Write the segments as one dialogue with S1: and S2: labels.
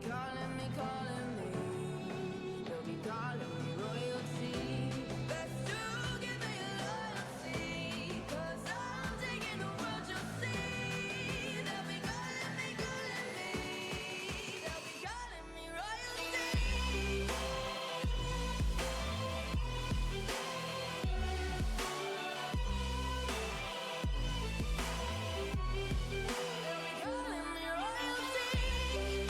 S1: calling me, calling me. They'll be calling me royalty. Best to give me loyalty, 'cause I'm taking the world, you'll see. They'll be calling me, calling me. They'll be calling me royalty. They'll be calling me royalty.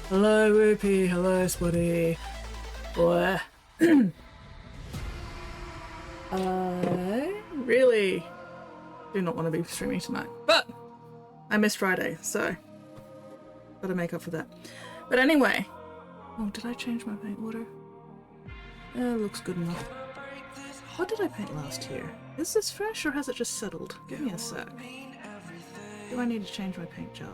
S2: Hello, Whoopi. Hello, Spuddy. Boy. I really do not want to be streaming tonight, but I missed Friday, so gotta make up for that. But anyway, oh, did I change my paint order? It looks good enough. What did I paint last year? Is this fresh or has it just settled? Give me a sec. Do I need to change my paint jar?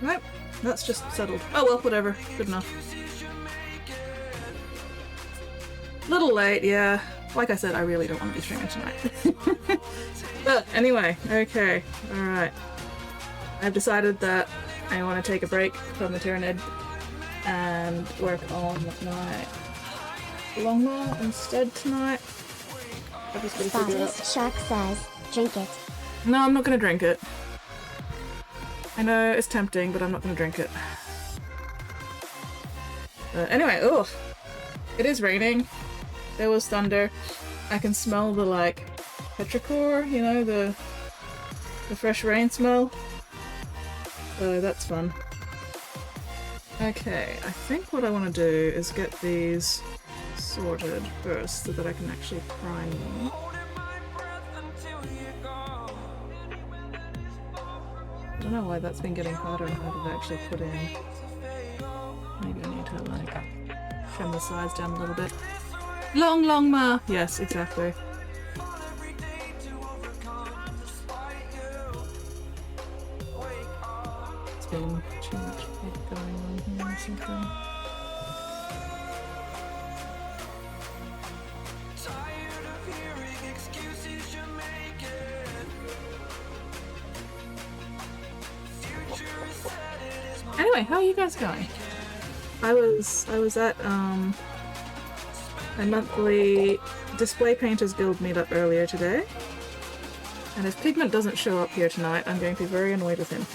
S2: Nope, that's just settled. Oh well, whatever. Good enough. Little late, yeah. Like I said, I really don't want to be streaming tonight. But anyway, okay, alright. I've decided that I want to take a break from the Tyranid and work on my longbow instead tonight. I've just got to figure out.
S3: Shark says, drink it.
S2: No, I'm not gonna drink it. I know it's tempting, but I'm not gonna drink it. Anyway, ugh. It is raining. There was thunder. I can smell the, like, petrichor, you know, the fresh rain smell. So that's fun. Okay, I think what I want to do is get these sorted first so that I can actually prime them. I don't know why that's been getting harder and harder to actually put in. Maybe I need to, like, trim the sides down a little bit. Long ma! Yes, exactly. It's been too much going on here or something. Anyway, how are you guys going? I was at a monthly Display Painters Guild meetup earlier today, and if Pigment doesn't show up here tonight, I'm going to be very annoyed with him.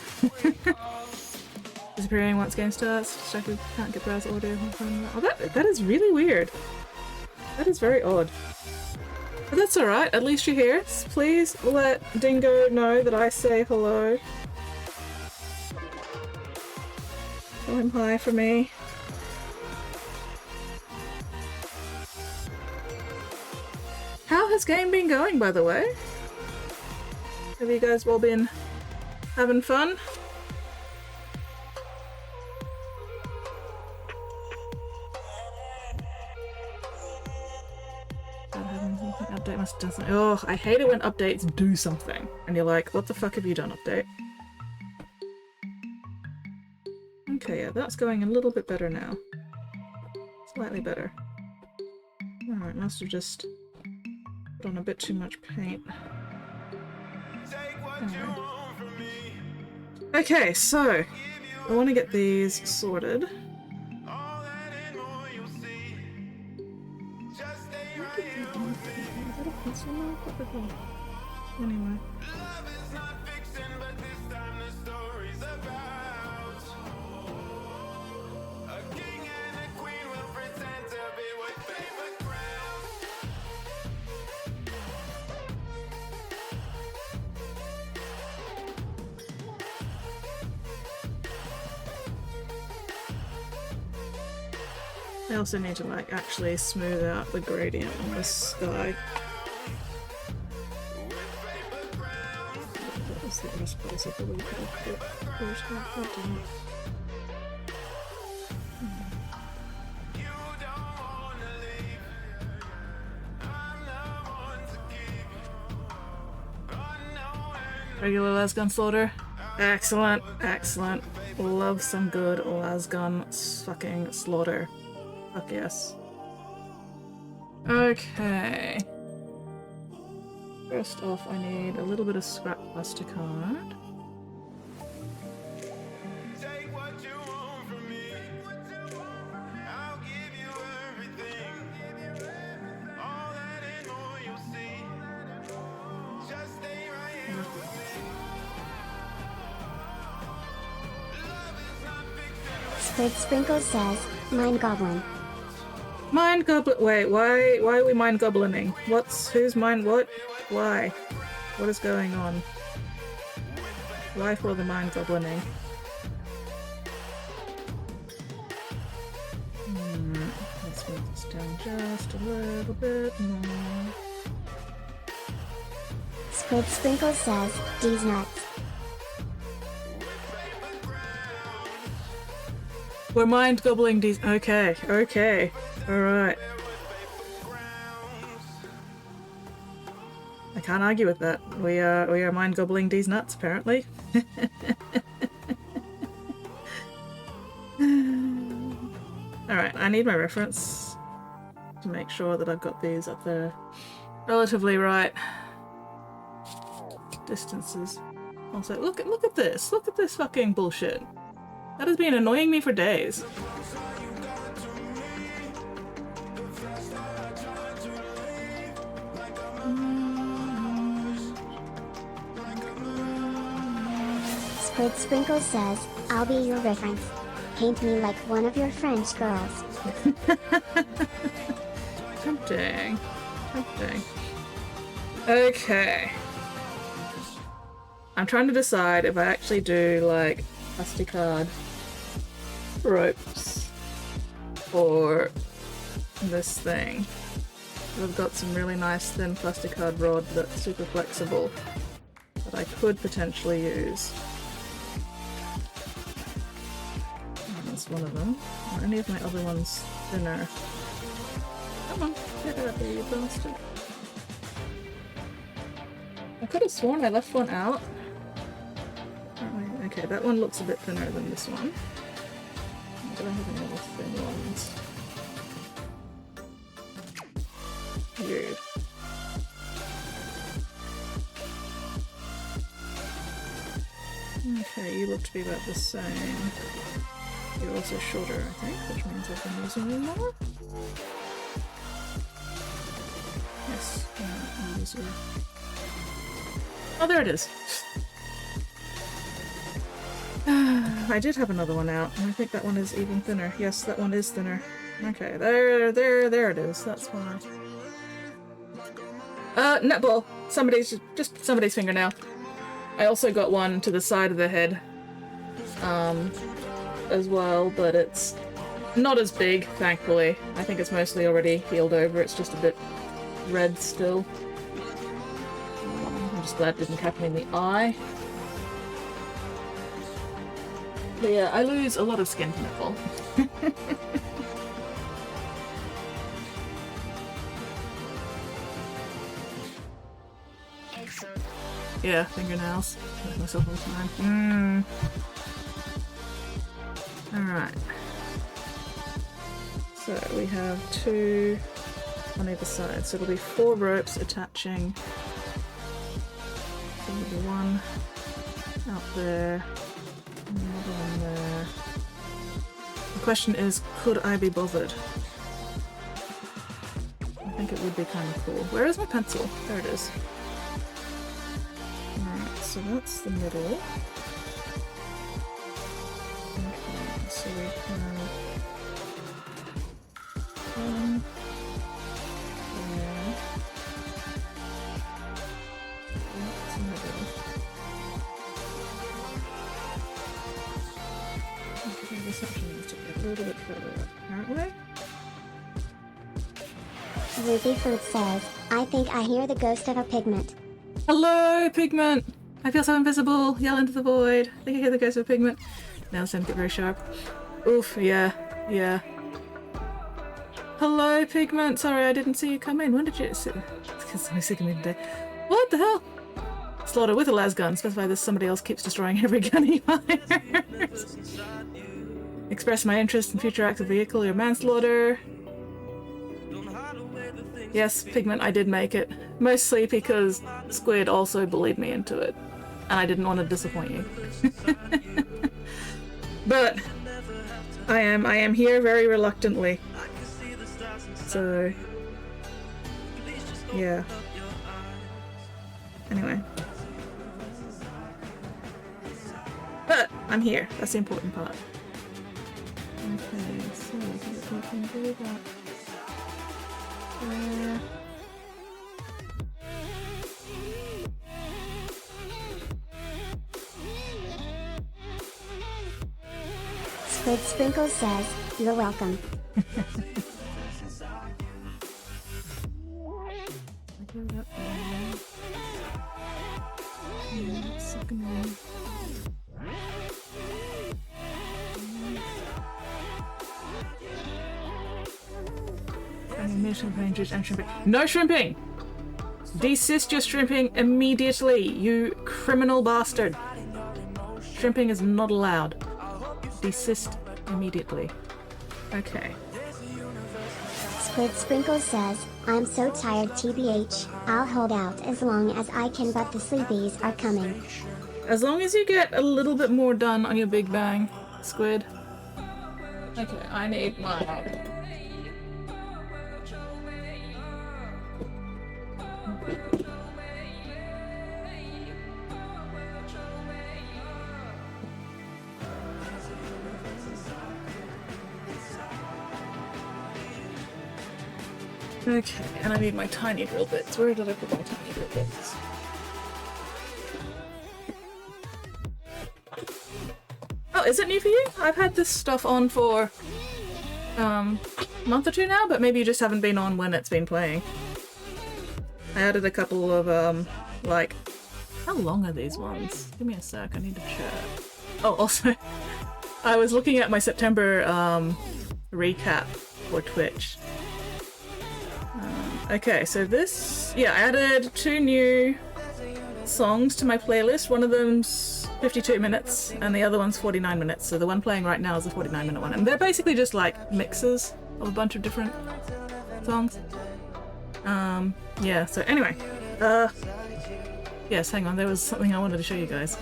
S2: Disappearing once game starts. Jackie can't get browser audio. Oh, that is really weird. That is very odd. But that's alright, at least you're here. Please let Dingo know that I say hello. Tell him hi for me. How has game been going, by the way? Have you guys all been having fun? Update must do something. Oh, I hate it when updates do something. And you're like, what the fuck have you done, update? Okay, yeah, that's going a little bit better now. Slightly better. Alright, must have just put on a bit too much paint. Anyway. Okay, so I want to get these sorted. Anyway. I also need to, like, actually smooth out the gradient on the sky. That was the best place I probably could have put. Regular lasgun slaughter. Excellent, excellent. Love some good lasgun fucking slaughter. Fuck yes. Okay. First off, I need a little bit of scrap plasticard.
S3: Squid Sprinkle says, Mine Goblin.
S2: Mind goblin. Wait, why are we mind goblining? Who's mind what? Why? What is going on? Why for the mind goblining? Let's move this down just a little bit more.
S3: Squid Sprinkle says, D's nuts.
S2: We're mind gobbling these. Okay, okay, alright. I can't argue with that. We are mind gobbling these nuts, apparently. Alright, I need my reference to make sure that I've got these up there relatively right distances. Also, look at this. Look at this fucking bullshit. That has been annoying me for days.
S3: Squid Sprinkle says, I'll be your reference. Paint me like one of your French girls.
S2: Tempting. Tempting. Okay. I'm trying to decide if I actually do like plasticard ropes or this thing. I've got some really nice thin plasticard rod that's super flexible that I could potentially use. And that's one of them. Are any of my other ones thinner? Come on, get out there, you bastard. I could have sworn I left one out. Okay, that one looks a bit thinner than this one. Do I have any other thin ones? Weird. Okay, you look to be about the same. You're also shorter, I think, which means I can use you more. Yes, I'll use you. Oh, there it is. I did have another one out, and I think that one is even thinner. Yes, that one is thinner. Okay, there it is. That's why. Netball. Just somebody's fingernail. I also got one to the side of the head, as well, but it's not as big, thankfully. I think it's mostly already healed over. It's just a bit red still. I'm just glad it didn't cap me in the eye. But yeah, I lose a lot of skin to netball. Yeah, fingernails. Hurt myself all the time. Alright. So we have 2 on either side. So it'll be 4 ropes attaching. So there'll be 1 out there. Another one there. The question is, could I be bothered? I think it would be kind of cool. Where is my pencil? There it is. Alright, so that's the middle. Okay, so we have 1 there. That's the middle. Okay, this actually needs to be a little bit further up, apparently.
S3: Ruby Fruit says, I think I hear the ghost of a pigment.
S2: Hello, Pigment! I feel so invisible. Yell into the void. I think I hear the ghost of Pigment. Now it's time to get very sharp. Oof, yeah. Hello, Pigment! Sorry, I didn't see you come in. When did you... It's because I'm sick of me today. What the hell? Slaughter with a las gun. Specify this somebody else keeps destroying every gun he fires. Express my interest in future acts of vehicle or manslaughter. Yes, Pigment, I did make it. Mostly because Squid also bullied me into it. And I didn't want to disappoint you. But I am here very reluctantly. So yeah. Anyway. But I'm here. That's the important part. Okay, so we can do that.
S3: Squid Sprinkle says, "You're welcome."
S2: Second one. Animation ranges and shrimping. No shrimping! Desist your shrimping immediately, you criminal bastard. Shrimping is not allowed. Desist immediately. Okay.
S3: Squid Sprinkle says, "I'm so tired TBH, I'll hold out as long as I can but the sleepies are coming."
S2: As long as you get a little bit more done on your Big Bang, Squid. Okay, I need my... Okay, and I need my tiny drill bits. Where did I put my tiny drill bits? Oh, is it new for you? I've had this stuff on for a month or two now, but maybe you just haven't been on when it's been playing. I added a couple of like, how long are these ones? Give me a sec, I need to check. Oh, also, I was looking at my September recap for Twitch. Okay, so this, yeah, I added 2 new songs to my playlist. One of them's 52 minutes and the other one's 49 minutes. So the one playing right now is the 49-minute one. And they're basically just like mixes of a bunch of different songs. Yeah, so anyway. Yes, hang on, there was something I wanted to show you guys.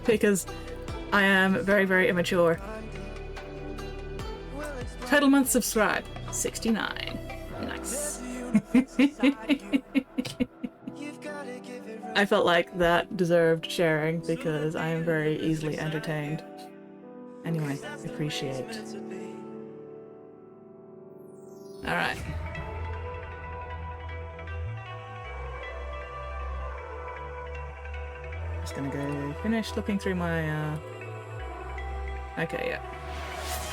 S2: Because I am very, very immature. Total month subscribed, 69. Nice. I felt like that deserved sharing because I am very easily entertained. Anyway, appreciate. Alright. Just gonna go finish looking through my okay, yeah.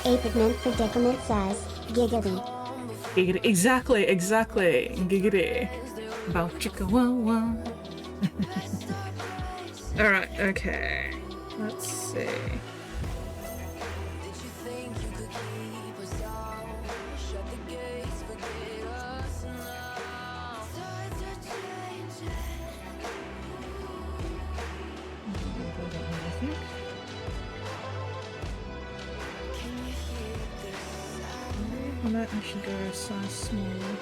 S3: A Pigment Predicament says, "Giggity."
S2: Giggity. Exactly, exactly. Giggity. About chicka wow wow. Alright, okay. Let's see. I might actually go a size smaller.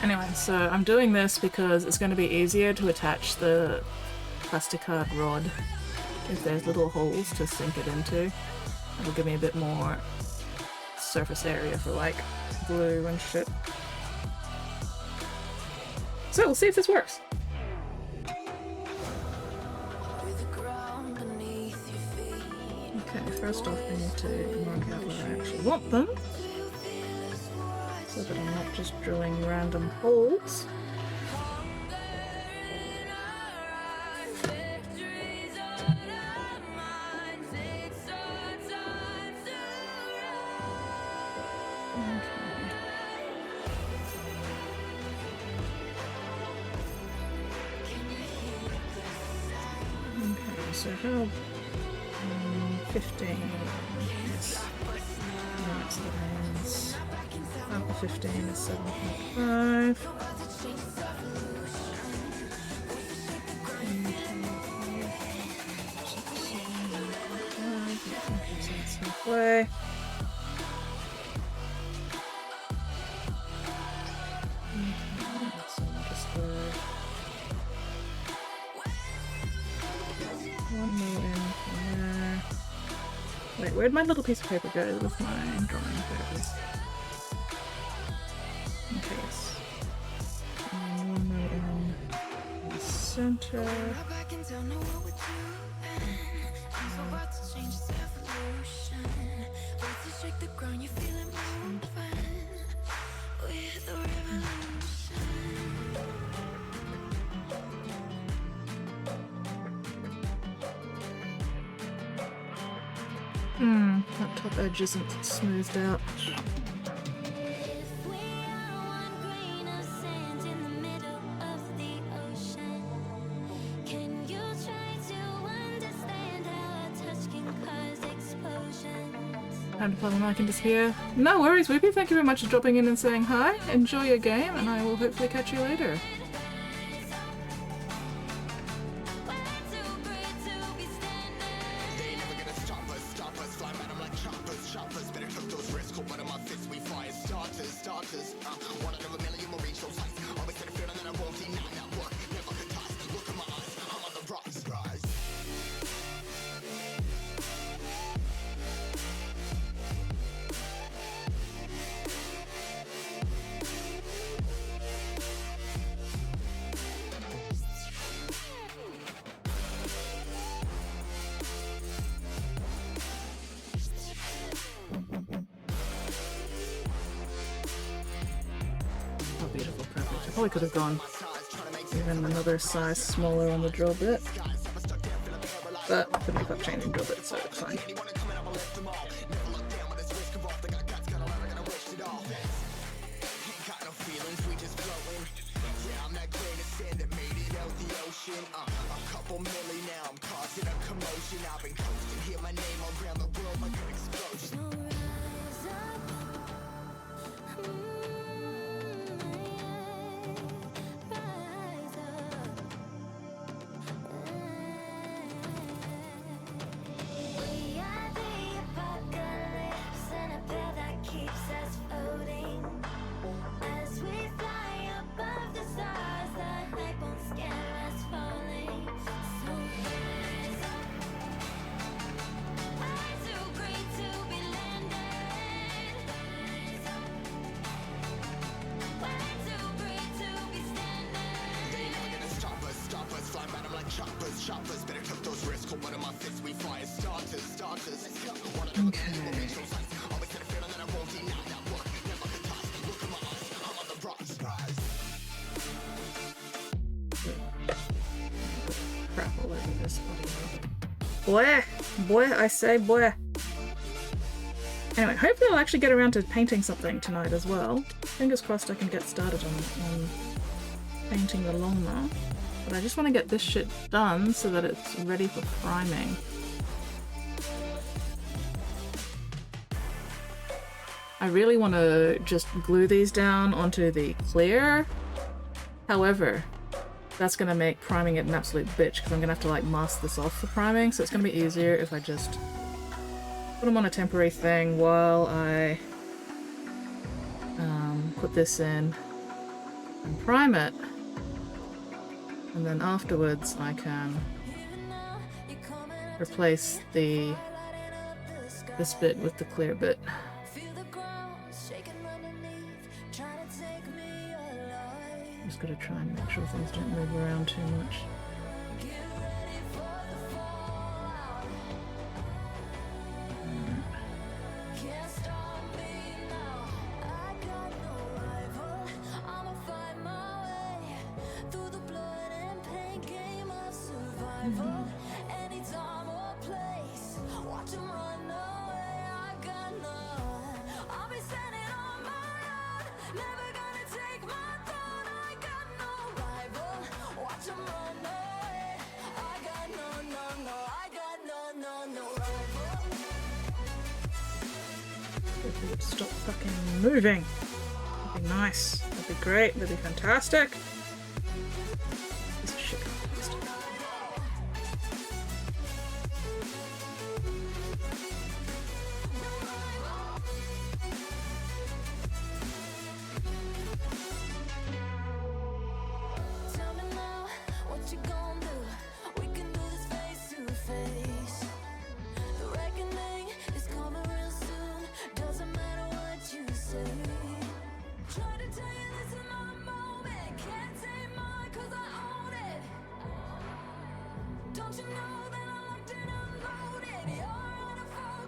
S2: Anyway, so I'm doing this because it's going to be easier to attach the plastic card rod if there's little holes to sink it into. It'll give me a bit more surface area for like glue and shit. So we'll see if this works. Okay, first off I need to mark out where I actually want them, so that I'm not just drilling random holes. Okay, so how 15 is that's the hands. Out of 15 is 7.5. That's halfway. So just one more in from there. where'd my little piece of paper go with my drawing papers? Okay, yes. And one in the center. That top edge isn't smoothed out. Time to plug the mic and disappear. No worries, Whippy. Thank you very much for dropping in and saying hi. Enjoy your game, and I will hopefully catch you later. Probably could have gone even another size smaller on the drill bit, but I couldn't have changing drill bit, so it's fine. Boy, I say boy. Anyway, hopefully I'll actually get around to painting something tonight as well. Fingers crossed I can get started on painting the llama. But I just want to get this shit done so that it's ready for priming. I really want to just glue these down onto the clear. However, that's going to make priming it an absolute bitch because I'm going to have to like mask this off for priming, so it's going to be easier if I just put them on a temporary thing while I put this in and prime it, and then afterwards I can replace this bit with the clear bit. Just gotta try and make sure things don't move around too much. Stop fucking moving. That'd be nice. That'd be great. That'd be fantastic. Piece of shit.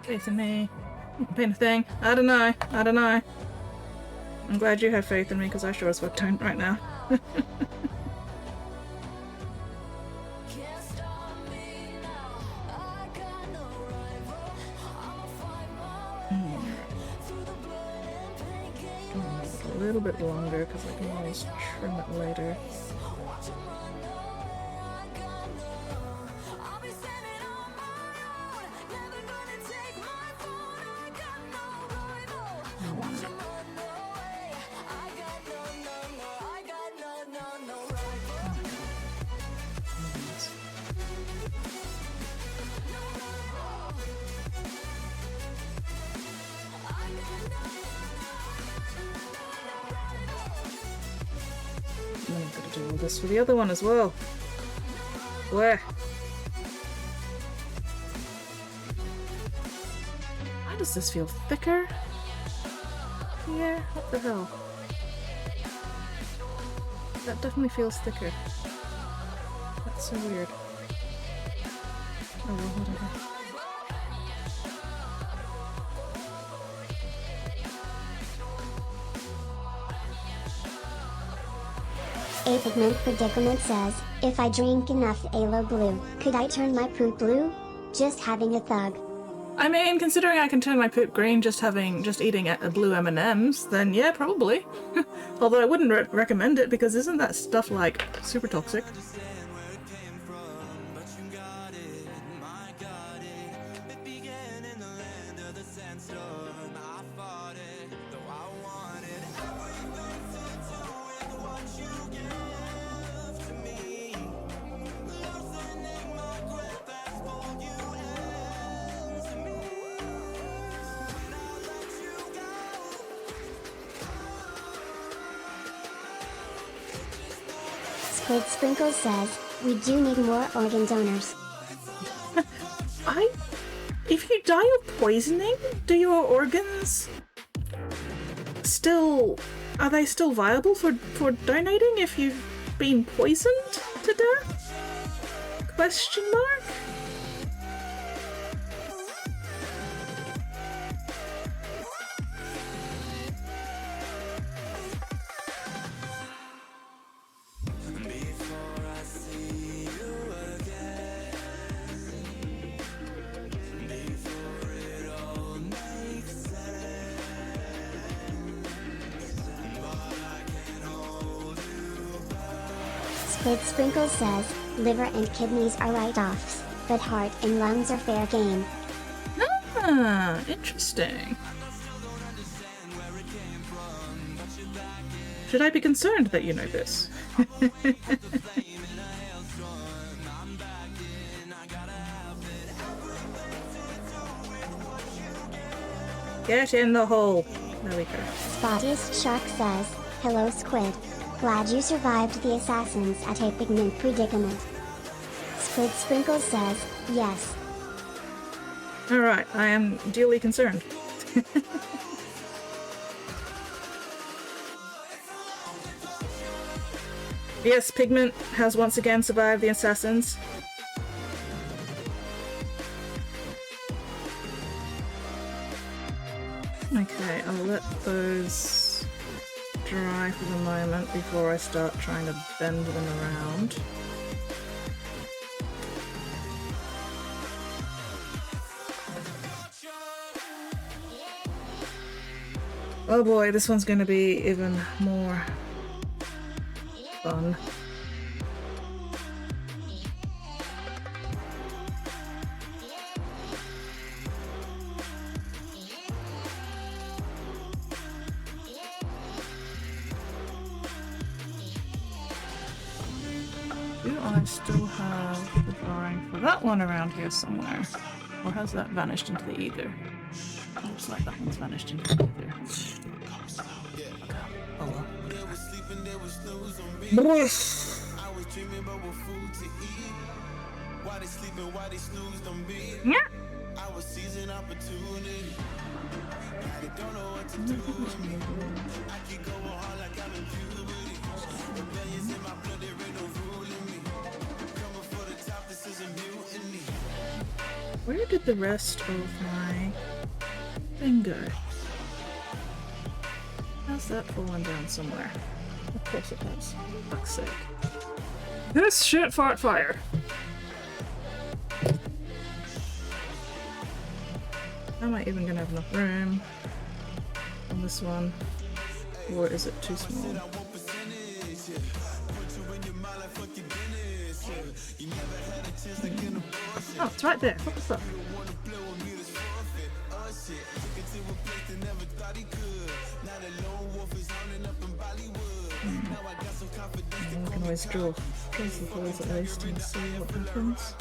S2: Faith in me. Paint a thing. I don't know. I don't know. I'm glad you have faith in me because I sure as fuck don't right now. A little bit longer because I can always trim it later. And then I'm gonna do all this for the other one as well. Where? Why does this feel thicker? Yeah, what the hell? That definitely feels thicker. That's so weird. Oh well, whatever.
S3: A Pigment Predicament says, if I drink enough aloe blue, could I turn my poop blue? Just having a thug.
S2: I mean, considering I can turn my poop green just eating a blue M&Ms, then yeah, probably. Although I wouldn't recommend it because isn't that stuff like super toxic?
S3: Squid Sprinkles says, we do need more organ donors.
S2: If you die of poisoning, do your organs are they still viable for donating if you've been poisoned to death? Question mark?
S3: Squid Sprinkles says, liver and kidneys are write-offs, but heart and lungs are fair game.
S2: Ah, interesting. Should I be concerned that you know this? Get in the hole. There we go.
S3: Spottiest Shark says, hello Squid. Glad you survived the assassins at a Pigment Predicament. Squid Sprinkles says, yes.
S2: Alright, I am duly concerned. Yes, Pigment has once again survived the assassins. Okay, I'll let those dry for the moment before I start trying to bend them around. Oh boy, this one's gonna be even more fun. Do I still have the drawing for that one around here somewhere? Or has that vanished into the ether? Looks like that one's vanished into the ether. Oh well. Yeah. Where did the rest of my thing go? How's that fallen down somewhere? Of course it has. For fuck's sake. This shit fought fire! Am I even gonna have enough room on this one? Or is it too small? Oh, it's right there. What the fuck? We can always draw the balls at least and see what happens.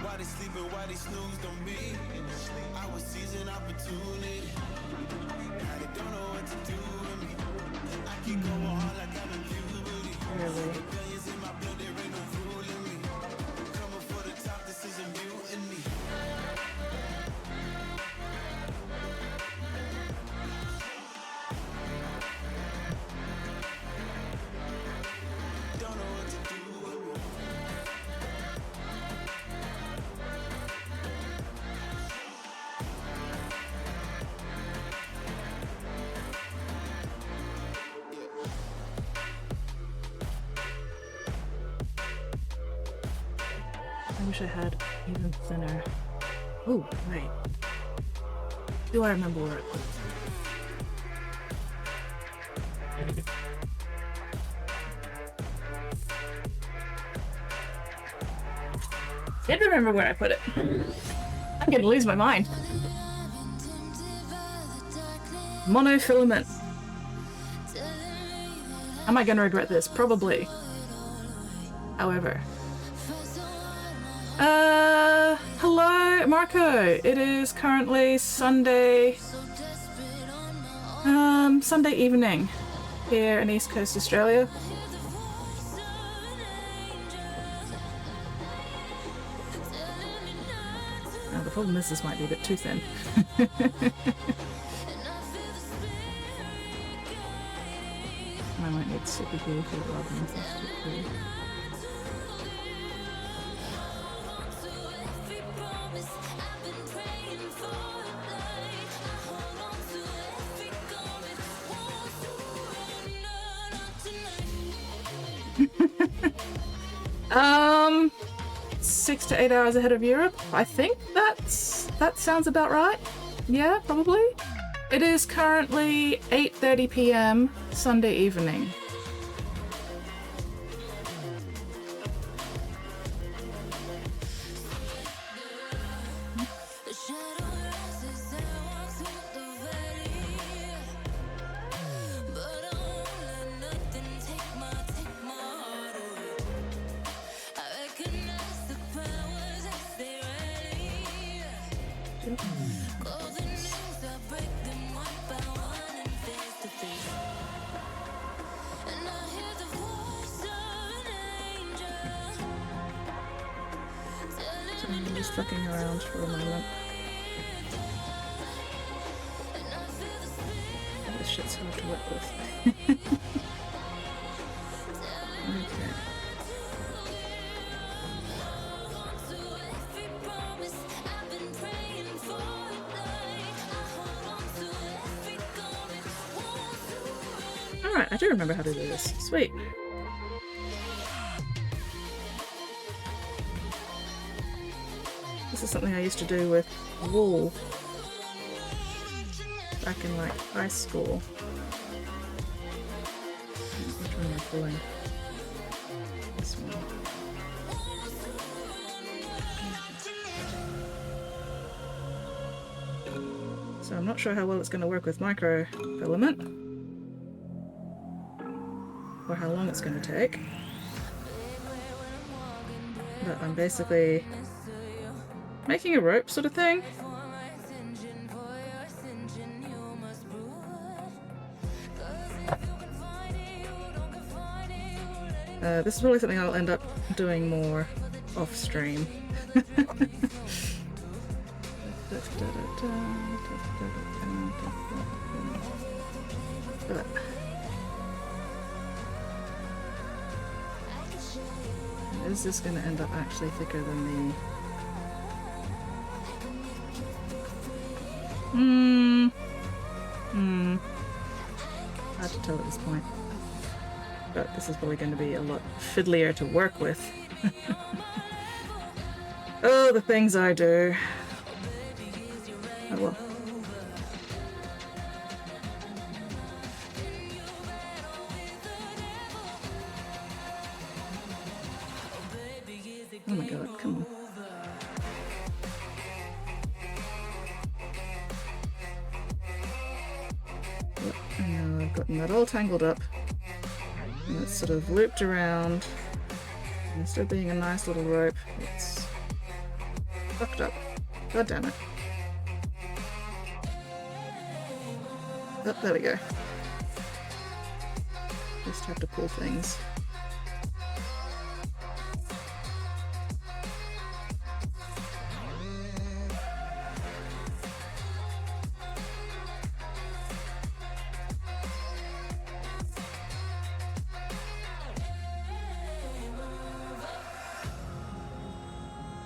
S1: Why they sleeping, why they snoozed on me? I was seizing opportunity. Now they don't know what to do with me. I keep going on like I'm in puberty.
S2: Really?
S1: Billions in my blood, there ain't no ruling me. Coming for the top, this is a mutiny. Don't know what to do with me.
S2: I wish I had even thinner. Oh, wait. Do I remember where it was? Did remember where I put it. I'm gonna lose my mind. Monofilament. Am I gonna regret this? Probably. However. Hello, Marco. It is currently Sunday evening here in East Coast Australia. Now the problem is this might be a bit too thin. I might need super glue for it rather than plastic glue. Um, 6 to 8 hours ahead of Europe. I think that sounds about right. Yeah, probably. It is currently 8:30 p.m. Sunday evening. So I'm just fucking around for a moment. Oh, this shit's hard to work with. Okay. Alright, I do remember how to do this. Sweet. This is something I used to do with wool back in like high school. Which one am I pulling? This one. So I'm not sure how well it's going to work with microfilament. Or how long it's going to take. But I'm basically making a rope sort of thing. This is probably something I'll end up doing more off stream. Is this going to end up actually thicker than the... Hard to tell at this point. But this is probably going to be a lot fiddlier to work with. Oh, the things I do. Oh well. Oh my god, come on. Yep, and now I've gotten that all tangled up. And it's sort of looped around. And instead of being a nice little rope, it's fucked up. God damn it. Oh, there we go. Just have to pull things.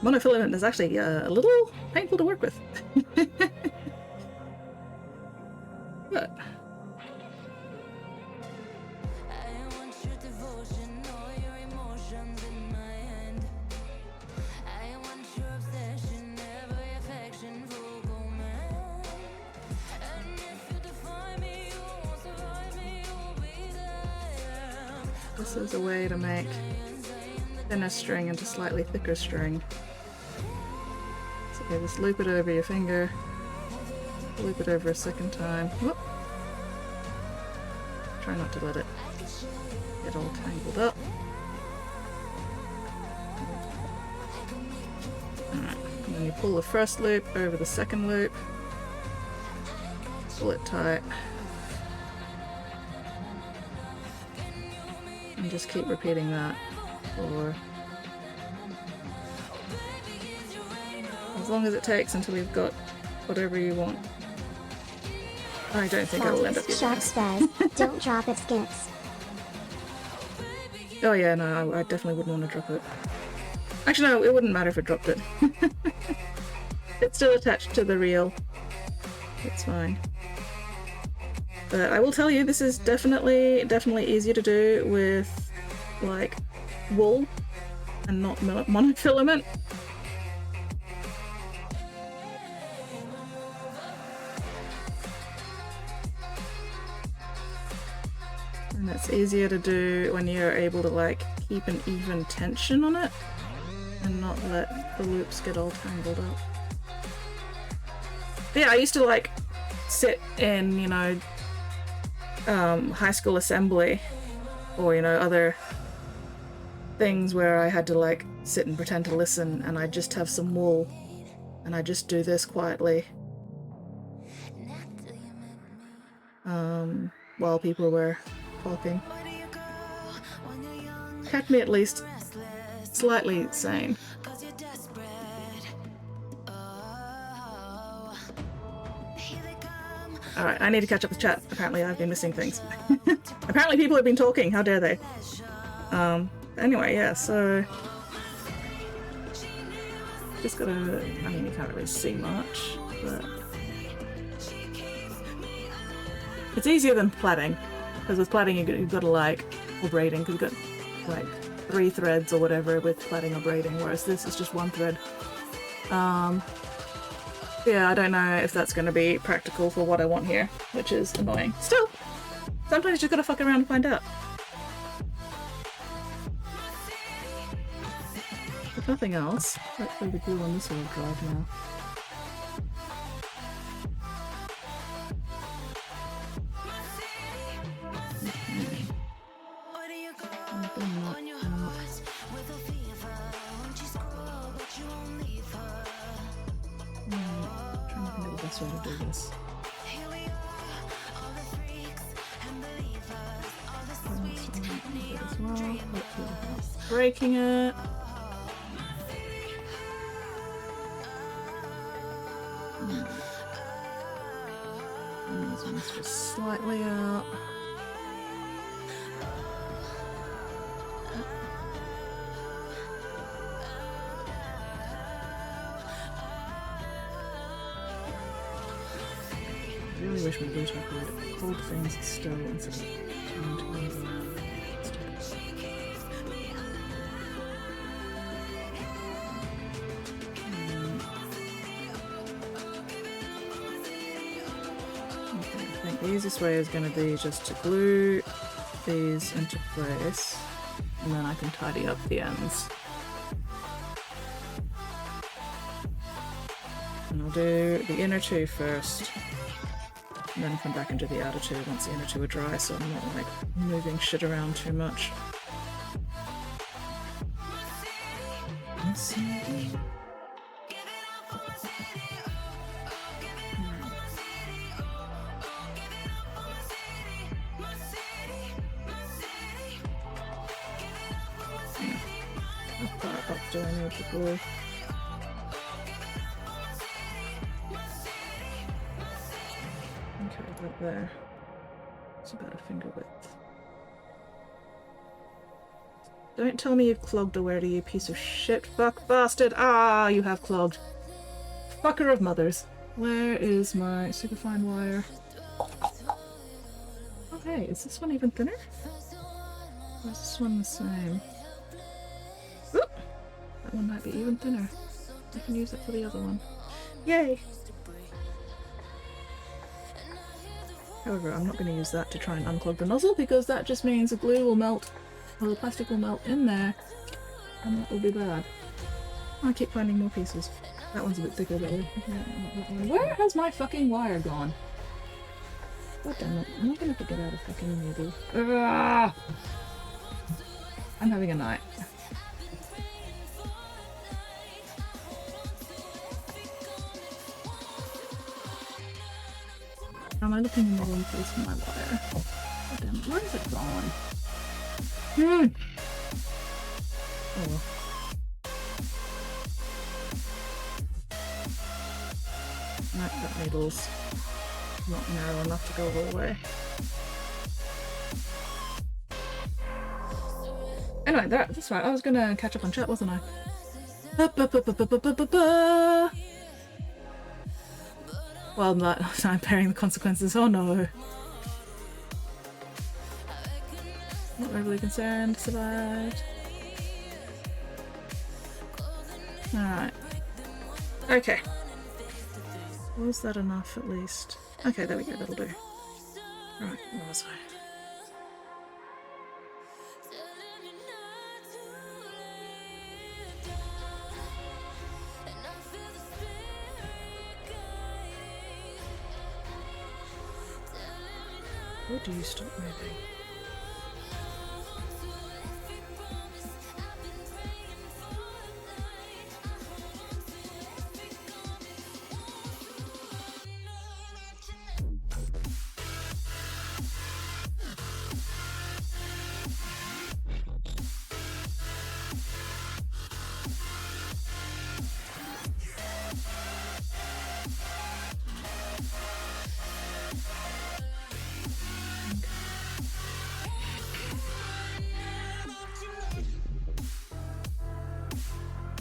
S2: Monofilament is actually a little painful to work with. But this is a way to make thinner string into slightly thicker string. So okay, just loop it over your finger, loop it over a second time. Whoop. Try not to let it get all tangled up. Alright, and then you pull the first loop over the second loop, pull it tight, and just keep repeating that for as long as it takes until you've got whatever you want. I don't think I will end up using
S3: Shark
S2: this.
S3: says, don't drop it, Skips.
S2: Oh yeah, no, I definitely wouldn't want to drop it. Actually no, it wouldn't matter if it dropped it. It's still attached to the reel. It's fine. But I will tell you, this is definitely easier to do with like wool and not monofilament. And it's easier to do when you're able to like keep an even tension on it and not let the loops get all tangled up. But yeah, I used to like sit in, you know, high school assembly or, you know, other things where I had to like sit and pretend to listen, and I just have some wool and I just do this quietly while people were talking. Kept me at least slightly sane. Alright, I need to catch up with chat. Apparently I've been missing things. Apparently people have been talking, how dare they? Anyway, yeah, so... just gotta... I mean, you can't really see much, but... it's easier than plaiting, because with plaiting you've got to like... or braiding, because you've got like 3 threads or whatever with plaiting or braiding, whereas this is just 1 thread. Yeah, I don't know if that's going to be practical for what I want here, which is annoying. Still, sometimes you just gotta fuck around and find out. If nothing else, hopefully the glue on this will dry now. Way to do this. As well. Hopefully without breaking it. And these ones just slightly out. I really wish my booster could hold things still instead of trying to move around. Okay, I think the easiest way is going to be just to glue these into place, and then I can tidy up the ends. And I'll do the inner two first, and then come back and do the outer two once the inner two are dry, so I'm not like moving shit around too much. How far up do I need to glue? Okay, about there. It's about a finger width. Don't tell me you've clogged already, you piece of shit fuck bastard! Ah, you have clogged. Fucker of mothers. Where is my superfine wire? Oh hey, is this one even thinner? Or is this one the same? Oop! That one might be even thinner. I can use it for the other one. Yay! However, I'm not going to use that to try and unclog the nozzle because that just means the glue will melt, or the plastic will melt in there, and that will be bad. I keep finding more pieces. That one's a bit thicker though. Where has my fucking wire gone? God damn it, I'm not going to get out of fucking maybe. Ugh! I'm having a night. Am I looking in the wrong place for my wire? God damn it, where is it gone? Oh well. That needle's not narrow enough to go all the way. Anyway, that's right. I was gonna catch up on chat, wasn't I? Well, I'm bearing the consequences. Oh no. Not overly concerned. Survived. Alright. Okay. Was that enough at least? Okay, there we go. That'll do. Right, where was I? Or do you stop moving?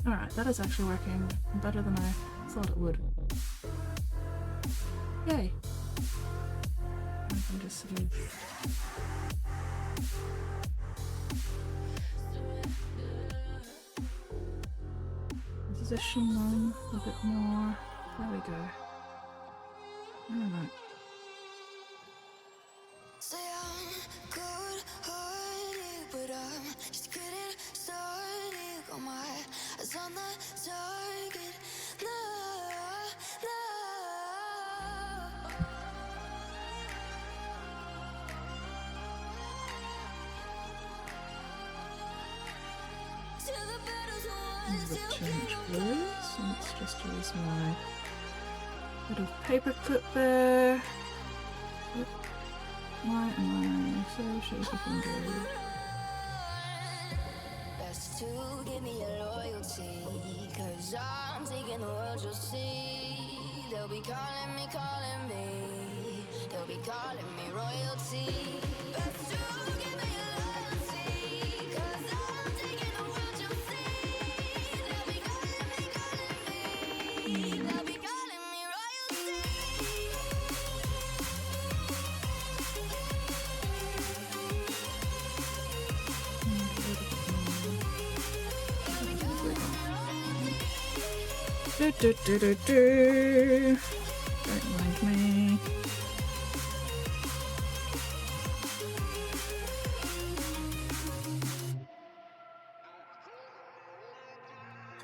S2: Alright, that is actually working better than I thought it would. Yay! I can just sort of... position them a bit more. There we go. Alright.
S1: Say I'm good, honey, but I'm just getting started. Got my eyes on the target. No, no. Till the battle's won,
S2: This is
S1: still
S2: a change
S1: can't
S2: blue, so let's just use my bit of paper clip there. Why am I so shaky-fingered?
S1: Best to give me your loyalty, 'cause I'm taking the world, you'll see. They'll be calling me. They'll be calling me royalty. Best to give me your loyalty, 'cause I'm taking the world, you'll see. They'll be calling me. They'll be calling me royalty.
S2: Do. Don't mind me.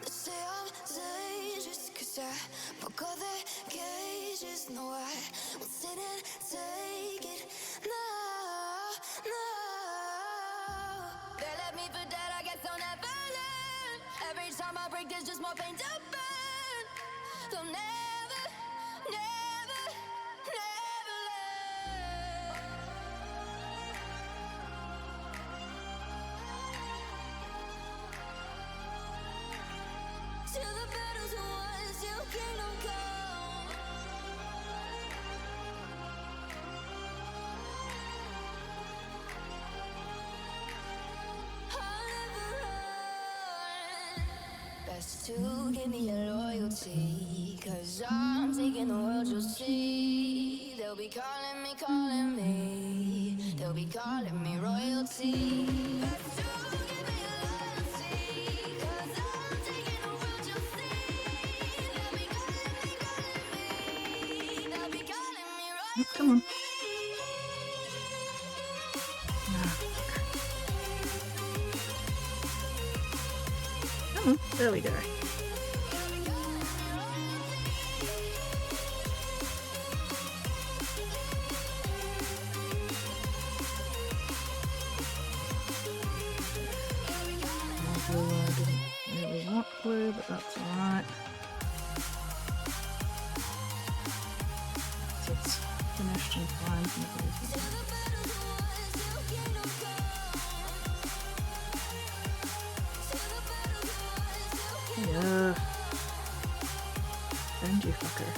S1: They say I'm dangerous 'cause I broke all their cages. No, I won't sit and take it. No. They left me for dead, I guess I'll never learn. Every time I break, there's just more pain to burn. They'll never learn. Till the battle's won, till kingdom come. I'll never run. Best to give me your loyalty, 'cause I'm taking the world, you'll see. They'll be calling me. They'll be calling me royalty. Best to give me your loyalty, 'cause I'm taking the world, you'll see. They'll be calling me. They'll be calling me royalty.
S2: Come on. Come on. There we go. Blue, I didn't really want blue, but that's alright. So it's finished and fine from everything. Yeah. Bend you fucker.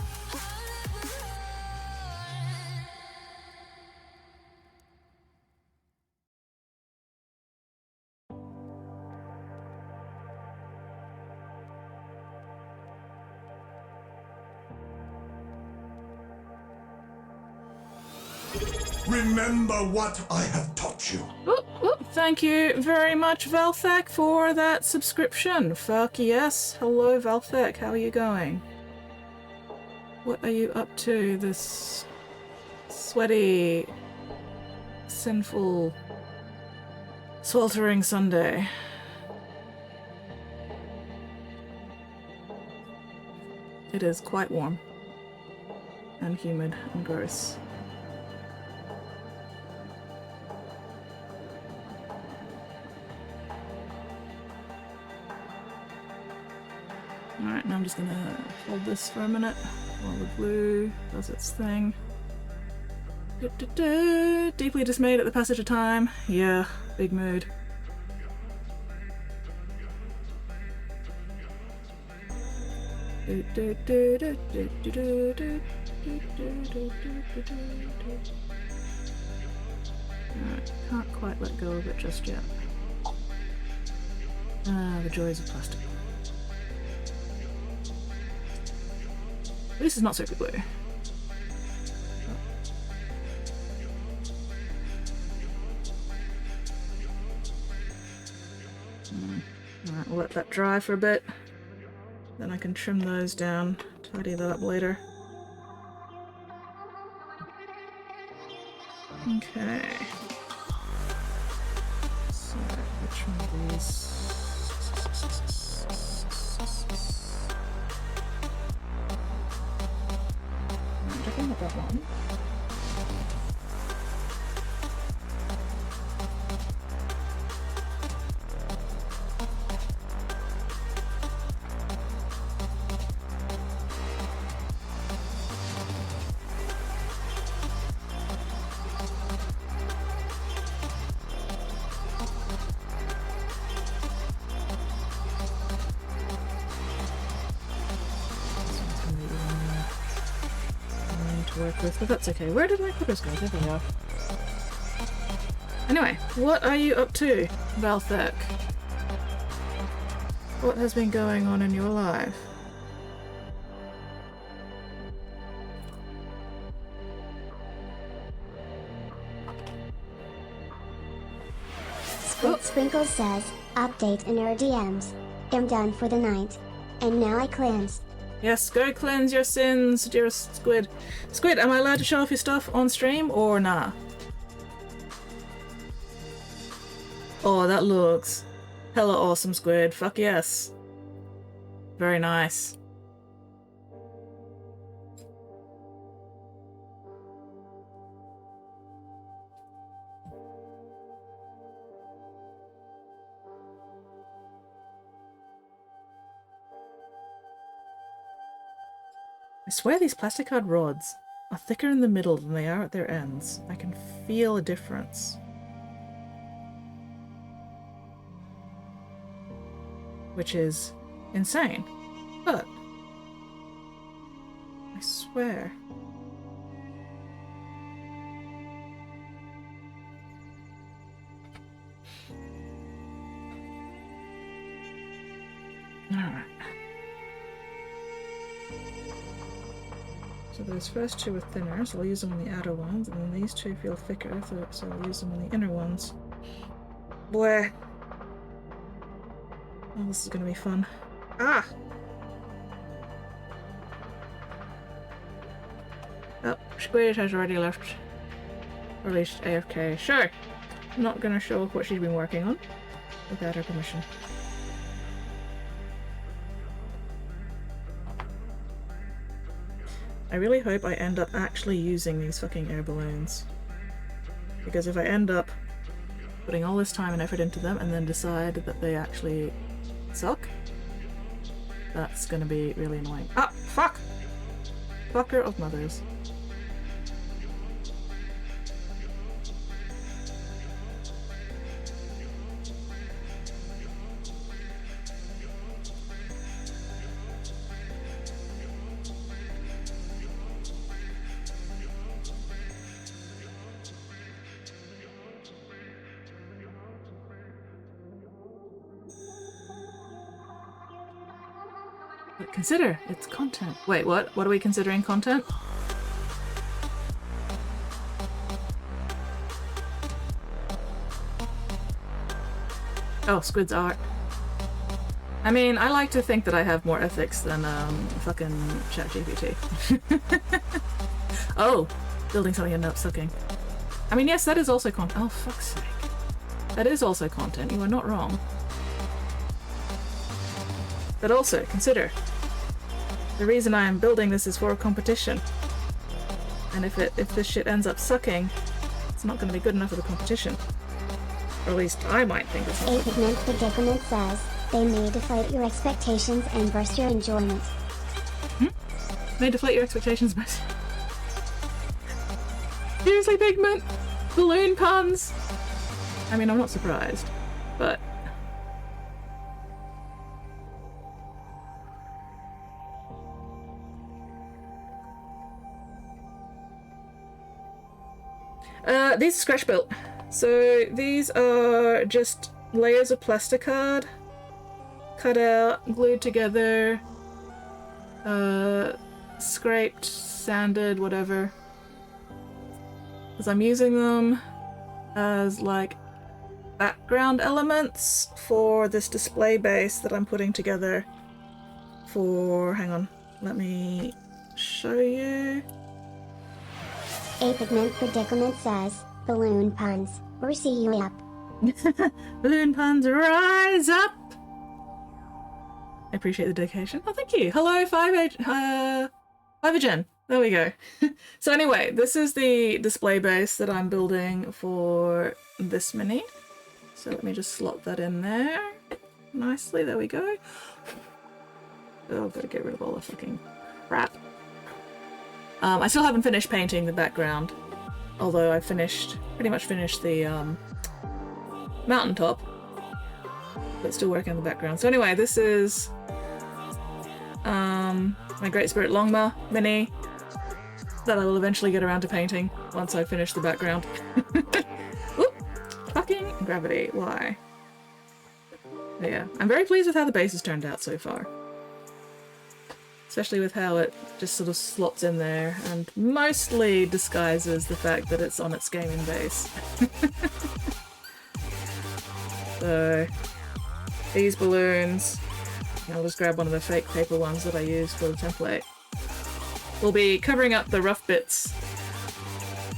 S4: Remember what I have taught you.
S2: Thank you very much, Velthek, for that subscription. Fuck yes. Hello, Velthek. How are you going? What are you up to this sweaty, sinful, sweltering Sunday? It is quite warm and humid and gross. Alright, now I'm just gonna hold this for a minute while the blue does its thing. Deeply dismayed at the passage of time. Yeah, big mood. Alright, can't quite let go of it just yet. Ah, the joys of plastic. This is not super glue. Alright, we'll let that dry for a bit. Then I can trim those down, tidy that up later. Okay. So, which one of these? I think I got one. work with, but that's okay. Where did my clippers go? There they are. Anyway, what are you up to, Valthek? What has been going on in your life?
S3: Sprinkles says, update in our DMs. I'm done for the night. And now I cleanse.
S2: Yes, go cleanse your sins, dearest Squid. Squid, am I allowed to show off your stuff on stream or nah? Oh, that looks hella awesome, Squid. Fuck yes. Very nice. I swear these plasticard rods are thicker in the middle than they are at their ends. I can feel a difference. Which is insane. But I swear. Alright. So those first two are thinner, so I'll use them on the outer ones, and then these two feel thicker, so I'll use them on the inner ones. Boy. Oh, this is gonna be fun. Ah! Oh, Squid has already left. Or at least AFK. Sure! I'm not gonna show off what she's been working on without her permission. I really hope I end up actually using these fucking air balloons. Because if I end up putting all this time and effort into them and then decide that they actually suck, that's gonna be really annoying. Ah! Fuck! Fucker of mothers. But consider its content. Wait, what? What are we considering content? Oh, Squid's art. I mean, I like to think that I have more ethics than fucking ChatGPT. Oh, building something and up sucking. I mean, yes, that is also content. Oh, fuck's sake. That is also content. You are not wrong. But also, consider, the reason I am building this is for a competition. And if this shit ends up sucking, it's not going to be good enough for the competition. Or at least I might think it's not.
S3: A Pigment Predicament says, they may deflate your expectations and burst your enjoyment.
S2: May deflate your expectations, but... Seriously, Pigment? Balloon puns? I mean, I'm not surprised, but... These are scratch built. So these are just layers of plasticard, cut out, glued together, scraped, sanded, whatever. Because I'm using them as like background elements for this display base that I'm putting together for, hang on, let me show you.
S3: A Pigment Predicament says, balloon puns, we'll see you up.
S2: Balloon puns, rise up! I appreciate the dedication. Oh, thank you. Hello, 5Gen. There we go. So anyway, this is the display base that I'm building for this mini. So let me just slot that in there nicely. There we go. Oh, I've got to get rid of all the fucking crap. I still haven't finished painting the background, although I've pretty much finished the mountaintop, but still working on the background. So anyway, this is my Great Spirit Longma mini. that I will eventually get around to painting once I finish the background. Oop! Fucking gravity. Why? But yeah, I'm very pleased with how the base has turned out so far. Especially with how it just sort of slots in there and mostly disguises the fact that it's on its gaming base. So, these balloons, I'll just grab one of the fake paper ones that I used for the template. We'll be covering up the rough bits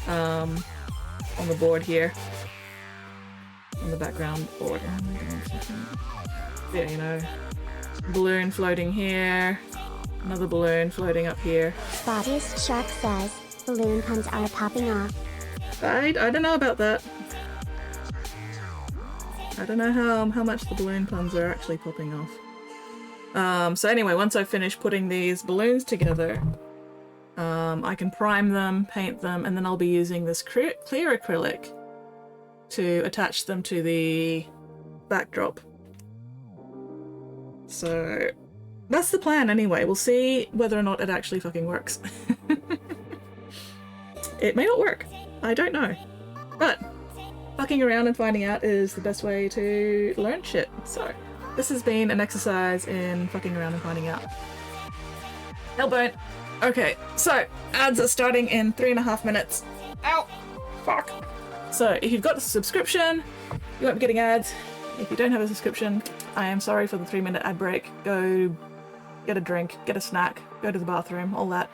S2: on the board here. On the background board. Yeah, you know, balloon floating here, another balloon floating up here.
S3: Spottiest Shark says, balloon puns are popping off.
S2: I don't know about that. I don't know how much the balloon puns are actually popping off. So anyway, once I finish putting these balloons together, I can prime them, paint them, and then I'll be using this clear acrylic to attach them to the backdrop. So that's the plan anyway. We'll see whether or not it actually fucking works. It may not work. I don't know. But fucking around and finding out is the best way to learn shit. So this has been an exercise in fucking around and finding out. Hellbone. Okay, so ads are starting in 3.5 minutes. Ow! Fuck. So if you've got a subscription, you won't be getting ads. If you don't have a subscription, I am sorry for the 3-minute ad break. Go get a drink, get a snack, go to the bathroom, all that.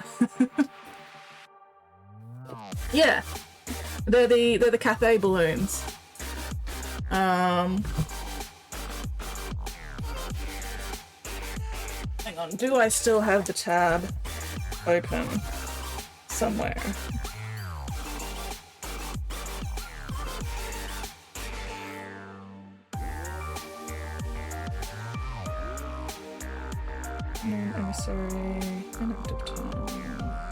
S2: Yeah, they're the cafe balloons. Hang on, do I still have the tab open somewhere? Emissary, inactive time.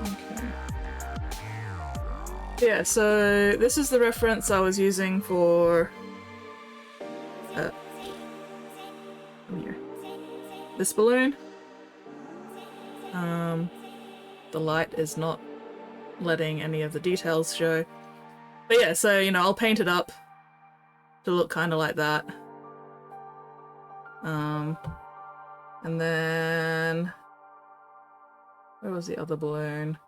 S2: Okay. Yeah, so this is the reference I was using for here. This balloon. The light is not letting any of the details show. But yeah, so you know, I'll paint it up to look kind of like that. And then where was the other balloon?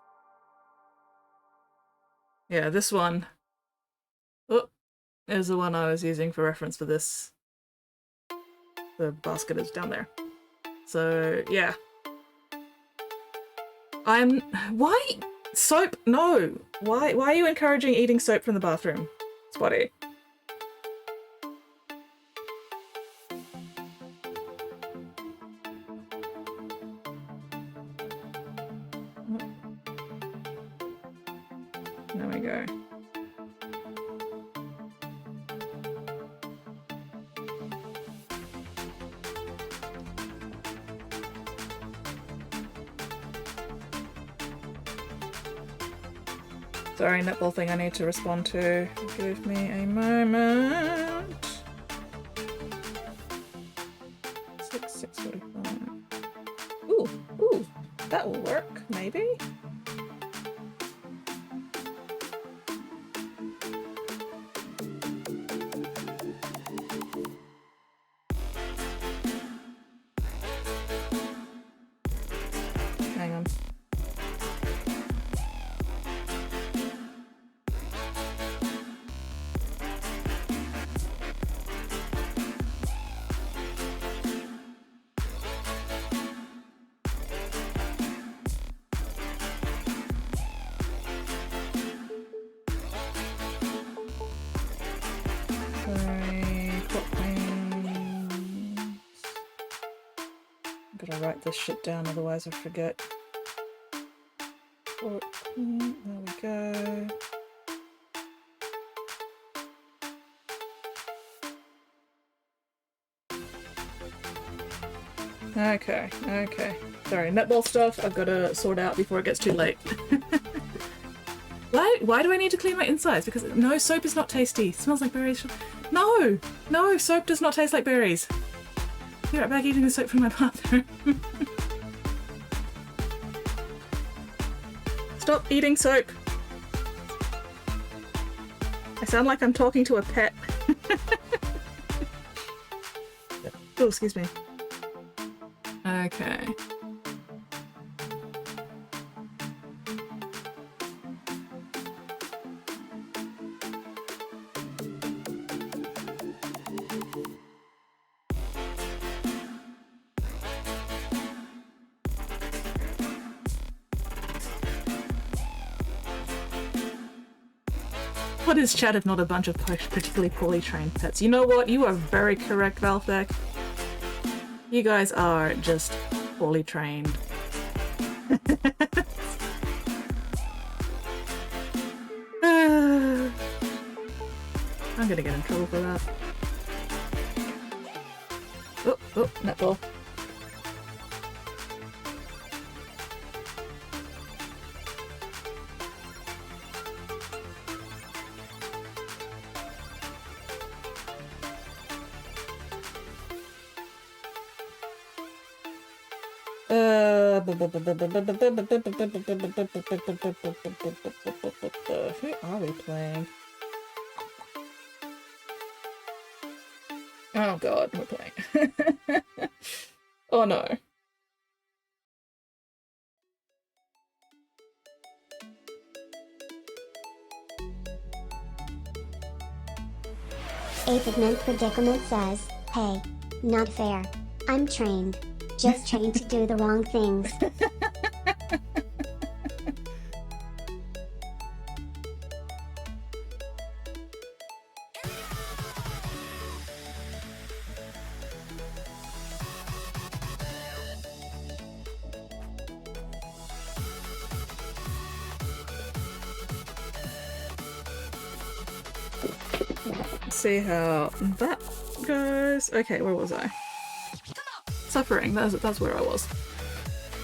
S2: Yeah, this one. Oh, is the one I was using for reference for this. The basket is down there. So yeah. Why soap? No. Why are you encouraging eating soap from the bathroom, Spotty? There we go. Sorry, netball thing I need to respond to. Give me a moment. 6:45. Ooh, that will work, maybe? Hang on. Gotta write this shit down, otherwise I forget. 14, there we go. Okay. Sorry, netball stuff I've got to sort out before it gets too late. Why do I need to clean my insides? Because no, soap is not tasty. It smells like berries. No, soap does not taste like berries. Be right back eating the soap from my bathroom. Stop eating soap! I sound like I'm talking to a pet. Oh, excuse me. Okay. What is chat if not a bunch of particularly poorly trained pets? You know what? You are very correct, Valthek. You guys are just poorly trained. I'm gonna get in trouble for that. Oh, netball. Who are we playing? Oh god, we're playing. Oh no.
S3: A Pigment Predicament says, hey, not fair. I'm trained. Just trained to do the wrong things.
S2: Let's see how that goes. Okay, where was I? Suffering, that's where I was.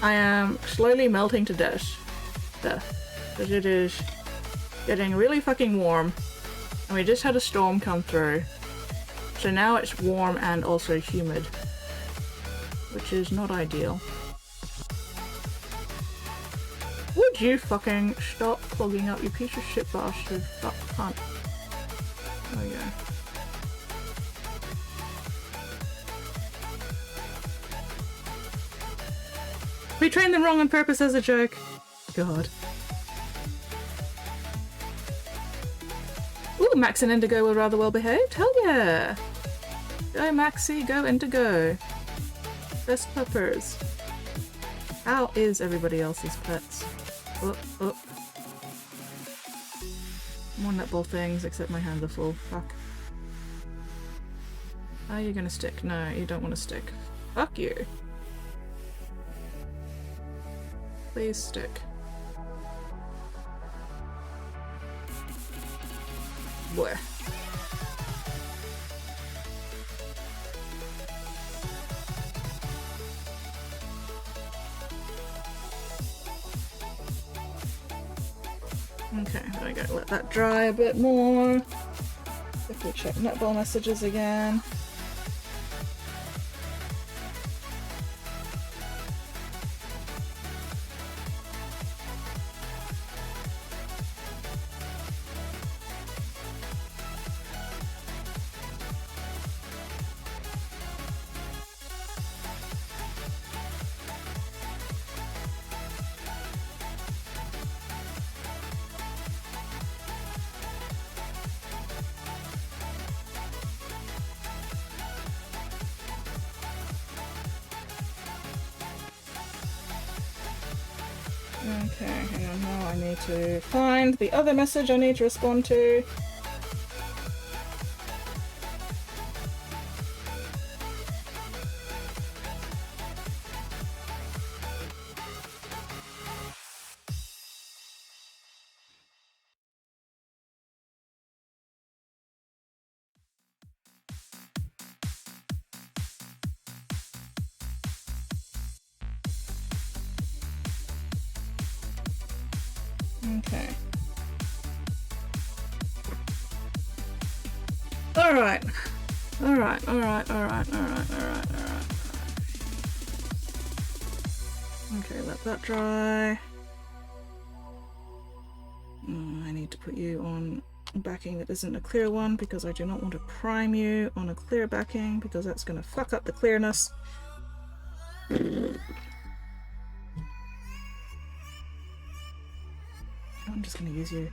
S2: I am slowly melting to death. Because it is getting really fucking warm. And we just had a storm come through. So now it's warm and also humid. Which is not ideal. Would you fucking stop clogging up, you piece of shit bastard. Fuck cunt. There we go. We trained them wrong on purpose as a joke. God. Ooh, Max and Indigo were rather well behaved. Hell yeah! Go Maxie, go Indigo. Best puppers. How is everybody else's pets? Oh. More netball things, except my hands are full. Fuck. Are you gonna stick? No, you don't want to stick. Fuck you. Please stick. Boy. Okay, there we go. Let that dry a bit more. Quickly check netball messages again. Okay, hang on, now I need to find the other message I need to respond to. Okay. Alright. Okay, let that dry. I need to put you on backing that isn't a clear one because I do not want to prime you on a clear backing because that's going to fuck up the clearness. I'm just going to use you.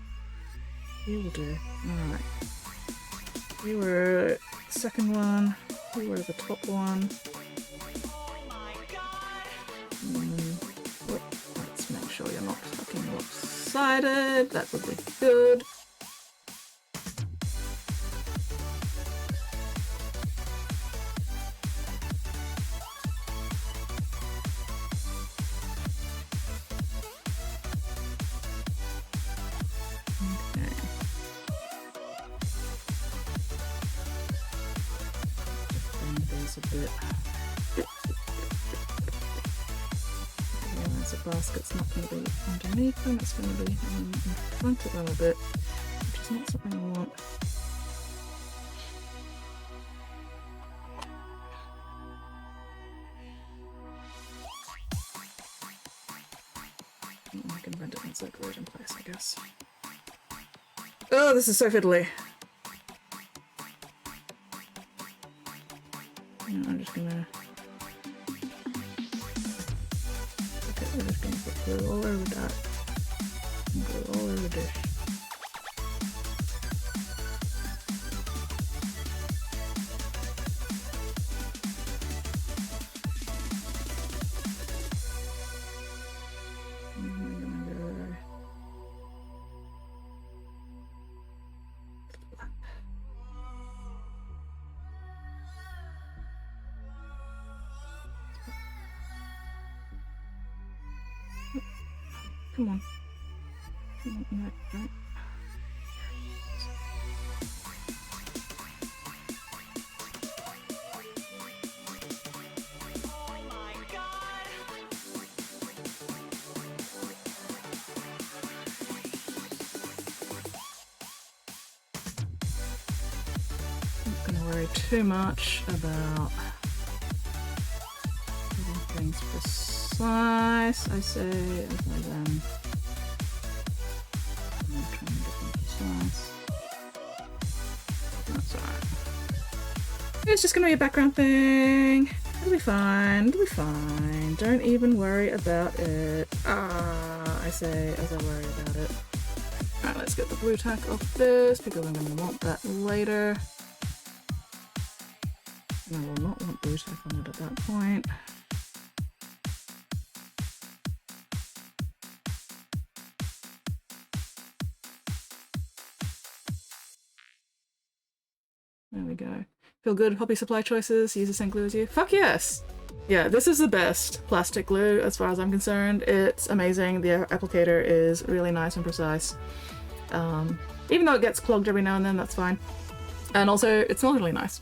S2: You will do. Alright. You were the second one. You were the top one. Let's make sure you're not fucking lopsided. That would be good. A bit. Realize the basket's not going to be underneath them, it's going to be in front of them a bit, which is not something I want. I can bend it and circle it in place, I guess. Oh, this is so fiddly. I'm just gonna. Okay, we're just gonna put glue all over that. And glue all over the dish. And we're gonna go. Come on. Come on, right. Not gonna worry too much about getting things precise, I say, as I then I'm trying to get them precise. That's alright. It's just gonna be a background thing. It'll be fine, it'll be fine. Don't even worry about it. I say as I worry about it. Alright, let's get the blue tack off this because I'm gonna want that later. And I will not want blue tack on it at that point. There we go. Feel good? Hobby supply choices? Use the same glue as you? Fuck yes! Yeah, this is the best plastic glue as far as I'm concerned. It's amazing. The applicator is really nice and precise. Even though it gets clogged every now and then, that's fine. And also, it smells really nice.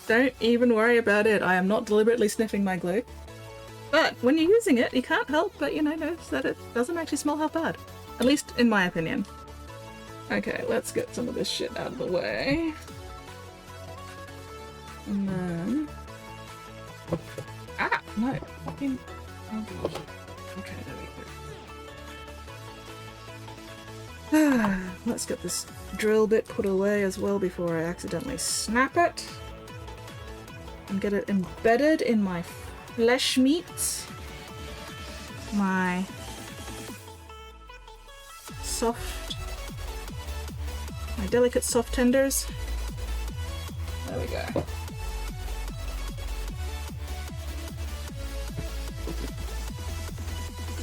S2: Don't even worry about it. I am not deliberately sniffing my glue. But when you're using it, you can't help but, notice that it doesn't actually smell half bad. At least in my opinion. Okay, let's get some of this shit out of the way. And then... Ah! No! Fucking... Oh god. Okay, there we go. Let's get this drill bit put away as well before I accidentally snap it. And get it embedded in my flesh meat. My... my delicate soft tenders. There we go.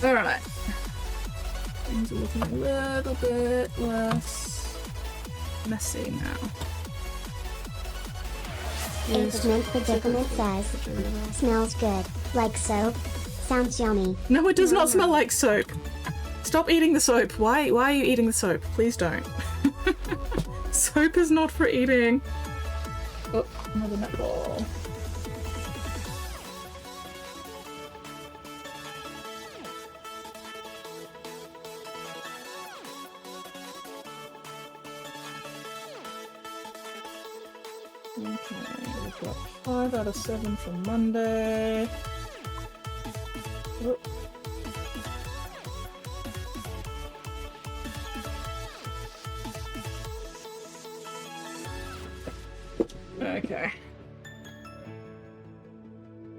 S2: Alright. Things are looking a little bit less messy now.
S3: Infinite Predicament says, smells good, like soap, sounds yummy.
S2: No, it does not smell like soap. Stop eating the soap. Why are you eating the soap? Please don't. Soap is not for eating. Oh, another netball. Okay, we've got 5 out of 7 for Monday. Whoop. Okay.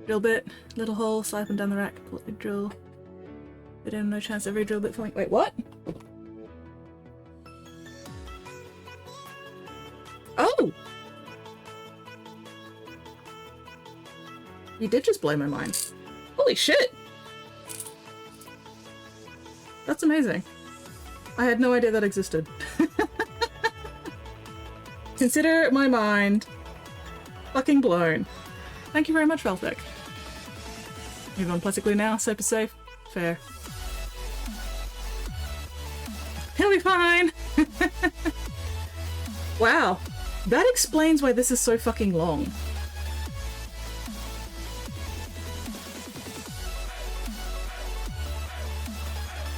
S2: Drill bit, little hole, slide them down the rack, pull the drill bit in, no chance every drill bit falling. Wait, what? Oh! You did just blow my mind. Holy shit! That's amazing. I had no idea that existed. Consider my mind fucking blown. Thank you very much, Valtec. Move on plastic glue now, super safe. Fair. He'll be fine! Wow. That explains why this is so fucking long.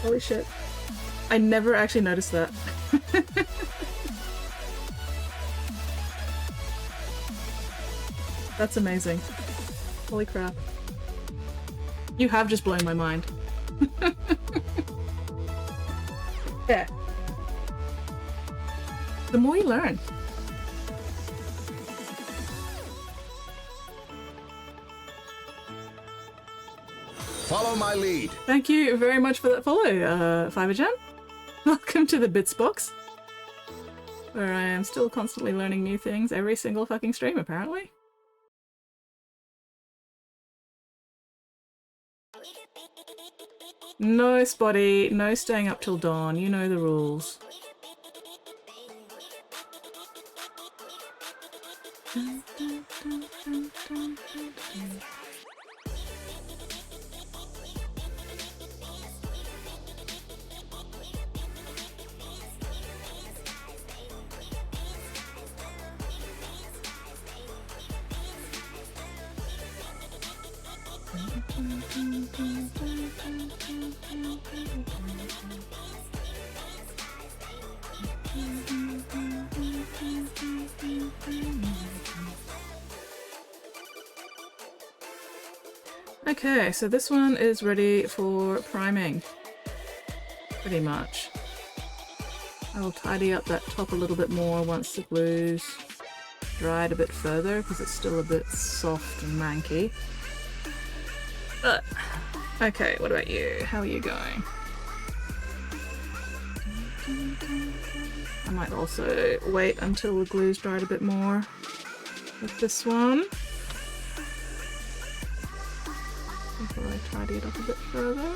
S2: Holy shit. I never actually noticed that. That's amazing. Holy crap. You have just blown my mind. Yeah. The more you learn.
S5: Follow my lead.
S2: Thank you very much for that follow, Fivergen. Welcome to the Bits Box, where I am still constantly learning new things every single fucking stream, apparently. No, Spotty. No staying up till dawn. You know the rules. Okay, so this one is ready for priming, pretty much. I will tidy up that top a little bit more once the glue's dried a bit further, because it's still a bit soft and manky. But, okay, what about you? How are you going? I might also wait until the glue's dried a bit more with this one, before I tidy it up a bit further.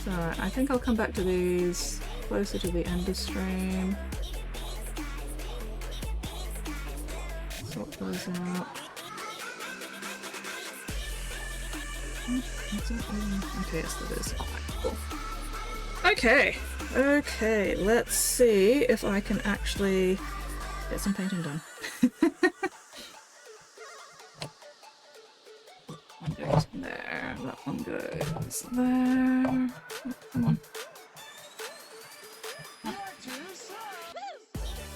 S2: So I think I'll come back to these closer to the end of stream. Sort those out. Okay, yes that is. Cool. Okay, okay, let's see if I can actually get some painting done. One goes there, that one goes there. Oh, come on.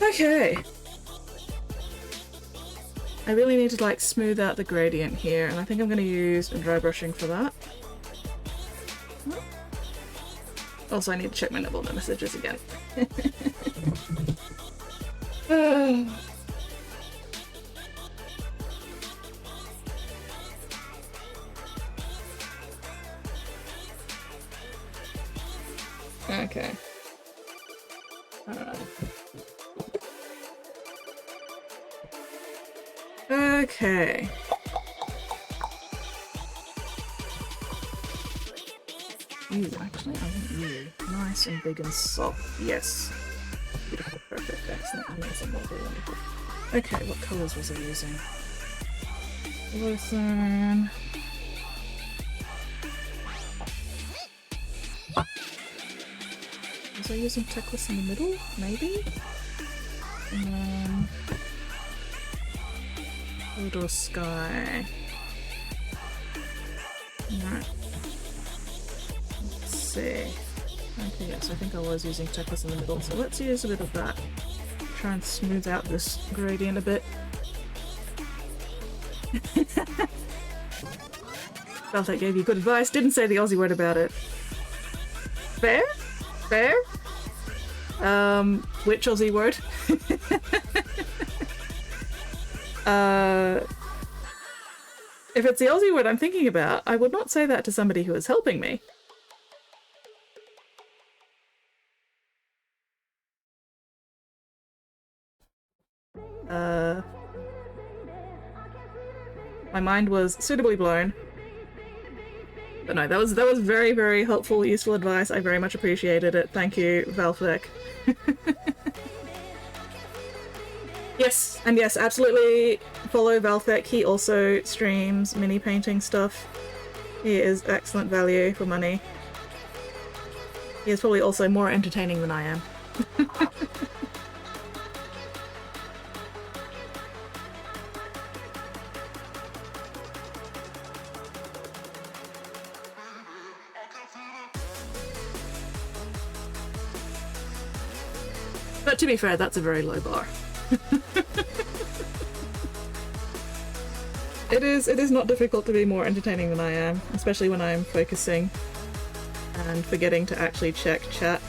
S2: Okay. I really need to like smooth out the gradient here, and I think I'm going to use dry brushing for that. Also, I need to check my nibble messages again. Okay. Okay. Ooh, actually, I want you. Nice and big and soft. Yes. Beautiful, perfect, excellent, amazing, lovely, wonderful. Okay, what colours was I using? Listen. Was I using Techless in the middle? Maybe? And then Corridor Sky. Alright. Let's see. Yes, I think I was using checklist in the middle, so let's use a bit of that. Try and smooth out this gradient a bit. Felt I gave you good advice, didn't say the Aussie word about it. Fair? Fair? Which Aussie word? If it's the Aussie word I'm thinking about, I would not say that to somebody who is helping me. My mind was suitably blown. But no, that was very, very helpful, useful advice. I very much appreciated it. Thank you, Valfec. Yes, and yes, absolutely follow Valfec. He also streams mini painting stuff. He is excellent value for money. He is probably also more entertaining than I am. But to be fair, that's a very low bar. It is not difficult to be more entertaining than I am, especially when I'm focusing and forgetting to actually check chat.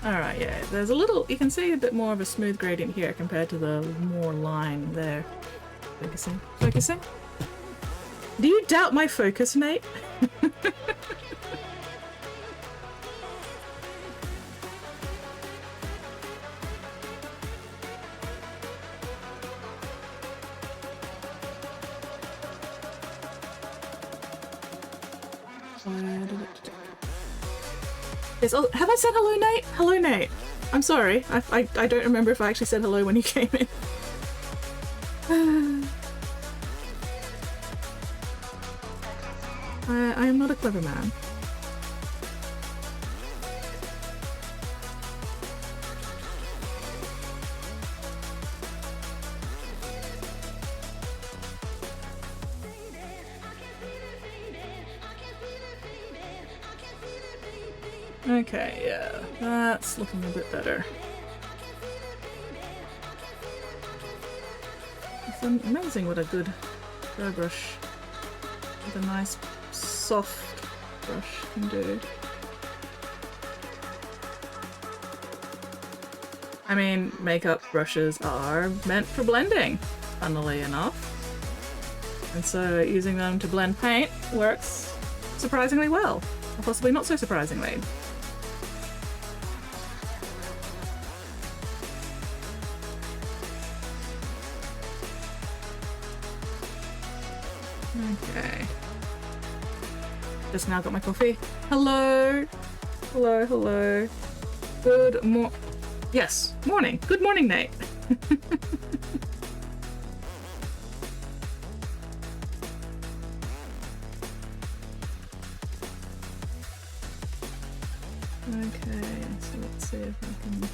S2: Alright, yeah, there's a little, you can see a bit more of a smooth gradient here compared to the more line there. Focusing. Focusing? Do you doubt my focus, Nate? Yes, oh, have I said hello, Nate? Hello, Nate. I'm sorry. I don't remember if I actually said hello when you came in. I am not a clever man. Okay, yeah, that's looking a bit better. It's amazing what a good dry brush with a nice soft brush can do. I mean, makeup brushes are meant for blending, funnily enough. And so using them to blend paint works surprisingly well, or possibly not so surprisingly. Okay. Just now got my coffee. Hello! Hello, hello. Good Yes, morning. Good morning, Nate. Okay, so let's see if I can...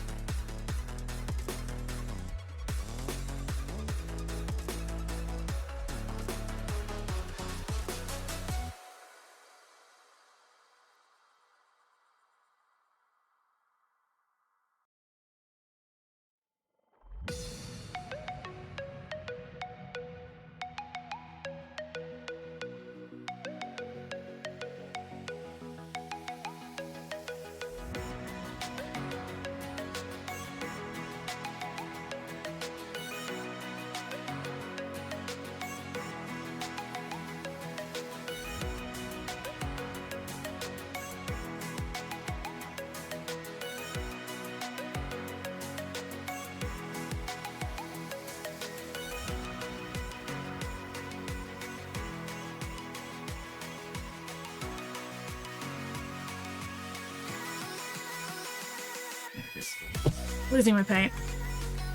S2: Losing my paint.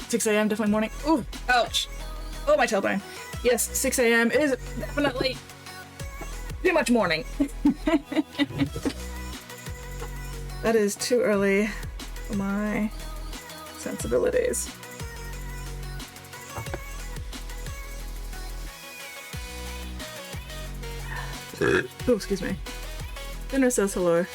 S2: 6 a.m. definitely morning. Ooh, ouch. Oh, my tailbone. Yes, 6 a.m. is definitely Too much morning. That is too early for my sensibilities. Oh, excuse me. Dinner says hello.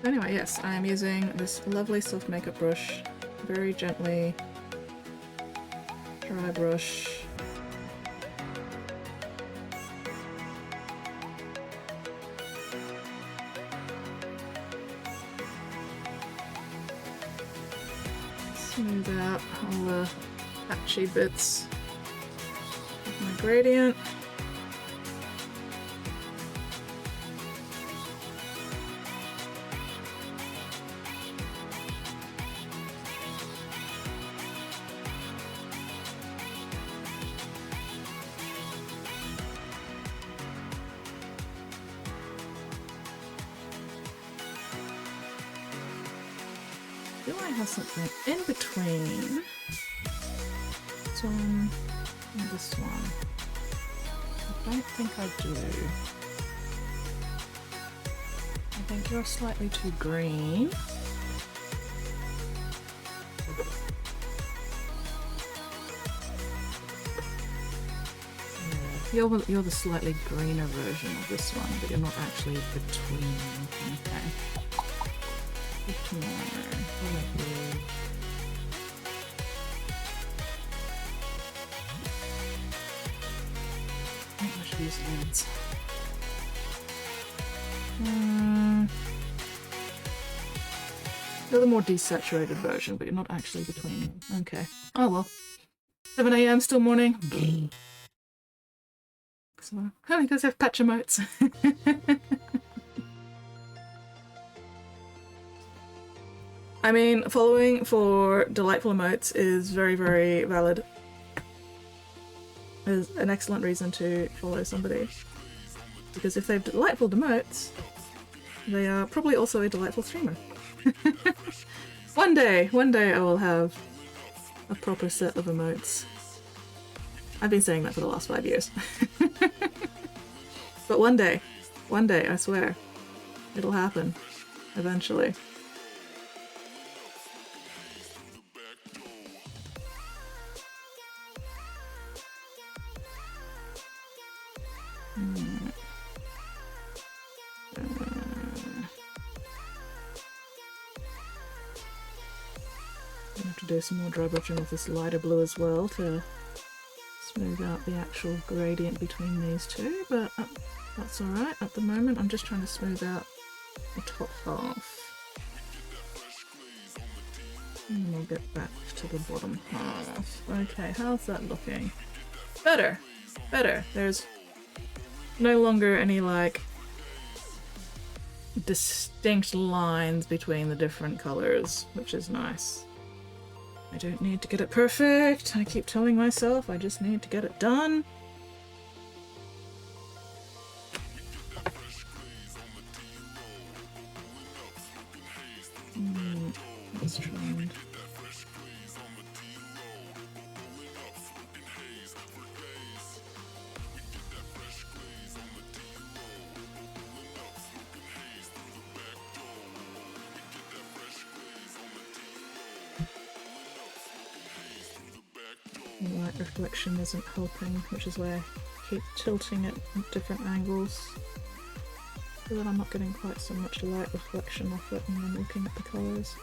S2: Anyway, yes, I am using this lovely soft makeup brush, very gently, dry brush. Smooth out all the patchy bits of my gradient. Do I have something in between this one and this one? I don't think I do. I think you're slightly too green. Yeah, you're the slightly greener version of this one, but you're not actually between. Okay. I should use lens. You're the more desaturated version, but you're not actually between. Okay. Oh well. 7 AM, still morning. So, I guess I have patch emotes. I mean, following for delightful emotes is very, very valid. Is an excellent reason to follow somebody. Because if they have delightful emotes, they are probably also a delightful streamer. One day I will have a proper set of emotes. I've been saying that for the last 5 years. But one day, I swear, it'll happen. Eventually. I have to do some more dry brushing with this lighter blue as well to smooth out the actual gradient between these two, but that's alright. At the moment I'm just trying to smooth out the top half. And we'll get back to the bottom half. Okay, how's that looking? Better! Better! There's no longer any, like, distinct lines between the different colours, which is nice. I don't need to get it perfect. I keep telling myself I just need to get it done. Let's try and... The light reflection isn't helping, which is why I keep tilting it at different angles so that I'm not getting quite so much light reflection off it when I'm looking at the colours.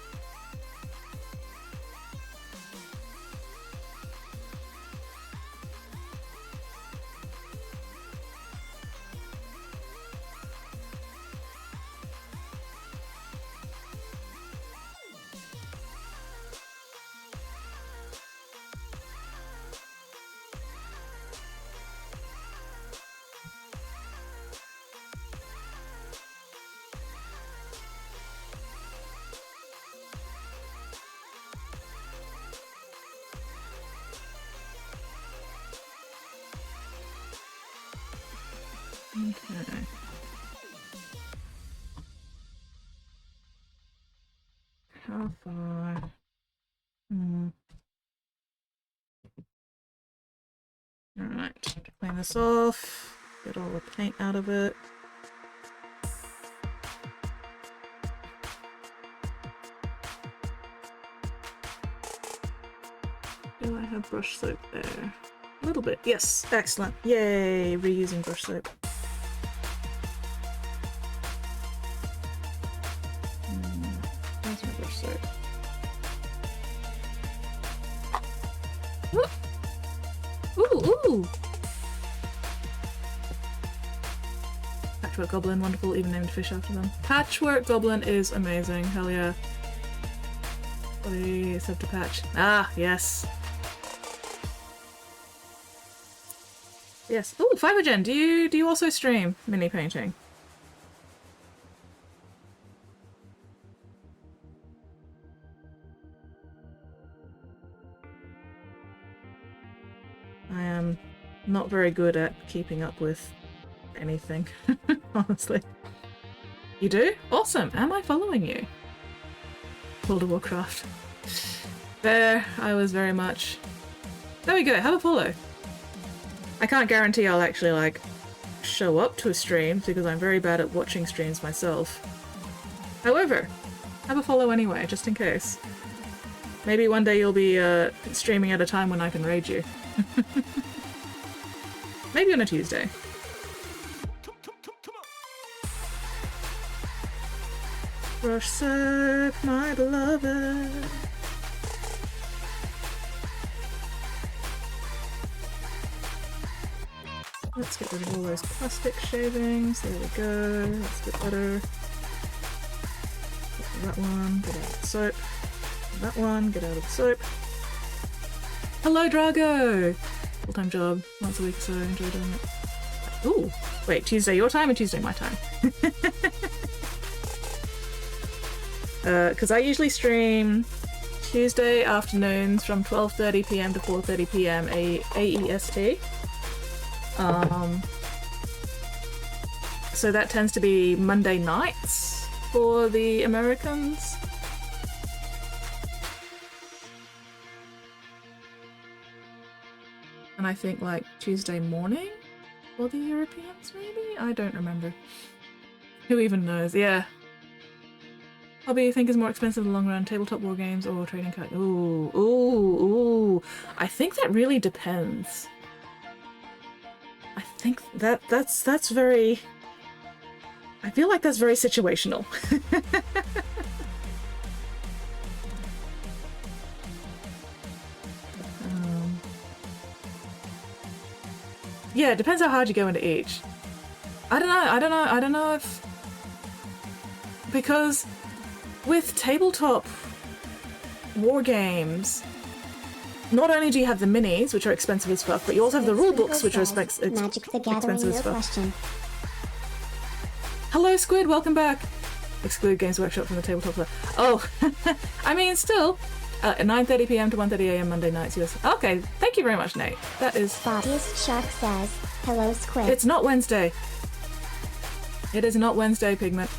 S2: Okay. How far? Alright, clean this off. Get all the paint out of it. Do I have brush soap there? A little bit. Yes, excellent. Yay, reusing brush soap. Where's my brush soap? Ooh, ooh! Patchwork Goblin, wonderful, even named fish after them. Patchwork Goblin is amazing, hell yeah. Body scepter patch. Ah, yes. Yes. Oh, Fivergen, do you also stream mini painting? I am not very good at keeping up with anything, honestly. You do? Awesome. Am I following you? World of Warcraft. There, I was very much... There we go, have a follow. I can't guarantee I'll actually, like, show up to a stream because I'm very bad at watching streams myself. However, have a follow anyway, just in case. Maybe one day you'll be streaming at a time when I can raid you. Maybe on a Tuesday. Brush soap, my beloved. Let's get rid of all those plastic shavings. There we go. That's a bit better. That one, get out of the soap. That one, get out of the soap. Hello, Drago! Full-time job, once a week or so, enjoy doing it. Ooh! Wait, Tuesday your time or Tuesday my time? Because I usually stream Tuesday afternoons from 12:30 PM to 4:30 PM AEST. So that tends to be Monday nights for the Americans. And I think like Tuesday morning for the Europeans, maybe? I don't remember. Who even knows? Yeah. Hobby you think is more expensive in the long run, tabletop war games or trading card? Ooh, ooh, ooh. I think that really depends. I think that's very... I feel like that's very situational. Yeah, it depends how hard you go into each. I don't know if... Because with tabletop war games, not only do you have the minis, which are expensive as fuck, but you also have the rule books, which are expensive as fuck. Hello, Squid, welcome back. Exclude Games Workshop from the tabletop player. Oh, I mean, still, 9:30 PM to 1:30 AM Monday nights, US. Okay, thank you very much, Nate. That is...
S3: Bobby's Shark says, hello, Squid.
S2: It's not Wednesday. It is not Wednesday, Pigment.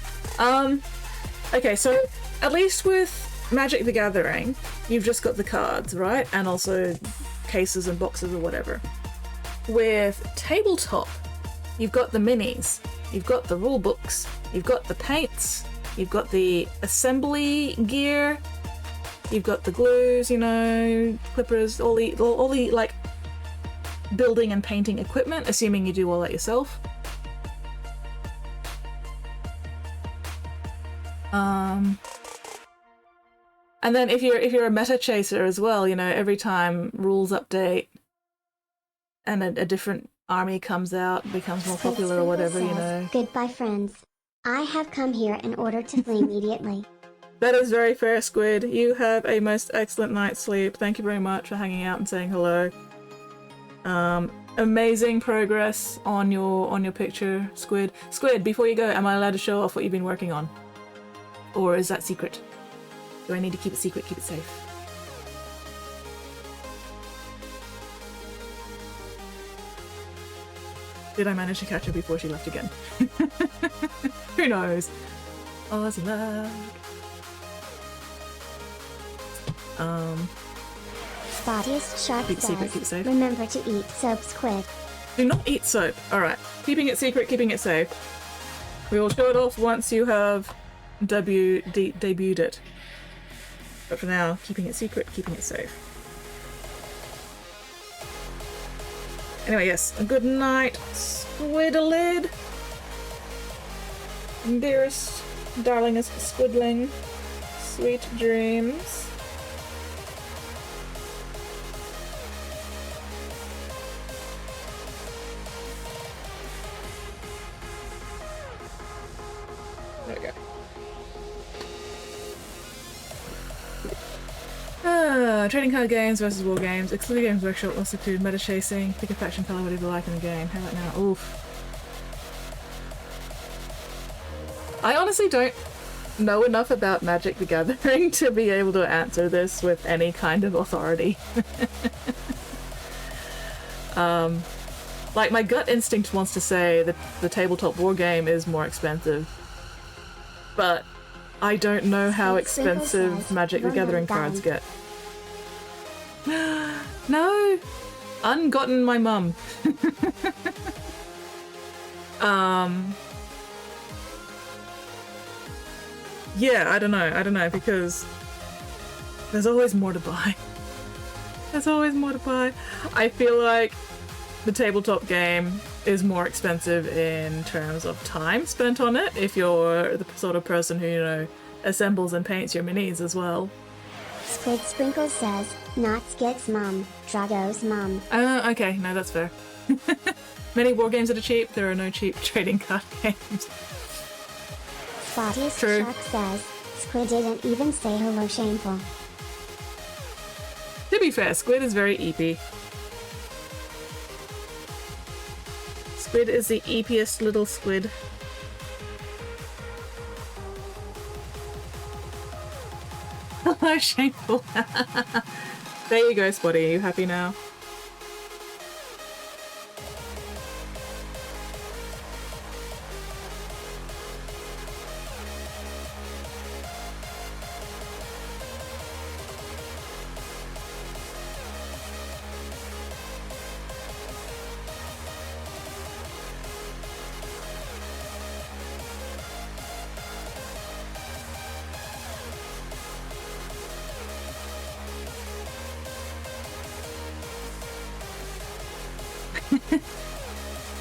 S2: Okay, so at least with Magic the Gathering, you've just got the cards, right? And also cases and boxes or whatever. With tabletop, you've got the minis, you've got the rule books, you've got the paints, you've got the assembly gear, you've got the glues, you know, clippers, all the like building and painting equipment, assuming you do all that yourself. And then if you're a meta chaser as well, you know, every time rules update and a different army comes out, becomes more popular or whatever, you know.
S3: Goodbye, friends. I have come here in order to flee immediately.
S2: That is very fair, Squid. You have a most excellent night's sleep. Thank you very much for hanging out and saying hello. Amazing progress on your picture, Squid. Squid, before you go, am I allowed to show off what you've been working on? Or is that secret? Do I need to keep it secret, keep it safe? Did I manage to catch her before she left again? Who knows? Aussie loud.
S3: Spottiest Shark
S2: Keep it secret,
S3: says,
S2: keep it safe.
S3: remember to eat soap, squid.
S2: Do not eat soap. Alright. Keeping it secret, keeping it safe. We will show it off once you have debuted it. But for now, keeping it secret, keeping it safe. Anyway, yes. A good night, Squidalid. Dearest, darlingest Squidling. Sweet dreams. There we go. Trading card games versus war games. Exclusive Games Workshop also include meta chasing. Pick a faction color, whatever you like in the game. How about now? Oof. I honestly don't know enough about Magic the Gathering to be able to answer this with any kind of authority. Like, my gut instinct wants to say that the tabletop war game is more expensive, but I don't know how expensive Magic the Gathering cards get. No! Ungotten my mum. Yeah, I don't know, because there's always more to buy. There's always more to buy. I feel like the tabletop game is more expensive in terms of time spent on it, if you're the sort of person who, you know, assembles and paints your minis as well.
S3: Squid Sprinkles says, not Skit's mum, Drago's mum.
S2: Okay, no, that's fair. Many war games that are cheap, there are no cheap trading card games.
S3: Spottiest
S2: True.
S3: Shark says, Squid didn't even say hello, shameful.
S2: To be fair, Squid is very eepy. Squid is the eepiest little squid. Hello, shameful. There you go, Spotty. Are you happy now?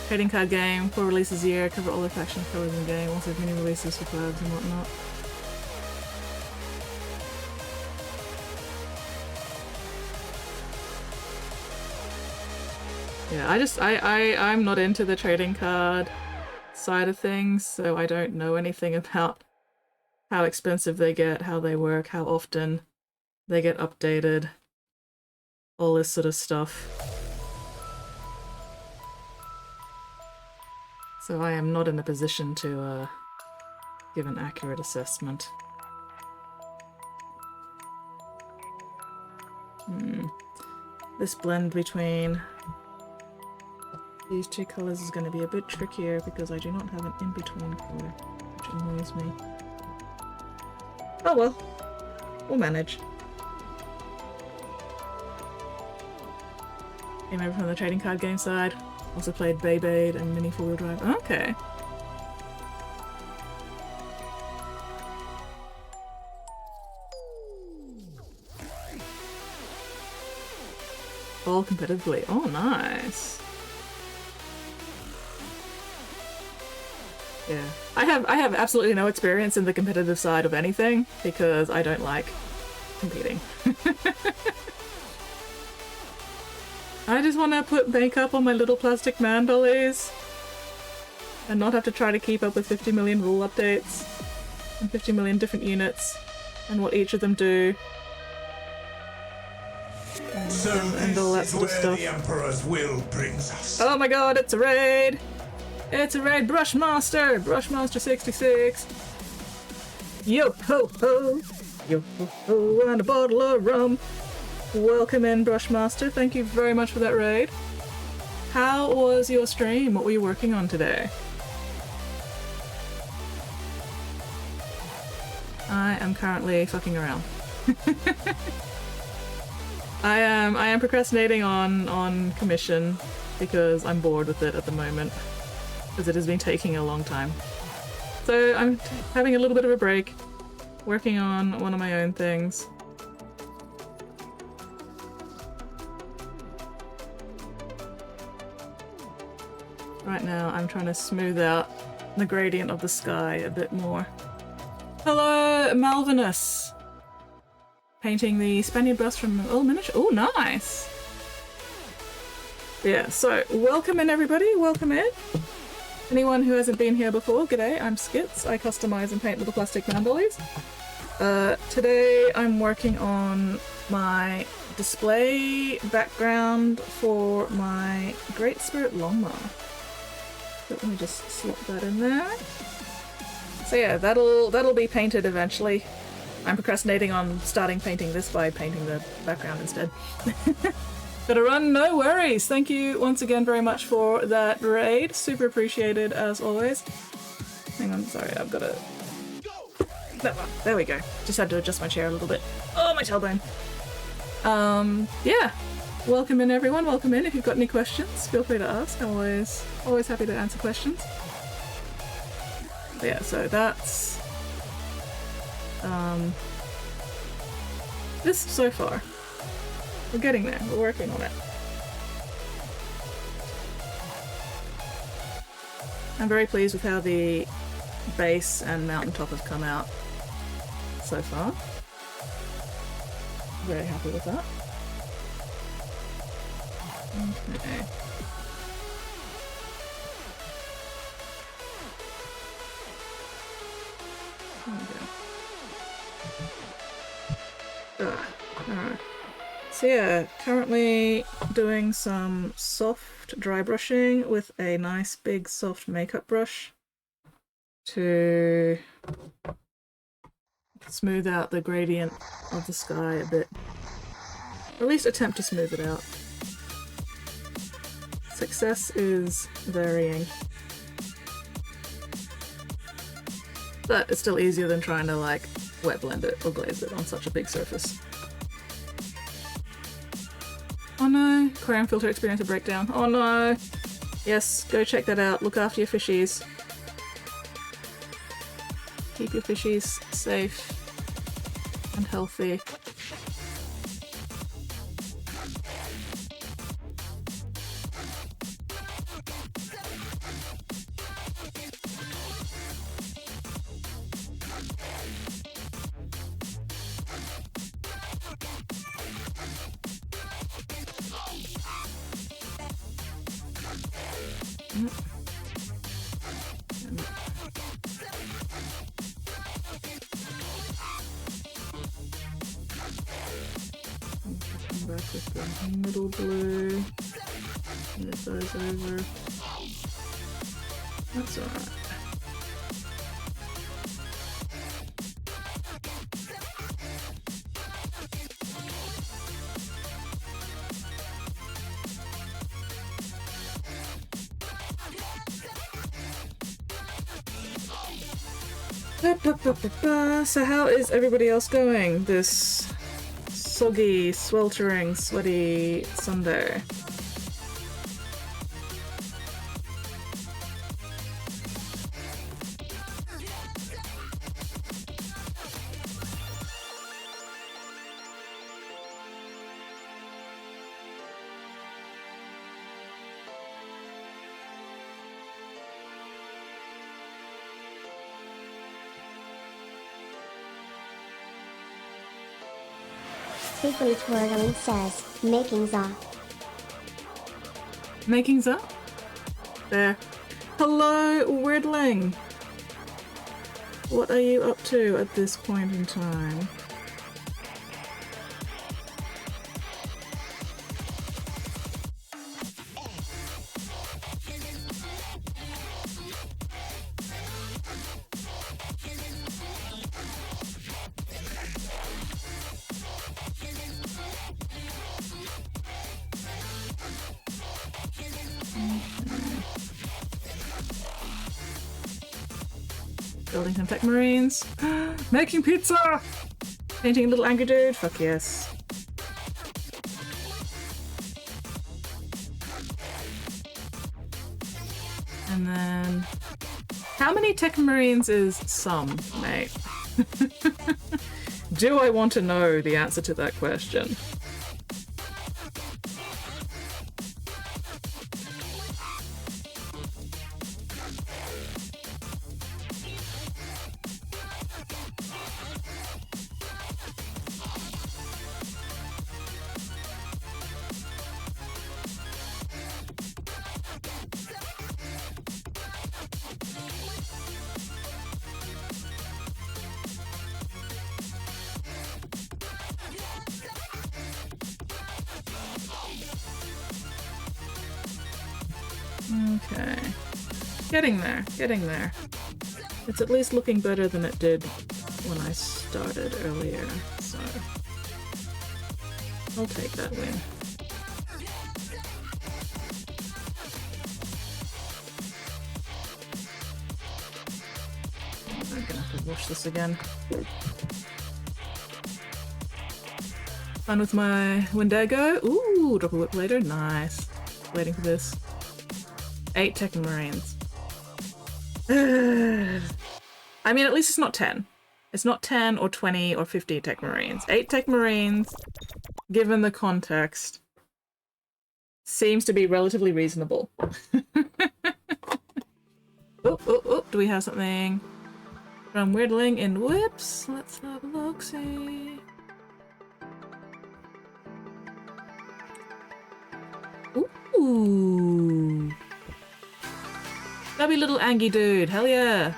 S2: Trading card game, 4 releases a year, cover all the faction colors in the game, also have mini releases for clubs and whatnot. Yeah, I'm not into the trading card side of things, so I don't know anything about how expensive they get, how they work, how often they get updated, all this sort of stuff. So I am not in a position to give an accurate assessment. This blend between these two colours is going to be a bit trickier because I do not have an in-between colour, which annoys me. Oh well, we'll manage. Came over from the trading card game side. Also played Beyblade and Mini 4-wheel drive. Okay. All competitively. Oh, nice. Yeah. I have absolutely no experience in the competitive side of anything because I don't like competing. I just want to put makeup on my little plastic man dollies and not have to try to keep up with 50 million rule updates and 50 million different units and what each of them do and all that sort of stuff.
S4: The Emperor's will brings us.
S2: Oh my god, it's a raid! It's a raid! Brushmaster! Brushmaster 66! Yo ho ho! Yo ho ho! And a bottle of rum! Welcome in, Brushmaster. Thank you very much for that raid. How was your stream? What were you working on today? I am currently fucking around. I am procrastinating on commission because I'm bored with it at the moment, because it has been taking a long time. So I'm having a little bit of a break, working on one of my own things. Right now I'm trying to smooth out the gradient of the sky a bit more. Hello, Malvinus! Painting the Spaniard bust from miniature. Oh, nice! Yeah, so welcome in everybody, welcome in. Anyone who hasn't been here before, g'day, I'm Skits. I customize and paint little plastic man dollies. Today I'm working on my display background for my Great Spirit Longma. So let me just slot that in there. So yeah, that'll be painted eventually. I'm procrastinating on starting painting this by painting the background instead. Gotta run, no worries. Thank you once again very much for that raid. Super appreciated as always. Hang on, sorry, I've got to... There we go. Just had to adjust my chair a little bit. Oh, my tailbone. Yeah. Welcome in everyone, welcome in. If you've got any questions, feel free to ask. I'm always happy to answer questions. But yeah, so that's... this so far. We're getting there, we're working on it. I'm very pleased with how the base and mountaintop have come out so far. Very happy with that. Okay. There we go. Alright. So yeah, currently doing some soft dry brushing with a nice big soft makeup brush to smooth out the gradient of the sky a bit. Or at least attempt to smooth it out. Success is varying. But it's still easier than trying to like wet blend it or glaze it on such a big surface. Oh no, aquarium filter experienced a breakdown. Oh no! Yes, go check that out. Look after your fishies. Keep your fishies safe and healthy. Back with the middle blue. Move those over. That's alright. So how is everybody else going this soggy, sweltering, sweaty Sunday?
S3: Secret Twirling says, makings up.
S2: Makings up? There. Hello, Weirdling! What are you up to at this point in time? Building some tech marines. Making pizza! Painting a little angry dude? Fuck yes. And then... How many tech marines is some, mate? Do I want to know the answer to that question? Okay. Getting there, getting there. It's at least looking better than it did when I started earlier, so I'll take that win. I'm gonna have to wash this again. Fun with my Wendigo. Ooh, drop a whip later. Nice. Waiting for this. 8 Tech Marines. I mean, at least it's not 10. It's not 10 or 20 or 50 Tech Marines. 8 Tech Marines, given the context, seems to be relatively reasonable. Oh, do we have something from Weirdling in Whips? Let's have a look-see. Ooh. Chubby little Angie dude, hell yeah!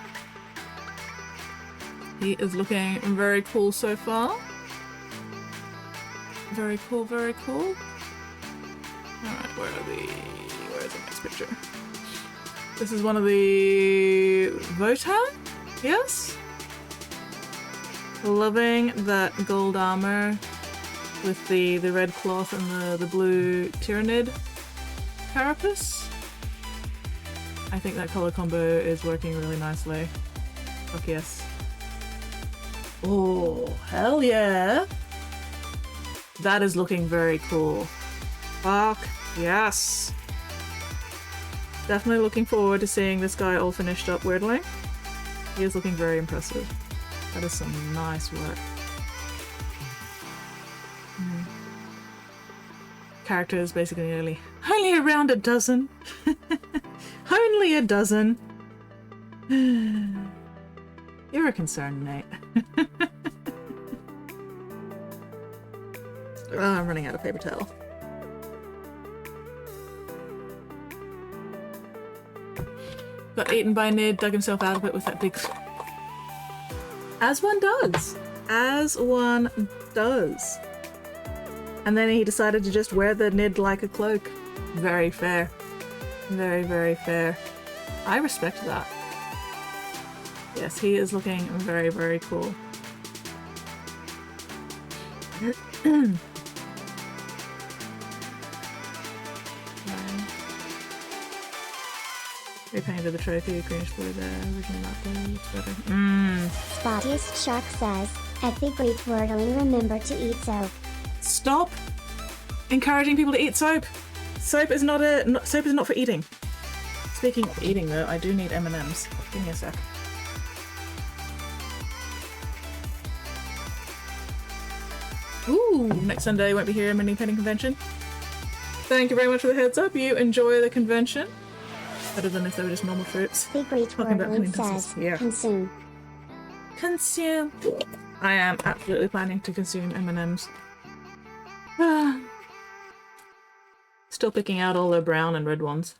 S2: He is looking very cool so far. Very cool, very cool. Alright, where's the next picture? This is one of the Votan? Yes? Loving that gold armor with the red cloth and the blue Tyrannid carapace. I think that color combo is working really nicely. Fuck yes. Oh, hell yeah! That is looking very cool. Fuck yes! Definitely looking forward to seeing this guy all finished up weirdly. He is looking very impressive. That is some nice work. Characters basically only around a dozen. Only a dozen. You're a concern, mate. Oh, I'm running out of paper towel. Got eaten by Nid, dug himself out of it with that big... As one does. As one does. And then he decided to just wear the Nid like a cloak. Very fair. Very, very fair. I respect that. Yes, he is looking very, very cool. Repainted the trophy, greenish blue there, original not blue, looks better.
S3: Spottiest Shark says, Epic great wordling, remember to eat soap.
S2: Stop encouraging people to eat soap! Soap is not for eating. Speaking of eating though, I do need M&Ms. Give me a sec. Ooh, next Sunday won't be here at Mini Painting Convention. Thank you very much for the heads up. You enjoy the convention. Better than if they were just normal fruits.
S3: The great wordling says,
S2: yeah.
S3: Consume.
S2: Consume. I am absolutely planning to consume M&Ms. Still picking out all the brown and red ones.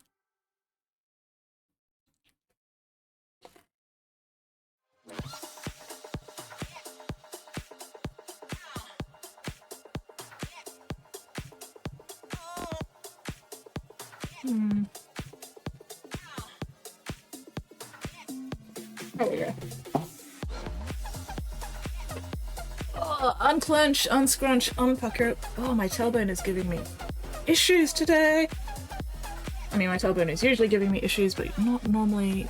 S2: There we go. Oh, unclench, unscrunch, unpucker. Oh, my tailbone is giving me issues today. I mean, my tailbone is usually giving me issues, but not normally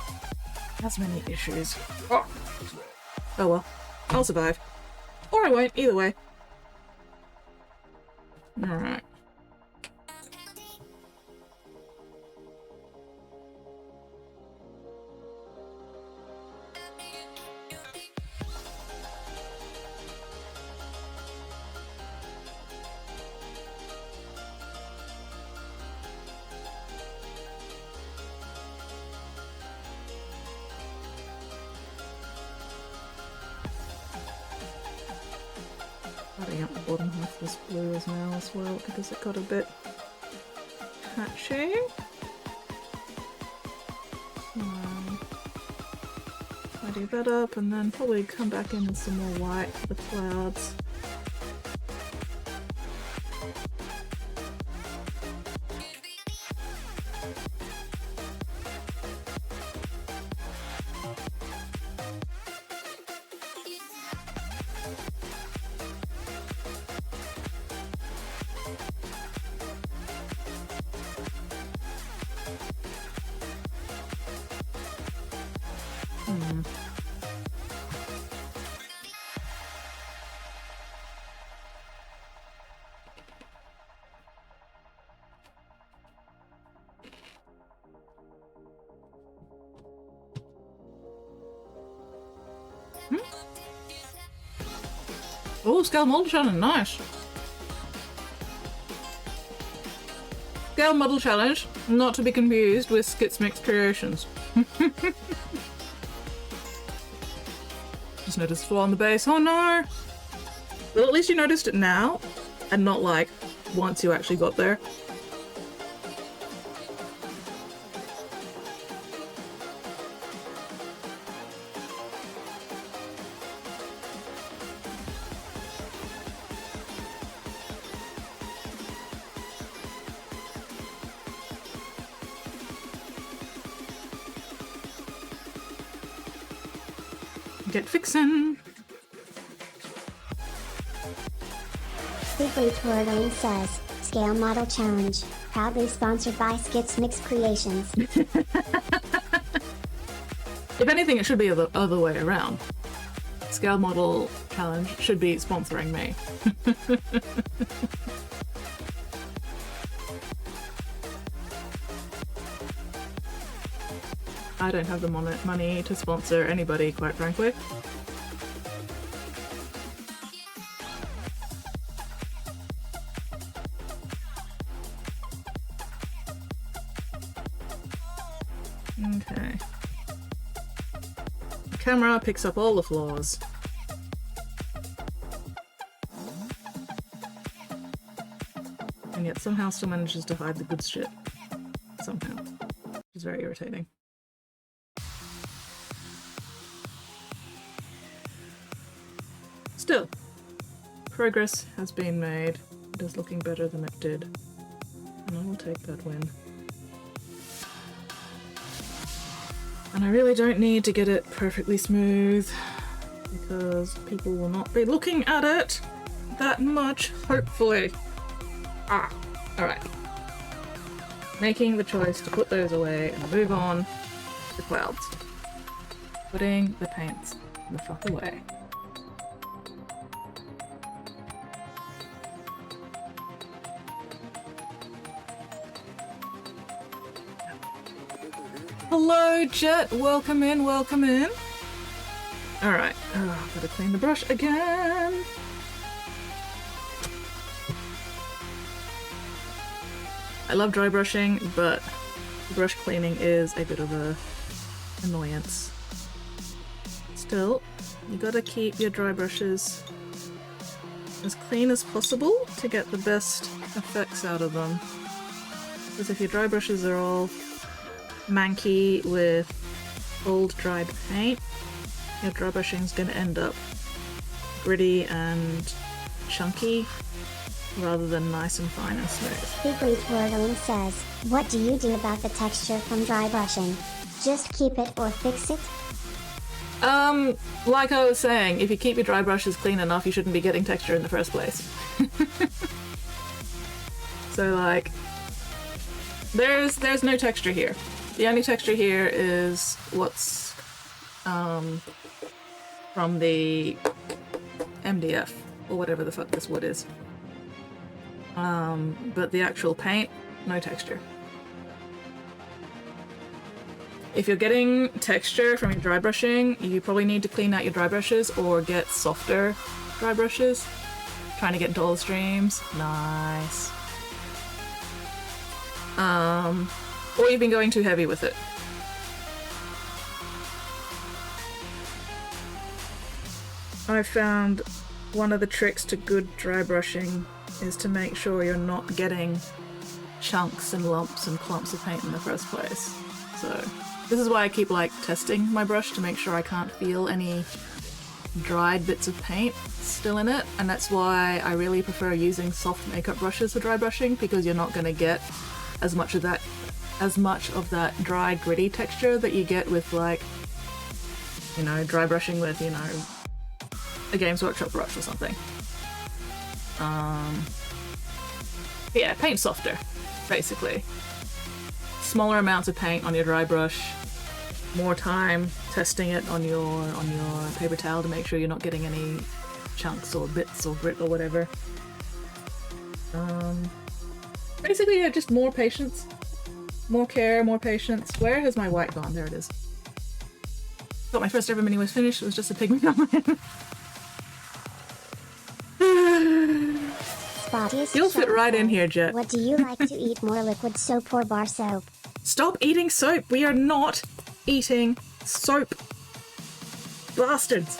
S2: Has many issues. Oh. Oh well. I'll survive. Or I won't, either way. Alright. Adding up the bottom half of this blue as well because it got a bit patchy. Tidy that up and then probably come back in with some more white for the clouds. Oh, scale model challenge, nice. Scale model challenge, not to be confused with Skits Mix Creations. Just noticed a flaw on the base. Oh no! Well, at least you noticed it now, and not like once you actually got there. Get fixin'.
S3: Secret Twirling says, Scale Model Challenge, proudly sponsored by Skits Mix Creations.
S2: If anything, it should be the other way around. Scale Model Challenge should be sponsoring me. I don't have the money to sponsor anybody, quite frankly. Okay. The camera picks up all the flaws. And yet somehow still manages to hide the good shit. Somehow. Which is very irritating. Still, progress has been made. It is looking better than it did. And I will take that win. And I really don't need to get it perfectly smooth because people will not be looking at it that much, hopefully. Alright. Making the choice to put those away and move on to the clouds. Putting the paints the fuck away. Hello, Jet. Welcome in, welcome in. Alright. Oh, gotta clean the brush again. I love dry brushing, but brush cleaning is a bit of a annoyance. Still, you gotta keep your dry brushes as clean as possible to get the best effects out of them. Because if your dry brushes are all manky with old dried paint, your dry brushing is going to end up gritty and chunky rather than nice and fine and smooth.
S3: Secret Twirling says, what do you do about the texture from dry brushing? Just keep it or fix it?
S2: Like I was saying, if you keep your dry brushes clean enough, you shouldn't be getting texture in the first place. So like, there's no texture here. The only texture here is what's from the MDF or whatever the fuck this wood is. But the actual paint, no texture. If you're getting texture from your dry brushing, you probably need to clean out your dry brushes or get softer dry brushes. Trying to get into all the streams. Nice. Or you've been going too heavy with it. I found one of the tricks to good dry brushing is to make sure you're not getting chunks and lumps and clumps of paint in the first place. So this is why I keep like testing my brush to make sure I can't feel any dried bits of paint still in it, and that's why I really prefer using soft makeup brushes for dry brushing, because you're not going to get as much of that dry gritty texture that you get with, like, you know, dry brushing with, you know, a Games Workshop brush or something. Yeah, paint softer, basically. Smaller amounts of paint on your dry brush, more time testing it on your paper towel to make sure you're not getting any chunks or bits or grit or whatever. Basically, yeah, just more patience, more care, more patience. Where has my white gone? There it is. Thought my first ever mini was finished. It was just a pigment on my head. You'll fit right in here, Jet.
S3: What do you like to eat more, liquid soap or bar soap?
S2: Stop eating soap! We are not eating soap! Bastards!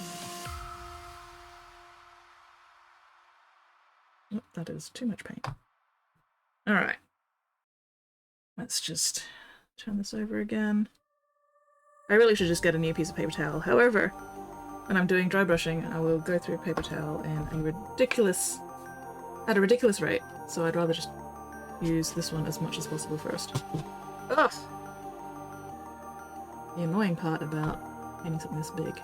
S2: Oh, that is too much paint. Alright. Let's just turn this over again. I really should just get a new piece of paper towel. However, when I'm doing dry brushing, I will go through a paper towel at a ridiculous rate. So I'd rather just use this one as much as possible first. Ugh! The annoying part about painting something this big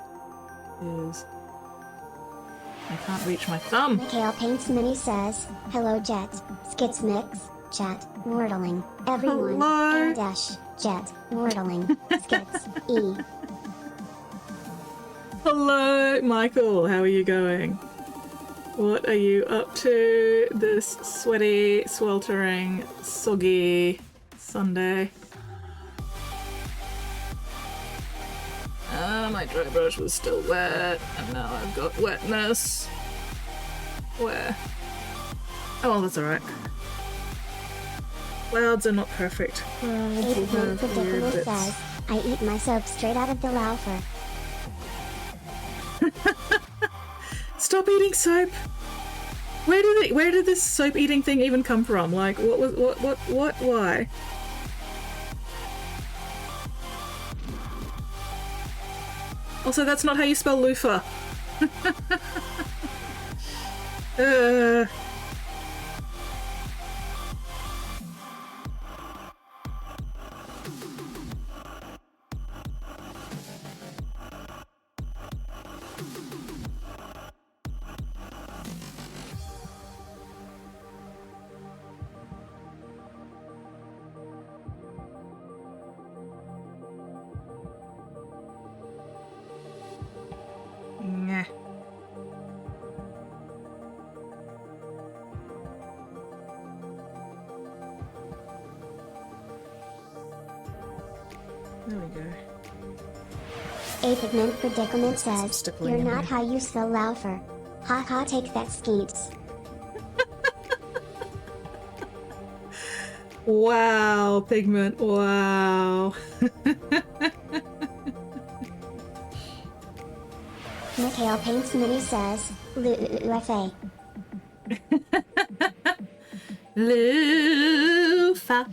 S2: is I can't reach my thumb.
S3: Mikhail Paints Mini says, "Hello Jet, Skits Mix, Chat, Wordling, everyone,
S2: Hello.
S3: air dash, Jet, Wordling, Skits, E."
S2: Hello, Michael. How are you going? What are you up to this sweaty, sweltering, soggy Sunday? My dry brush was still wet, and now I've got wetness. Where? Oh, well, that's alright. Clouds are not perfect. Clouds will have weird bits.
S3: Says, "I eat my soap straight out of the laughter."
S2: Stop eating soap! Where did this soap eating thing even come from? Like, what, why? Also, that's not how you spell loofah. Nah. There we go.
S3: A Pigment Predicament says,
S2: stippling
S3: "You're
S2: in
S3: not
S2: there.
S3: how you spell laughter. Ha ha, take that, Skeets."
S2: Wow, Pigment, wow.
S3: Mikhail Paints Mini says, "Lufa."
S2: Loofah.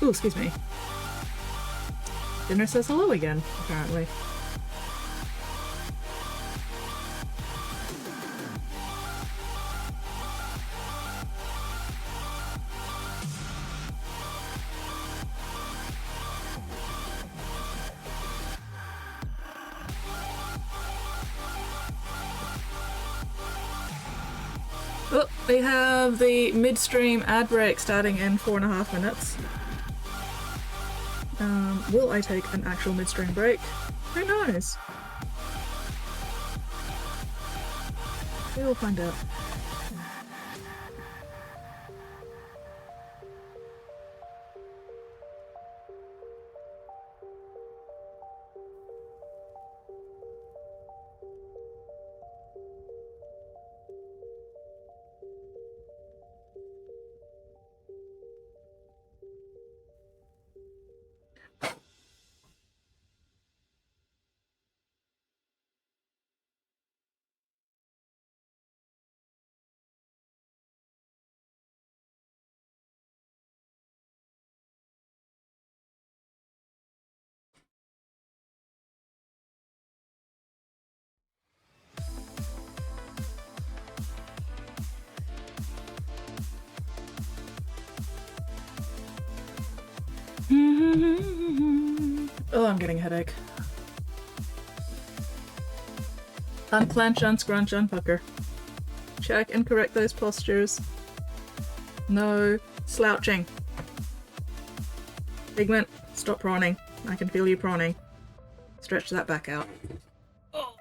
S2: Ooh, excuse me. Dinner says hello again, apparently. Oh, they have the midstream ad break starting in 4.5 minutes. Will I take an actual midstream break? Who knows? We will find out. Oh, I'm getting a headache. Unclench, unscrunch, unpucker. Check and correct those postures. No slouching. Pigment, stop prawning. I can feel you prawning. Stretch that back out. Oh,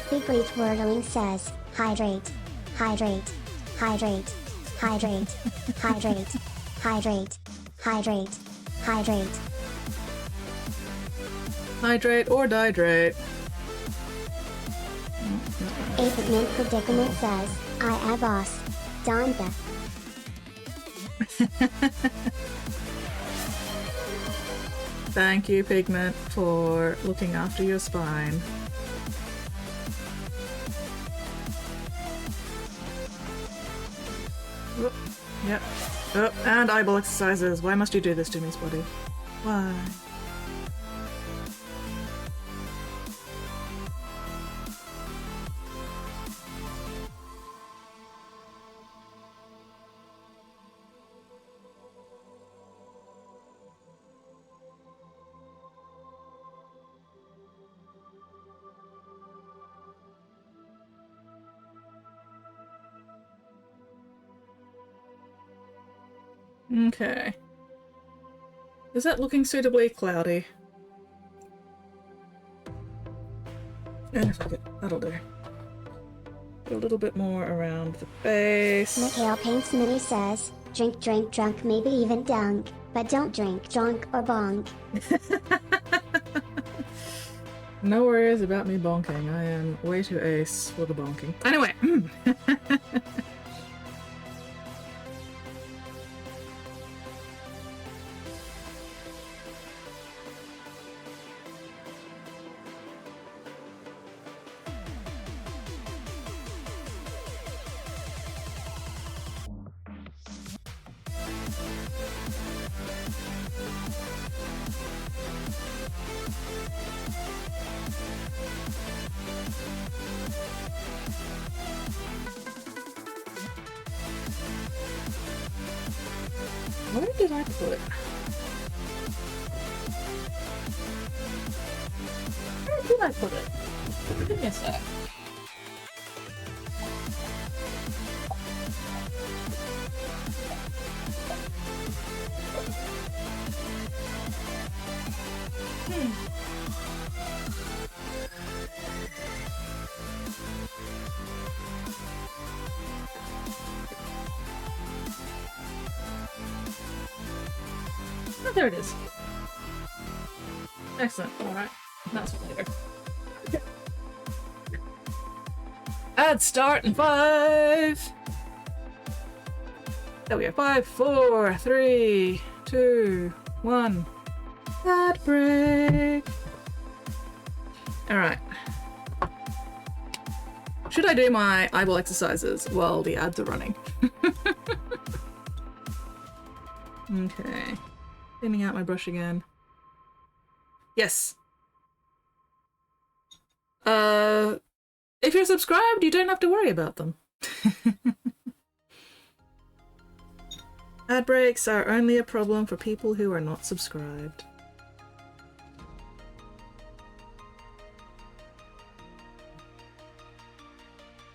S3: Big Reach Wordling says, hydrate, hydrate, hydrate, hydrate, hydrate, hydrate, hydrate, hydrate.
S2: hydrate or dihydrate.
S3: 8 Mint Predicament says, I am boss. Donda.
S2: Thank you, Pigment, for looking after your spine. Oh, yep. Oh, and eyeball exercises. Why must you do this to me, Spotty? Why? Okay. Is that looking suitably cloudy? And fuck it, that'll do. A little bit more around the base.
S3: Mikhail Paints Mini says, drink, drink, drunk, maybe even dunk, but don't drink, drunk, or bonk.
S2: No worries about me bonking. I am way too ace for the bonking. Anyway. Where did I put it? Where did I put it? Give me a sec. Oh, there it is. Excellent. Alright. That's for later. Add start in 5. There we go. 5, 4, 3, 2, 1. Ad break. Alright. Should I do my eyeball exercises while the ads are running? Okay. Cleaning out my brush again. Yes. If you're subscribed, you don't have to worry about them. Ad breaks are only a problem for people who are not subscribed.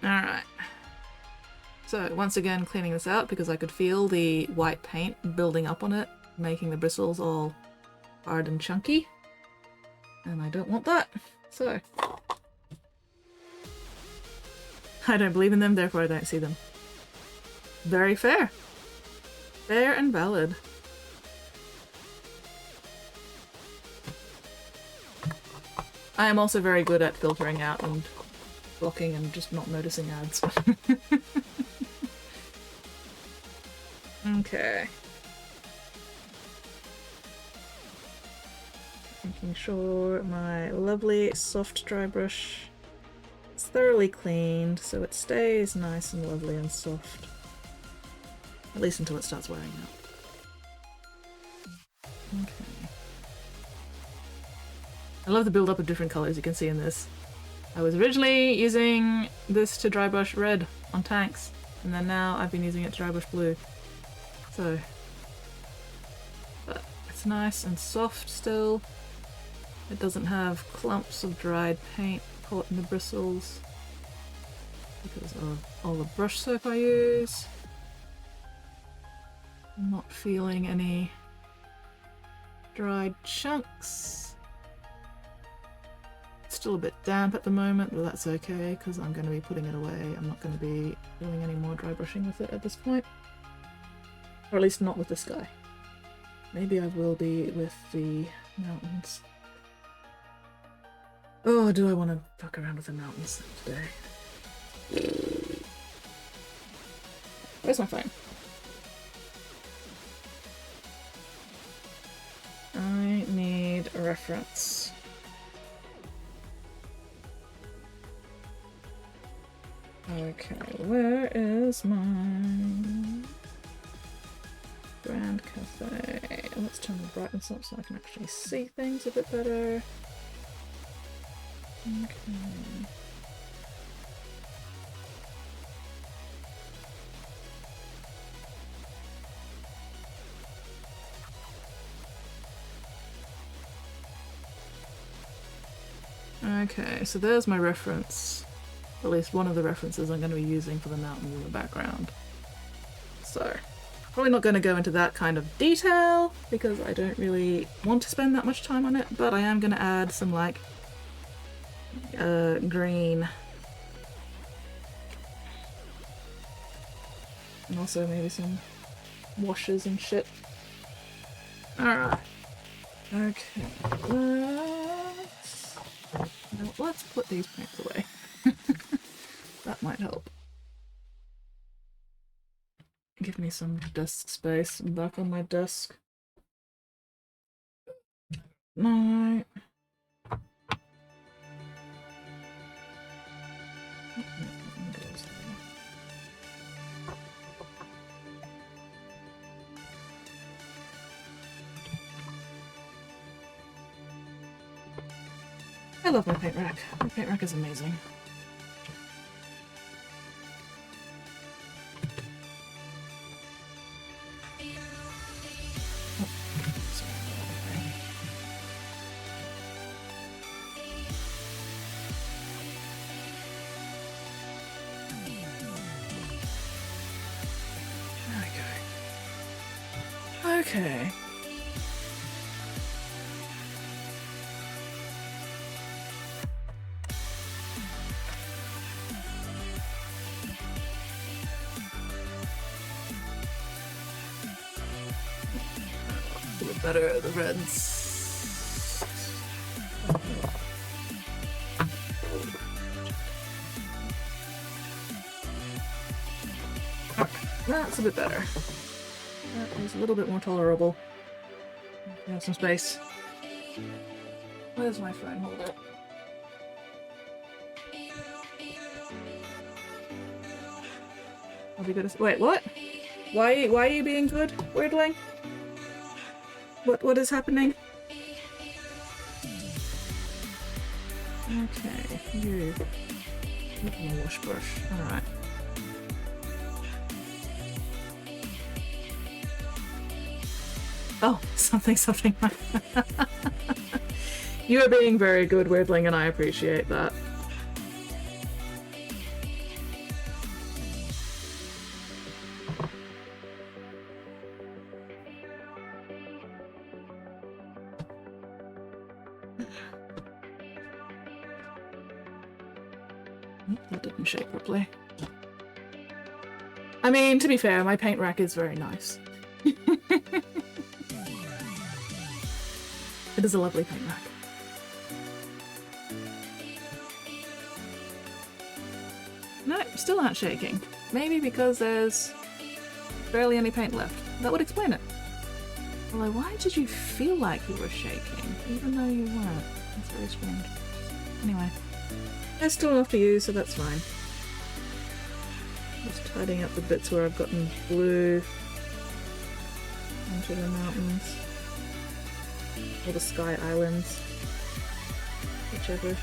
S2: Alright. So, once again cleaning this out because I could feel the white paint building up on it, making the bristles all hard and chunky. And I don't want that. So, I don't believe in them, therefore I don't see them. Very fair. Fair and valid. I am also very good at filtering out and blocking and just not noticing ads. Okay. Making sure my lovely soft dry brush is thoroughly cleaned so it stays nice and lovely and soft. At least until it starts wearing out. Okay. I love the build up of different colours you can see in this. I was originally using this to dry brush red on tanks, and then now I've been using it to dry brush blue. So, but it's nice and soft still. It doesn't have clumps of dried paint caught in the bristles because of all the brush soap I use. I'm not feeling any dried chunks. It's still a bit damp at the moment, but that's okay because I'm going to be putting it away. I'm not going to be doing any more dry brushing with it at this point. Or at least not with this guy. Maybe I will be with the mountains. Oh, do I want to fuck around with the mountains today? Where's my phone? I need a reference. Okay, where is my Grand Cafe? Let's turn the brightness up so I can actually see things a bit better. Okay. Okay, so there's my reference. At least one of the references I'm going to be using for the mountains in the background. So, probably not going to go into that kind of detail because I don't really want to spend that much time on it, but I am going to add some like green. And also maybe some washes and shit. Alright. Okay. Let's put these paints away. That might help. Give me some desk space. I'm back on my desk. No. I love my paint rack. My paint rack is amazing. Okay. A bit better at the reds. That's a bit better. That is a little bit more tolerable. I have some space. Where's my phone holder? I'll be good as— wait, what? Why are you being good, Weirdling? What is happening? Okay, you. Look at my wash brush. Alright. Oh, something. You are being very good, Weirdling, and I appreciate that. That didn't shake properly. I mean, to be fair, my paint rack is very nice. It is a lovely paint rack. No, still not shaking. Maybe because there's barely any paint left. That would explain it. Although, why did you feel like you were shaking, even though you weren't? That's very strange. Anyway. There's still enough to use, so that's fine. Just tidying up the bits where I've gotten blue onto the mountains. Or the sky islands. Whichever.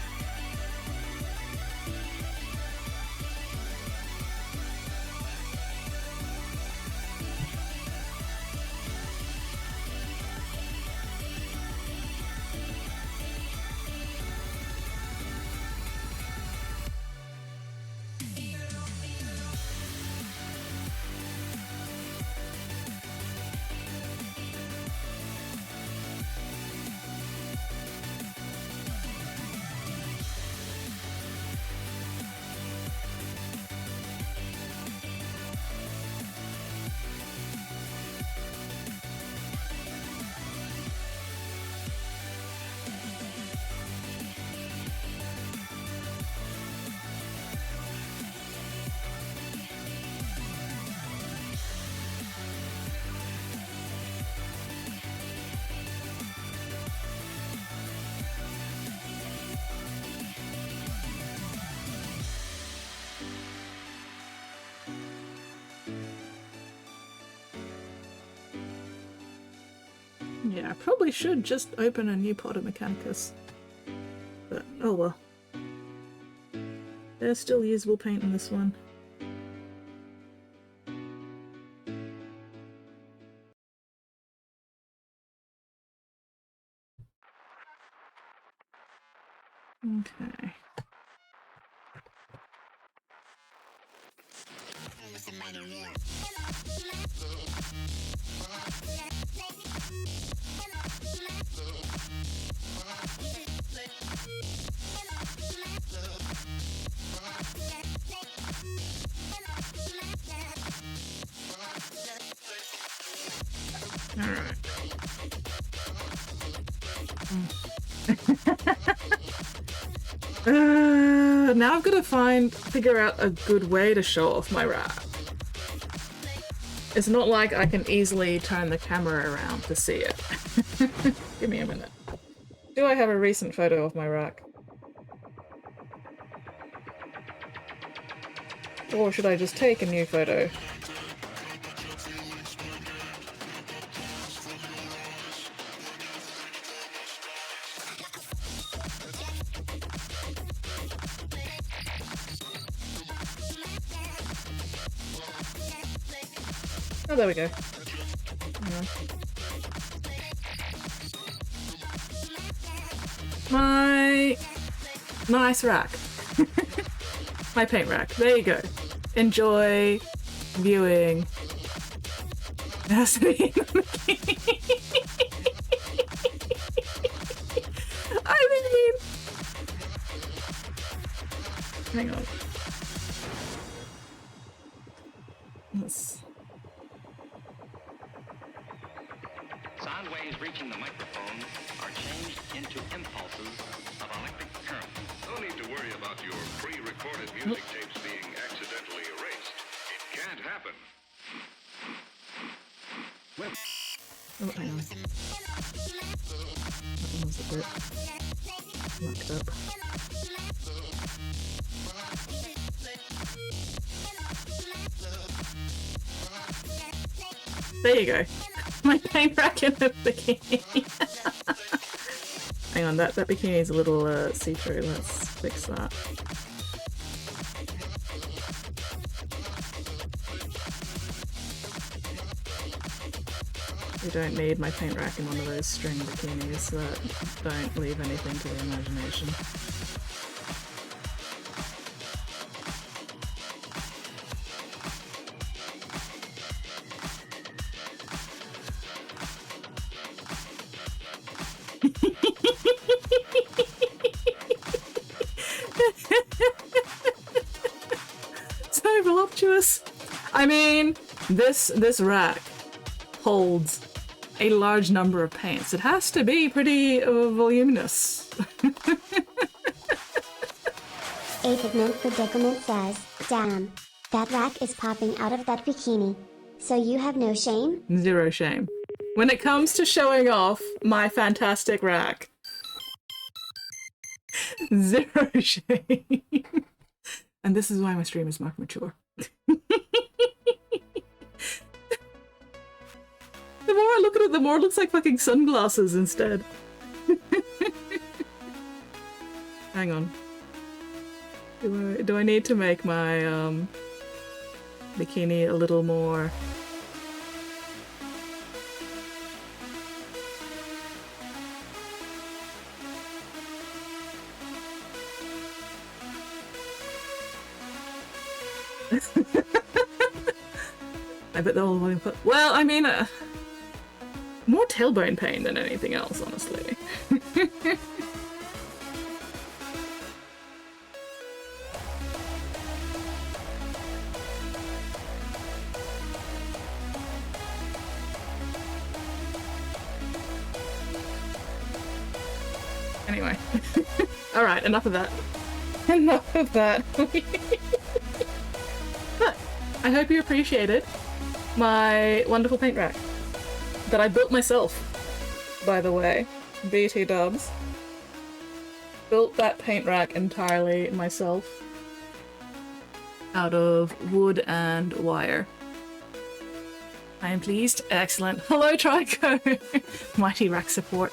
S2: Yeah, I probably should just open a new pot of Mechanicus. But, oh well. There's still usable paint in this one. Okay. Alright. Now I've got to figure out a good way to show off my rack. It's not like I can easily turn the camera around to see it. Give me a minute. Do I have a recent photo of my rack? Or should I just take a new photo? Oh, there we go. My nice rack. My paint rack. There you go. Enjoy viewing. It has to be in the bikini. I mean... Hang on. Let's...
S6: Sound waves reaching the microphone are changed into impulses of electric current.
S7: No need to worry about your pre-recorded music tapes being accidentally erased. It can't happen.
S2: Oh, hang on. That one was a bit mucked up. There you go. My paint rack in the bikini. Hang on, that bikini is a little see-through. Let's fix that. We don't need my paint rack in one of those string bikinis that don't leave anything to the imagination. So voluptuous. I mean, this rack holds a large number of paints. It has to be pretty voluminous.
S3: A Pigment Predicament says, damn, that rack is popping out of that bikini. So you have no shame?
S2: Zero shame. When it comes to showing off my fantastic rack, zero shame. And this is why my stream is more mature. The more I look at it, the more it looks like fucking sunglasses instead. Hang on. Do I need to make my bikini a little more... I bet they'll all put... Well, I mean... more tailbone pain than anything else, honestly. Anyway. Alright, enough of that. Enough of that. But I hope you appreciated my wonderful paint rack that I built myself, by the way. BT dubs. Built that paint rack entirely myself out of wood and wire. I am pleased. Excellent. Hello, Trico! Mighty rack support.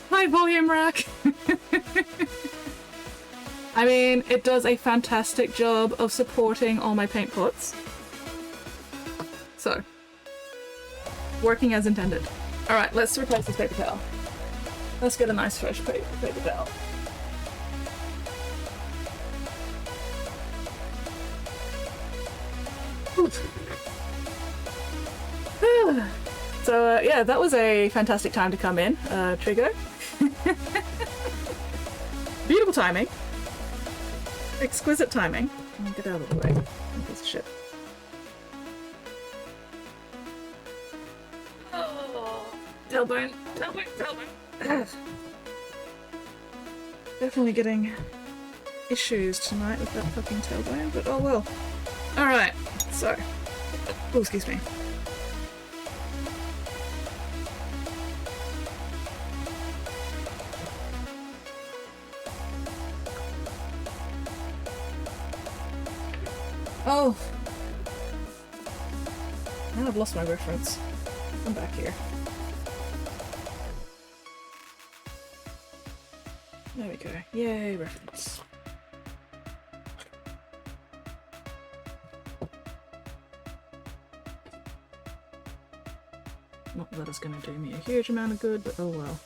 S2: Hi, volume rack! I mean, it does a fantastic job of supporting all my paint pots. So, working as intended. Alright, let's replace this paper towel. Let's get a nice fresh paper towel. So, yeah, that was a fantastic time to come in, Trigo. Beautiful timing. Exquisite timing. Get out of the way. Piece of shit. Oh, tailbone. Definitely getting issues tonight with that fucking tailbone, but oh well. Alright, so. Oh, excuse me. Oh! Now I've lost my reference. I'm back here. There we go. Yay, reference. Not that it's gonna do me a huge amount of good, but oh well.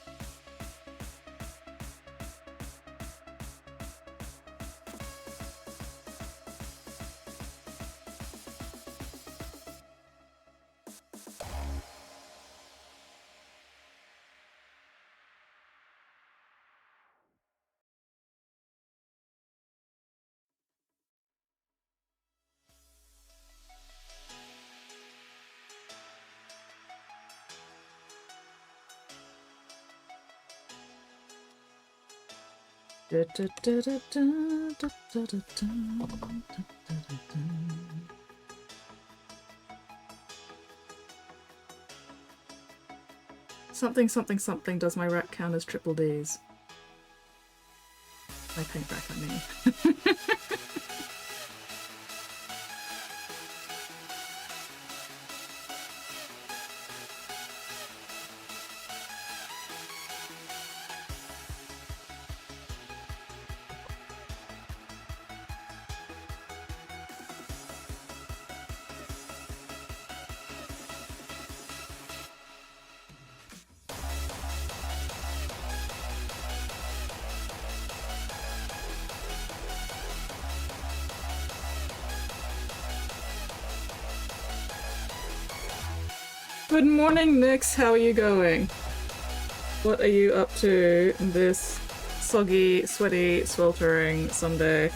S2: Something something something does my rack count as triple Ds? My paint rack, I mean. Good morning, Nyx. How are you going? What are you up to this soggy, sweaty, sweltering Sunday?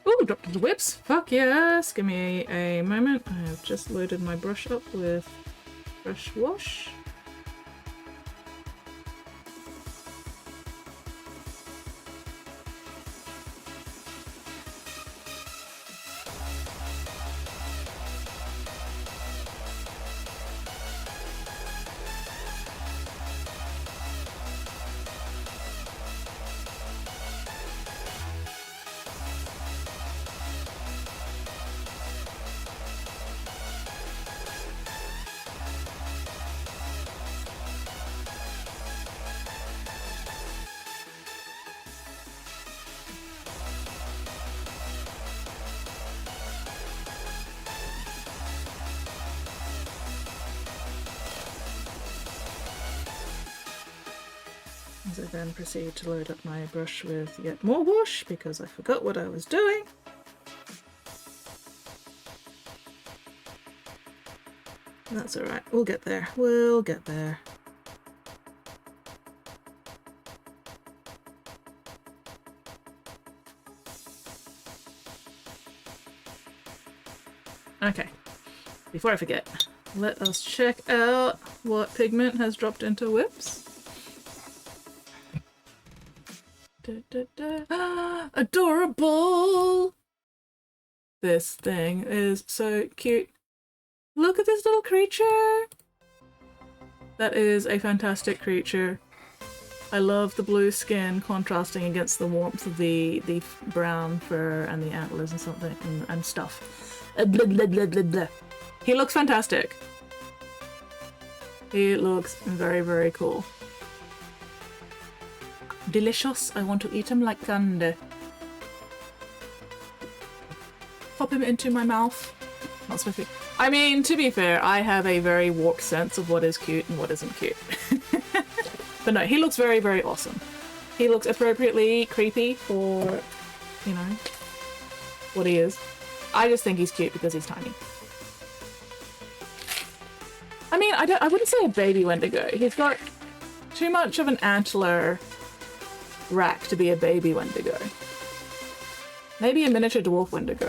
S2: Ooh, dropped into whips. Fuck yes. Give me a moment. I have just loaded my brush up with fresh wash. As I then proceed to load up my brush with yet more wash because I forgot what I was doing. That's alright, we'll get there. We'll get there. Okay, before I forget, let us check out what pigment has dropped into whips. Adorable! This thing is so cute. Look at this little creature! That is a fantastic creature. I love the blue skin contrasting against the warmth of the brown fur and the antlers and something and stuff. Blah, blah, blah, blah, blah. He looks fantastic. He looks very, very cool. Delicious. I want to eat him like candy. Pop him into my mouth. Not supposed to be. I mean, to be fair, I have a very warped sense of what is cute and what isn't cute. But no, he looks very, very awesome. He looks appropriately creepy for, you know, what he is. I just think he's cute because he's tiny. I mean, I wouldn't say a baby Wendigo. He's got too much of an antler rack to be a baby Wendigo. Maybe a miniature dwarf Wendigo.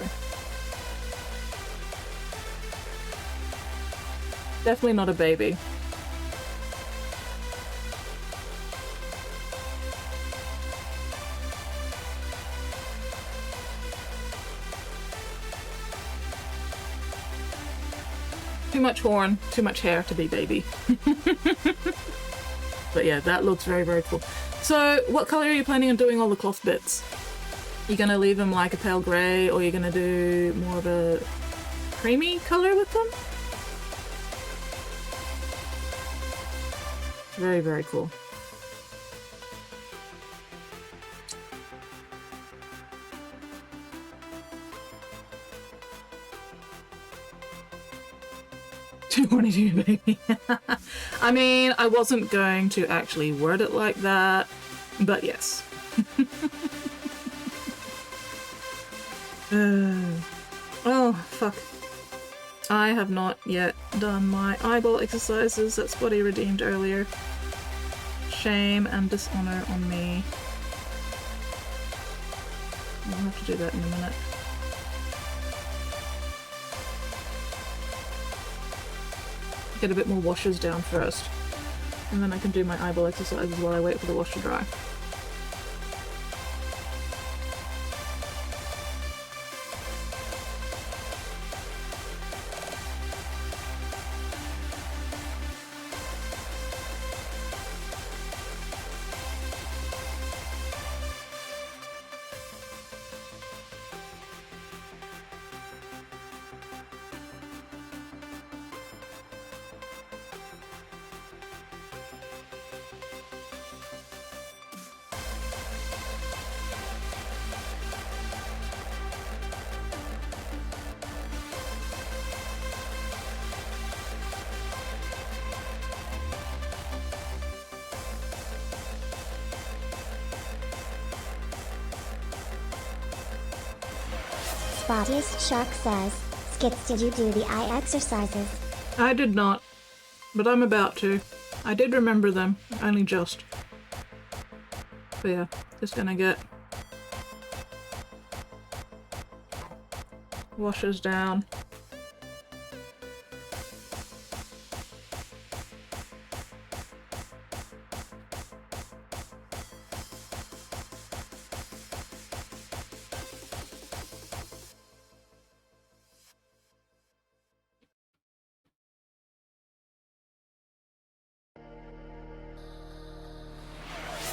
S2: Definitely not a baby. Too much horn, too much hair to be baby. But yeah, that looks very, very cool. So, what color are you planning on doing all the cloth bits? You gonna leave them like a pale grey, or you're gonna do more of a creamy color with them? Very, very cool. Too horny to be baby. I mean, I wasn't going to actually word it like that, but yes. Oh, fuck. I have not yet done my eyeball exercises that Spotty redeemed earlier. Shame and dishonor on me. I'll have to do that in a minute. Get a bit more washes down first, and then I can do my eyeball exercises while I wait for the wash to dry.
S3: Spottiest Shark says, Skits, did you do the eye exercises?
S2: I did not, but I'm about to. I did remember them, only just. But yeah, just gonna get washes down.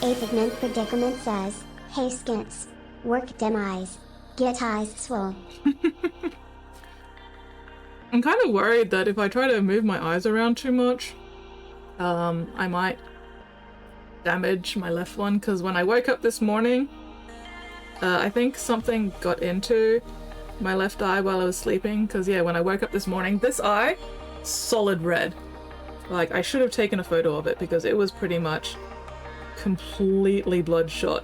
S3: A Pigment Predicament says, Hey Skits, work dem eyes. Get eyes swole.
S2: I'm kind of worried that if I try to move my eyes around too much, I might damage my left one, because when I woke up this morning, I think something got into my left eye while I was sleeping, because yeah, when I woke up this morning, this eye, solid red. Like, I should have taken a photo of it because it was pretty much completely bloodshot.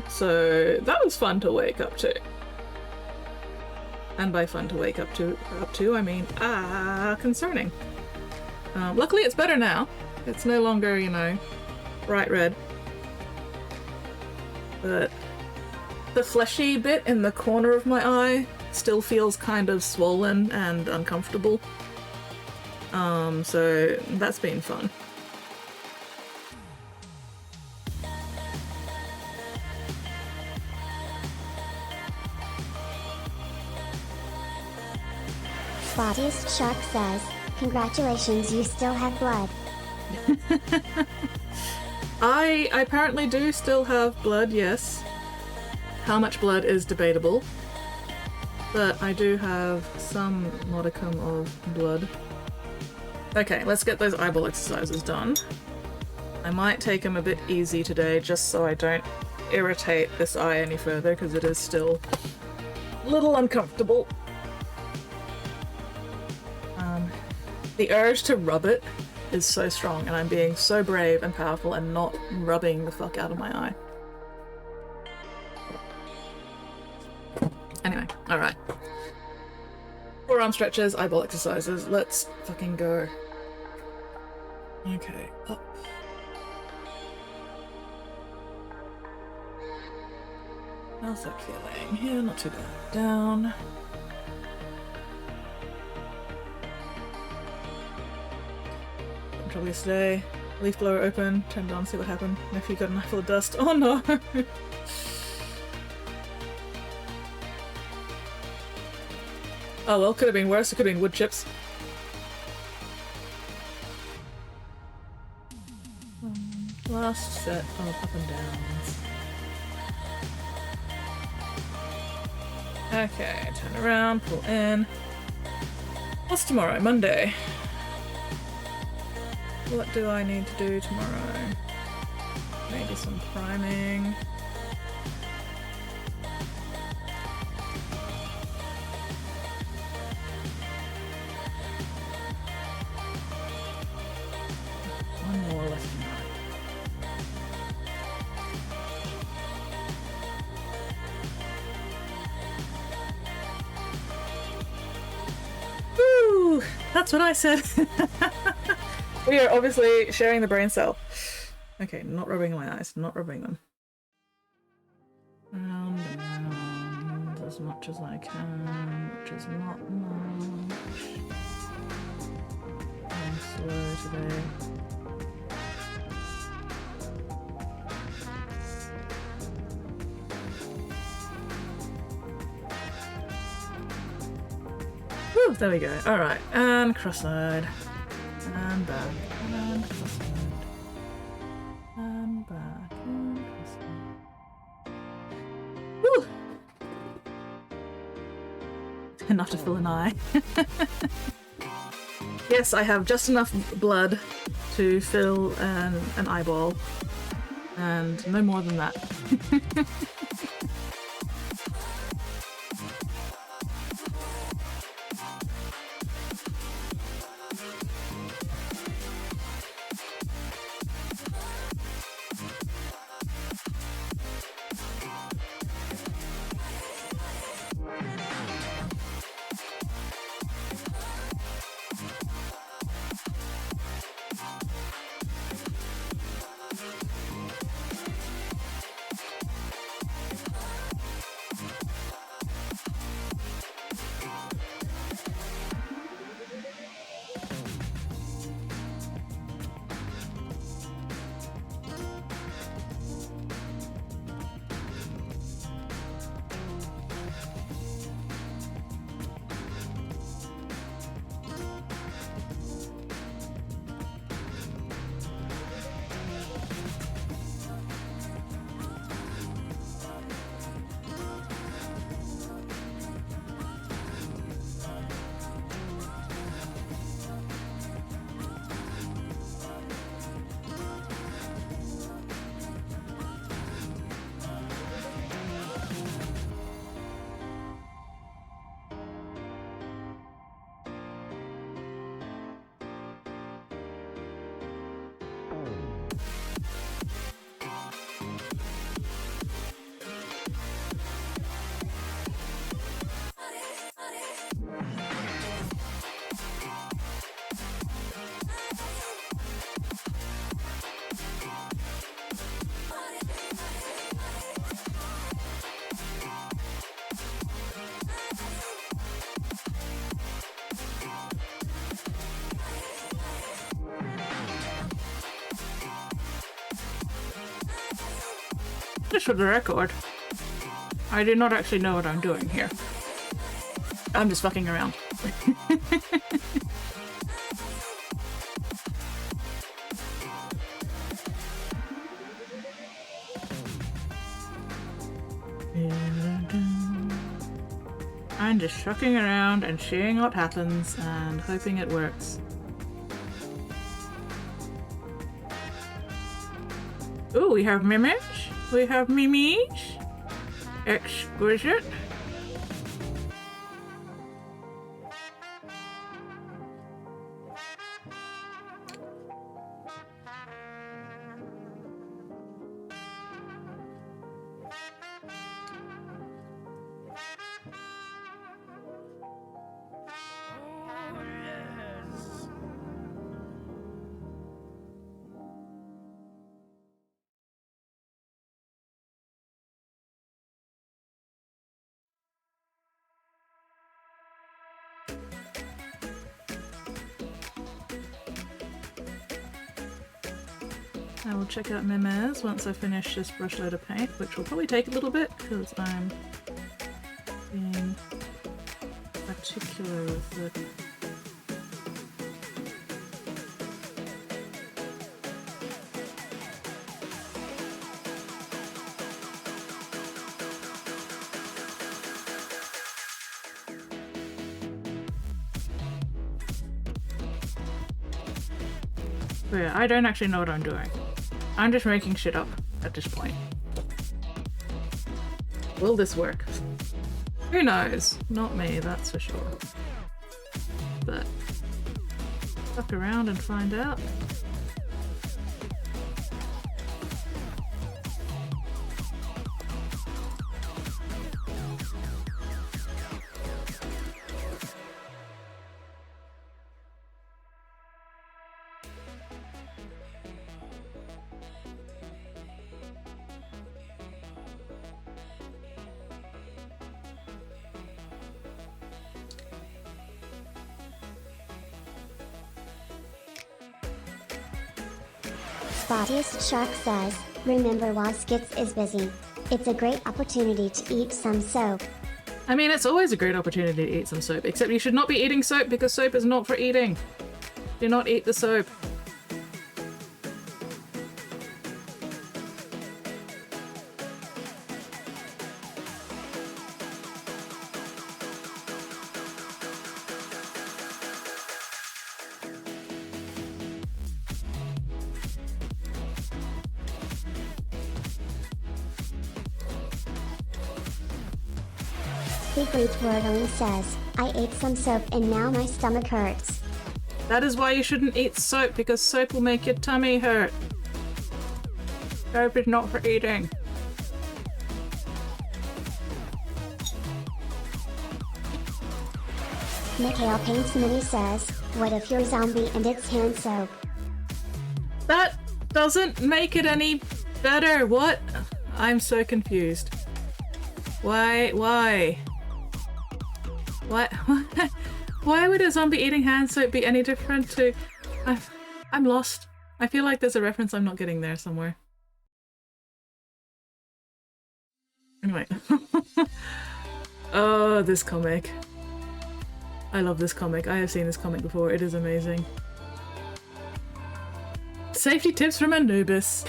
S2: So that was fun to wake up to. And by fun to wake up to, I mean, concerning. Luckily it's better now. It's no longer, you know, bright red. But the fleshy bit in the corner of my eye still feels kind of swollen and uncomfortable. So that's been fun.
S3: Spottiest Shark says, Congratulations, you still have blood.
S2: I apparently do still have blood, yes. How much blood is debatable. But I do have some modicum of blood. Okay, let's get those eyeball exercises done. I might take them a bit easy today just so I don't irritate this eye any further because it is still a little uncomfortable. The urge to rub it is so strong, and I'm being so brave and powerful and not rubbing the fuck out of my eye. Anyway, alright. Forearm stretches, eyeball exercises, let's fucking go. Okay, up. How's that feeling? Yeah, not too bad. Down. Probably today. Leaf blower open, turned on, see what happened. Nephew got a knife full of dust. Oh no! Oh well, could have been worse. It could have been wood chips. Last set of up and downs. Okay, turn around, pull in. What's tomorrow? Monday. What do I need to do tomorrow? Maybe some priming. One more left tonight. Woo! That's what I said. We are obviously sharing the brain cell. Okay, not rubbing my eyes, not rubbing them. Round and round as much as I can, which is not much. I'm slow today. Woo, there we go. Alright, and cross-eyed. And back, and cross-eyed. And back, and cross-eyed. Woo! Enough to fill an eye. Yes, I have just enough blood to fill an eyeball. And no more than that. Just for the record, I do not actually know what I'm doing here. I'm just fucking around. I'm just fucking around and seeing what happens and hoping it works. Ooh, we have Mimish. We have Mimish. Exquisite. I will check out Mimez once I finish this brush load of paint, which will probably take a little bit because I'm being particular with it. But yeah, I don't actually know what I'm doing. I'm just making shit up at this point. Will this work? Who knows? Not me, that's for sure. But fuck around and find out.
S3: Spottiest Shark says, remember while Skits is busy. It's a great opportunity to eat some soap.
S2: I mean, it's always a great opportunity to eat some soap, except you should not be eating soap because soap is not for eating. Do not eat the soap.
S3: Secret Wordling says, I ate some soap and now my stomach hurts.
S2: That is why you shouldn't eat soap, because soap will make your tummy hurt. Soap is not for eating.
S3: Mikhail Paints Mini says, what if you're zombie and it's hand soap?
S2: That doesn't make it any better. What? I'm so confused. Why? Why would a zombie eating hand soap be any different to... I'm lost. I feel like there's a reference I'm not getting there somewhere. Anyway. Oh, this comic. I love this comic. I have seen this comic before. It is amazing. Safety tips from Anubis.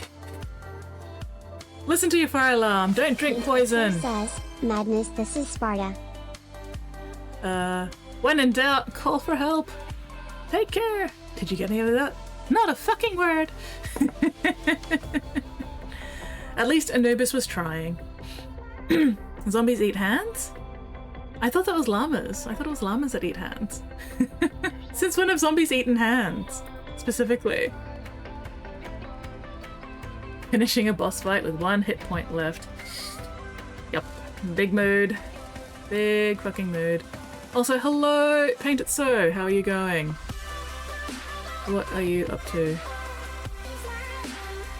S2: Listen to your fire alarm. Don't drink poison.
S3: Says, madness, this is Sparta.
S2: When in doubt, call for help. Take care. Did you get any of that? Not a fucking word. At least Anubis was trying. Zombies eat hands? I thought that was llamas. I thought it was llamas that eat hands. Since when have zombies eaten hands? Specifically. Finishing a boss fight with 1 hit point left. Yep. Big mood. Big fucking mood. Also, hello, Paint It So. How are you going? What are you up to?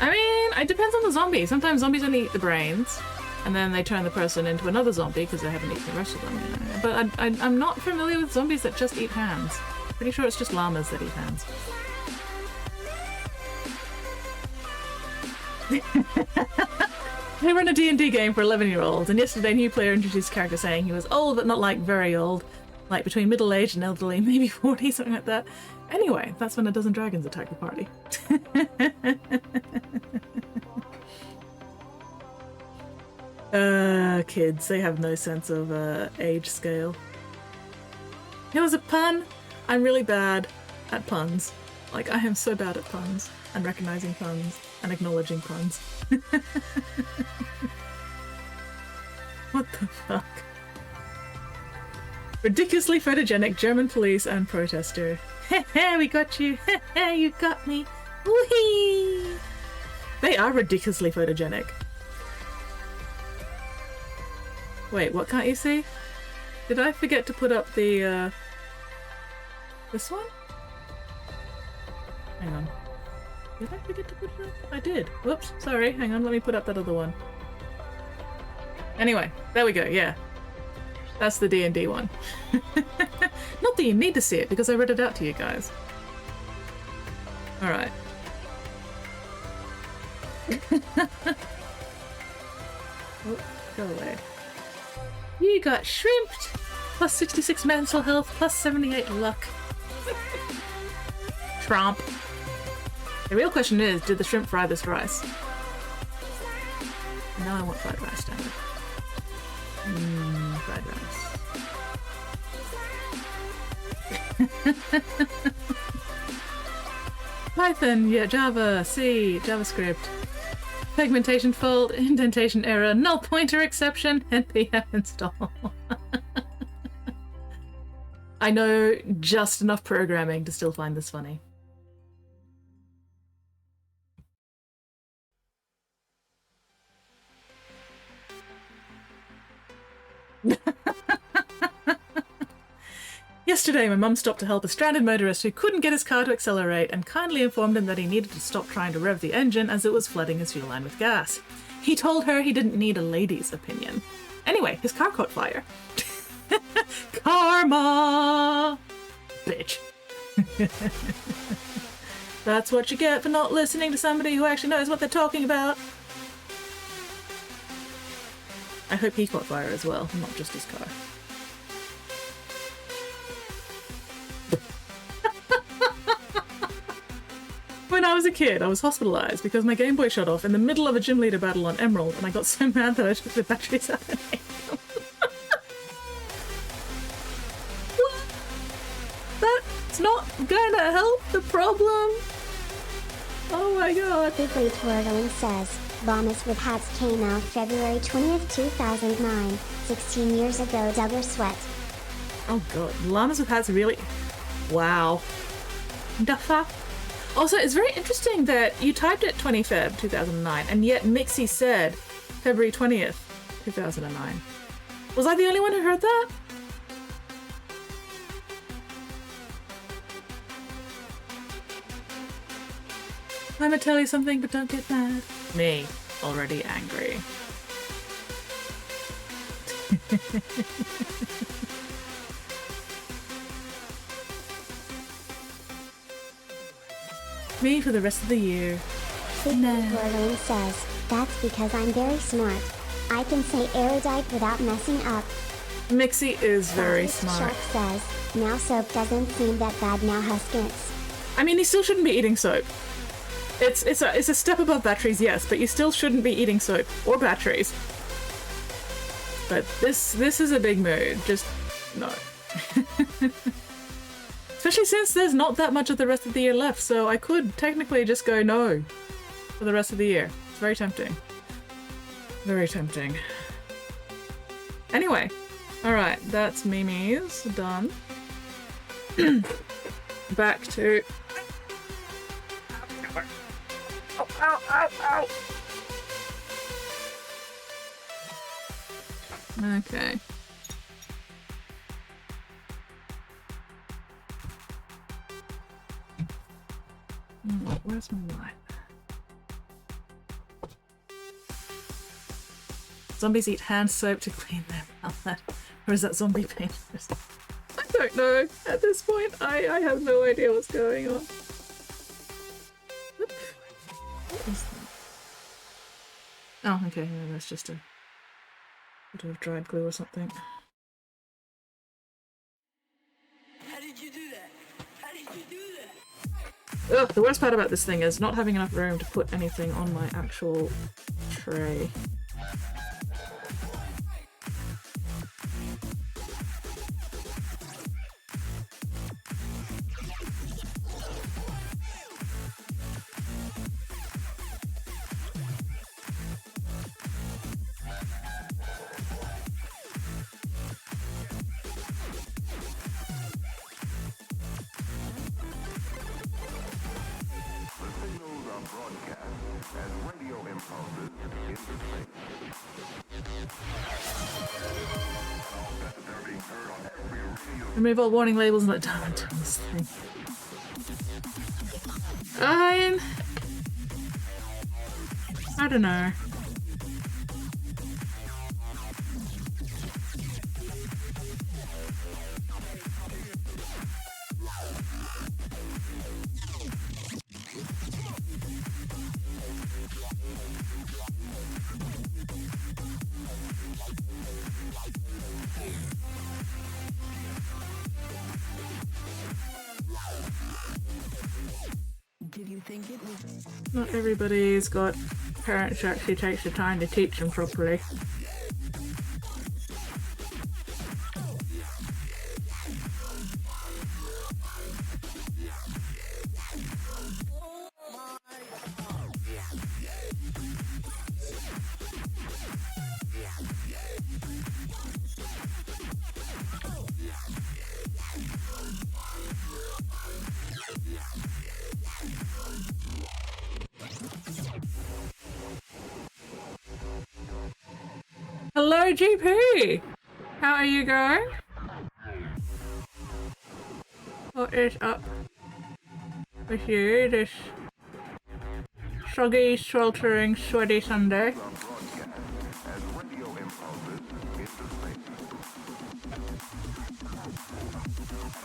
S2: I mean, it depends on the zombie. Sometimes zombies only eat the brains, and then they turn the person into another zombie because they haven't eaten the rest of them. You know? But I'm not familiar with zombies that just eat hands. Pretty sure it's just llamas that eat hands. I run a D&D game for 11-year-olds, and yesterday a new player introduced a character saying he was old, but not like very old. Like between middle-aged and elderly, maybe 40, something like that. Anyway, that's when a dozen dragons attack the party. Kids, they have no sense of age scale. It was a pun. I'm really bad at puns. Like, I am so bad at puns, and recognizing puns, and acknowledging puns. What the fuck? Ridiculously photogenic German police and protester. Heh, we got you. Heh, you got me. Whee! They are ridiculously photogenic. Wait, what can't you see? Did I forget to put up the, this one? Hang on. Did I forget to put it up? I did. Whoops, sorry. Hang on, let me put up that other one. Anyway, there we go, yeah. That's the D&D one. Not that you need to see it, because I read it out to you guys. Alright. Oh, go away. You got shrimped! Plus 66 mental health, plus 78 luck. Trump. The real question is, did the shrimp fry this rice? Now I want fried rice, damn it. Fried rice. Python, yeah, Java, C, JavaScript. Pigmentation fault, indentation error, null pointer exception, npm install. I know just enough programming to still find this funny. Yesterday, my mum stopped to help a stranded motorist who couldn't get his car to accelerate and kindly informed him that he needed to stop trying to rev the engine as it was flooding his fuel line with gas. He told her he didn't need a lady's opinion. Anyway, his car caught fire. Karma! Bitch. That's what you get for not listening to somebody who actually knows what they're talking about. I hope he caught fire as well, not just his car. When I was a kid, I was hospitalized because my Game Boy shut off in the middle of a gym leader battle on Emerald, and I got so mad that I took the batteries out and ate them. That's not gonna help the problem. Oh my god.
S3: Bigly Twirling says, Llamas with Hats came out February 20th, 2009. 16 years ago, Douglas Sweat.
S2: Oh god, Llamas with Hats really... Wow. The fuck? Also, it's very interesting that you typed it 20 Feb 2009, and yet Mixie said February 20th, 2009. Was I the only one who heard that? I'm gonna tell you something, but don't get mad. Me, already angry. Me for the rest of the year.
S3: Bigly says, that's because I'm very smart. I can say erudite without messing up.
S2: Mixie is very
S3: Baptist
S2: smart.
S3: Shark says, now soap doesn't seem that bad now, Huskins.
S2: I mean, he still shouldn't be eating soap. It's a step above batteries, yes, but you still shouldn't be eating soap or batteries. But this is a big mood. Just no. Especially since there's not that much of the rest of the year left, so I could technically just go no for the rest of the year. It's very tempting. Very tempting. Anyway, alright, that's Mimi's done. Back to... Ow, ow, ow, ow! Okay. Where's my light? Zombies eat hand soap to clean their palate. Or is that zombie painters? I don't know. At this point, I have no idea what's going on. What is Oh, okay, yeah, that's just a bit of dried glue or something.
S1: How did you do that? How did you do that?
S2: Ugh, the worst part about this thing is not having enough room to put anything on my actual tray.
S7: The signals are broadcast as radio impulses into space. All that they're being heard on every radio.
S2: Remove all warning labels and let down into this thing. I don't know.
S1: Did you think it was?
S2: Not everybody's got parents who actually takes the time to teach them properly. Hello, GP! How are you going? What is up with you this soggy, sweltering, sweaty Sunday?
S7: Are broadcast as radio impulses into space.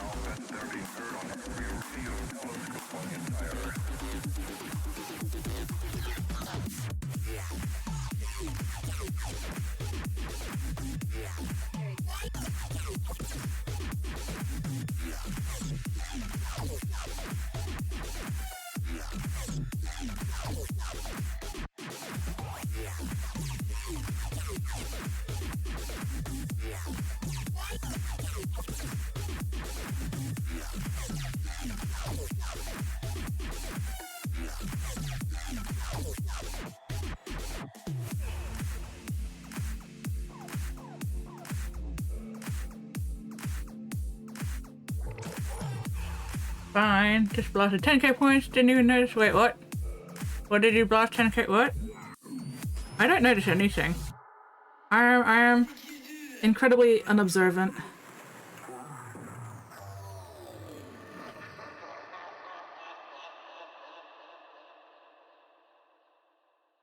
S7: All that they're being heard on every radio telescope on the entire Earth.
S2: Fine, just blasted 10k points, didn't even notice. Wait, what? What did you blast 10k? What? I don't notice anything. I am incredibly unobservant.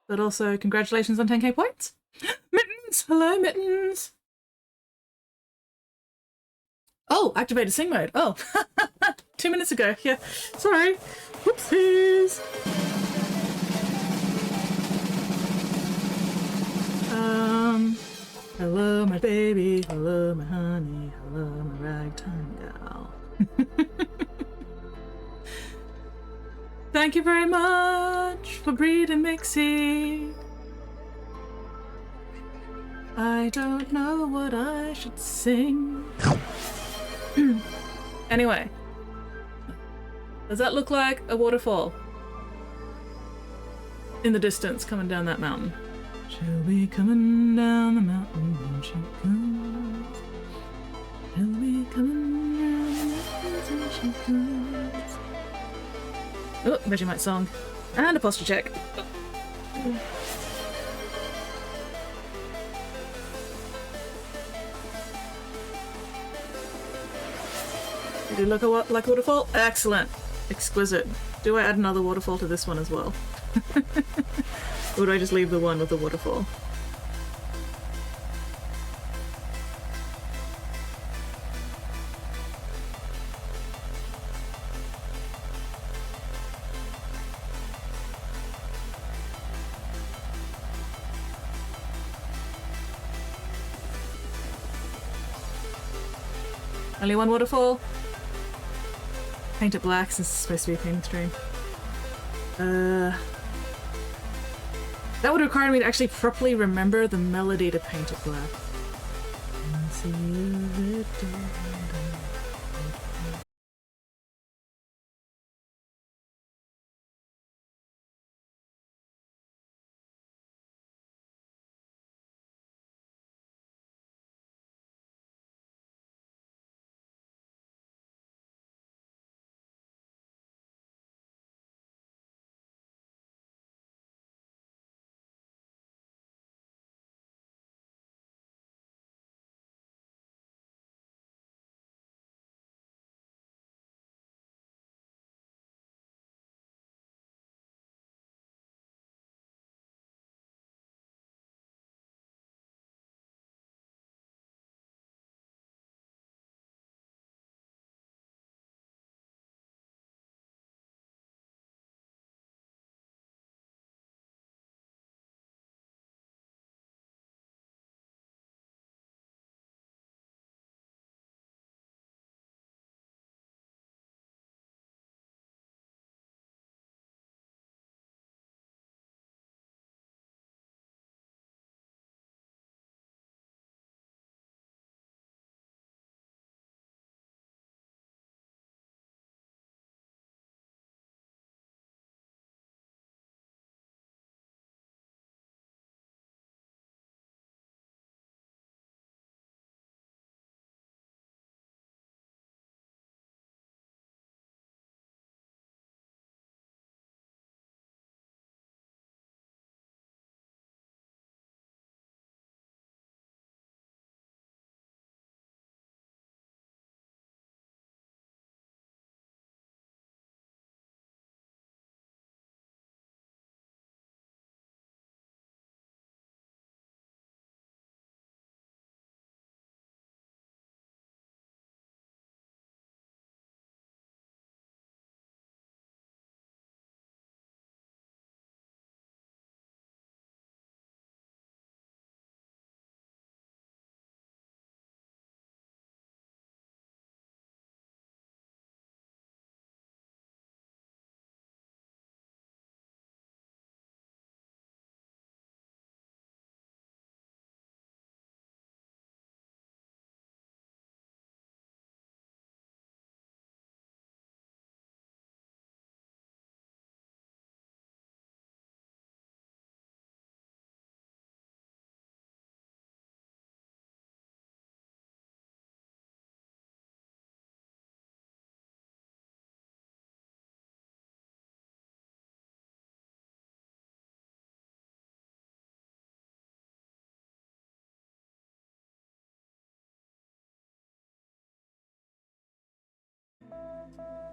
S2: But also, congratulations on 10k points. Mittens! Hello, Mittens! Oh, activated sing mode. Oh, 2 minutes ago. Yeah, sorry. Whoopsies. Hello, my baby. Hello, my honey. Hello, my ragtime gal. Thank you very much for breeding Mixie. I don't know what I should sing. Anyway, does that look like a waterfall in the distance coming down that mountain? She'll be coming down the mountain when she comes. She'll be coming down the mountain when she comes. Oh, Vegemite song. And a posture check. Did it look like a waterfall? Excellent. Exquisite. Do I add another waterfall to this one as well? Or do I just leave the one with the waterfall? Only one waterfall. Paint it black since it's supposed to be a painting stream. That would require me to actually properly remember the melody to paint it black.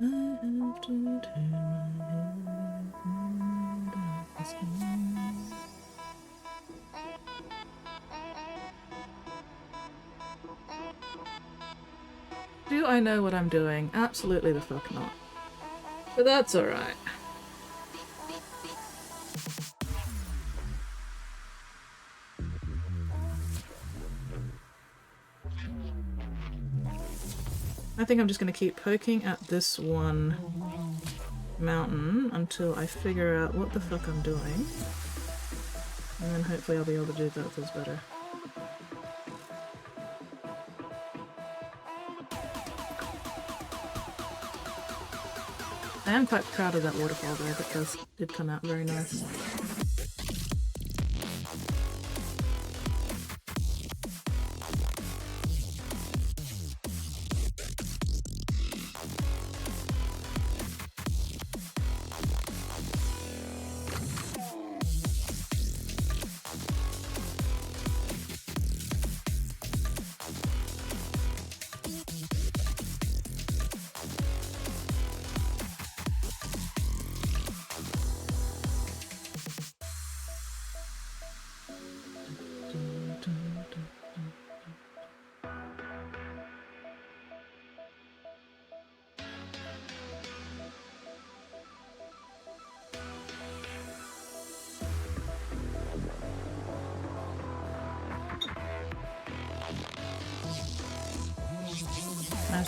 S2: I have to turn my head and darkness comes. Do I know what I'm doing? Absolutely the fuck not. But that's alright. I think I'm just going to keep poking at this one mountain until I figure out what the fuck I'm doing. And then hopefully I'll be able to do that with better. I am quite proud of that waterfall though, because it did come out very nice.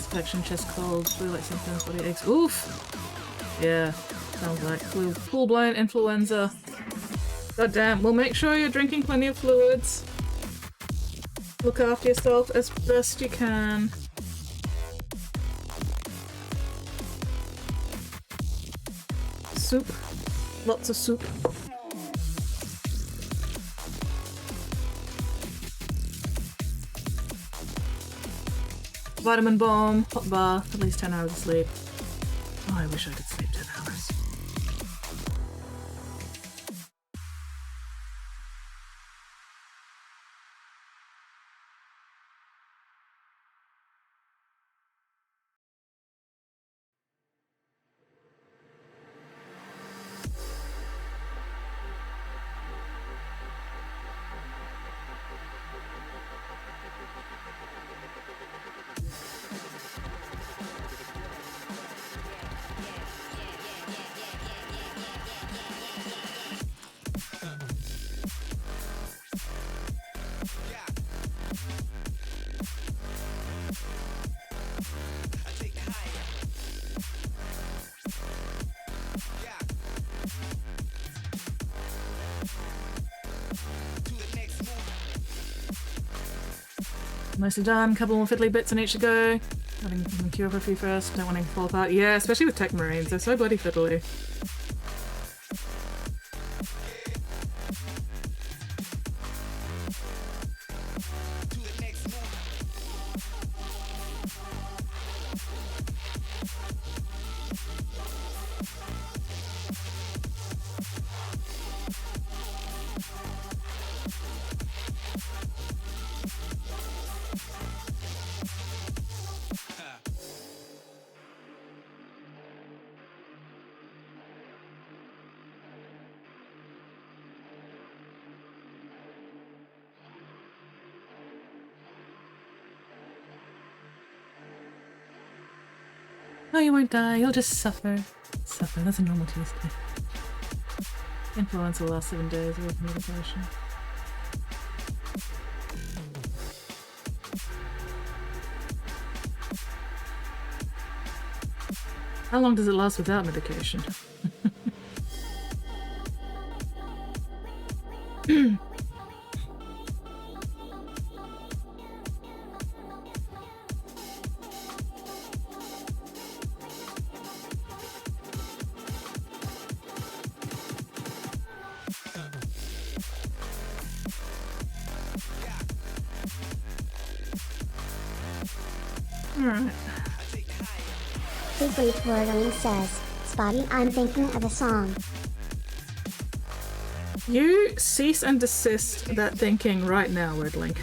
S2: protection, chest cold, flu-like symptoms, body aches. Oof! Yeah, sounds like full-blown influenza. God damn, well make sure you're drinking plenty of fluids. Look after yourself as best you can. Soup. Lots of soup. Vitamin bomb, hot bath, at least 10 hours of sleep. Oh, I wish I could sleep 10 hours. Mostly done. Couple more fiddly bits on each to go. Having them cure for a few first. Don't want to fall apart. Yeah, especially with tech marines. They're so bloody fiddly. No, you won't die. You'll just suffer. Suffer. That's a normal Tuesday. Influenza will last 7 days away from medication. How long does it last without medication? Alright.
S3: Big Leaf Wordling says, Spotty, I'm thinking of a song.
S2: You cease and desist that thinking right now, Wordling.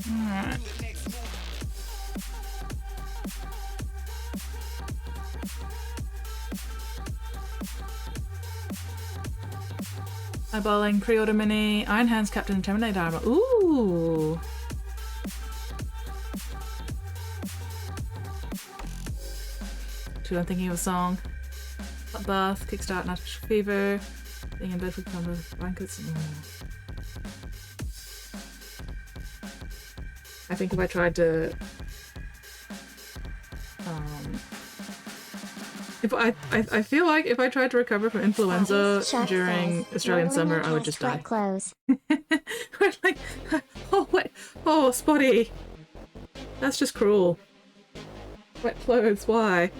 S2: Alright. Eyeballing, pre-order mini, Iron Hands, Captain, and Terminator armor. Ooh! I'm thinking of a song. Hot bath, kickstart, artificial fever, being in bed with combo blankets. I think if I tried to I feel like if I tried to recover from influenza during Australian summer, I would just die.
S3: Clothes.
S2: Like, oh wait, oh Spotty, that's just cruel. Wet clothes, why?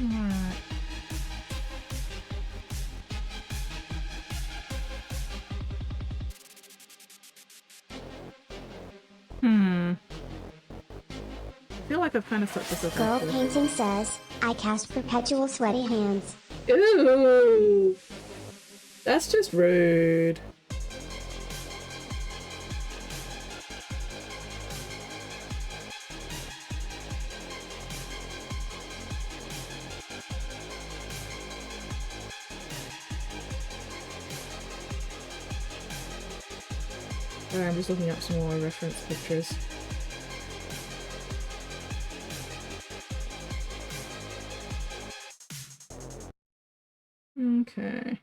S2: Alright. I feel like I've kind of fucked this up.
S3: Girl
S2: before.
S3: Painting says, I cast perpetual sweaty hands.
S2: Ooh! That's just rude. Sorry, I'm just looking up some more reference pictures. Okay.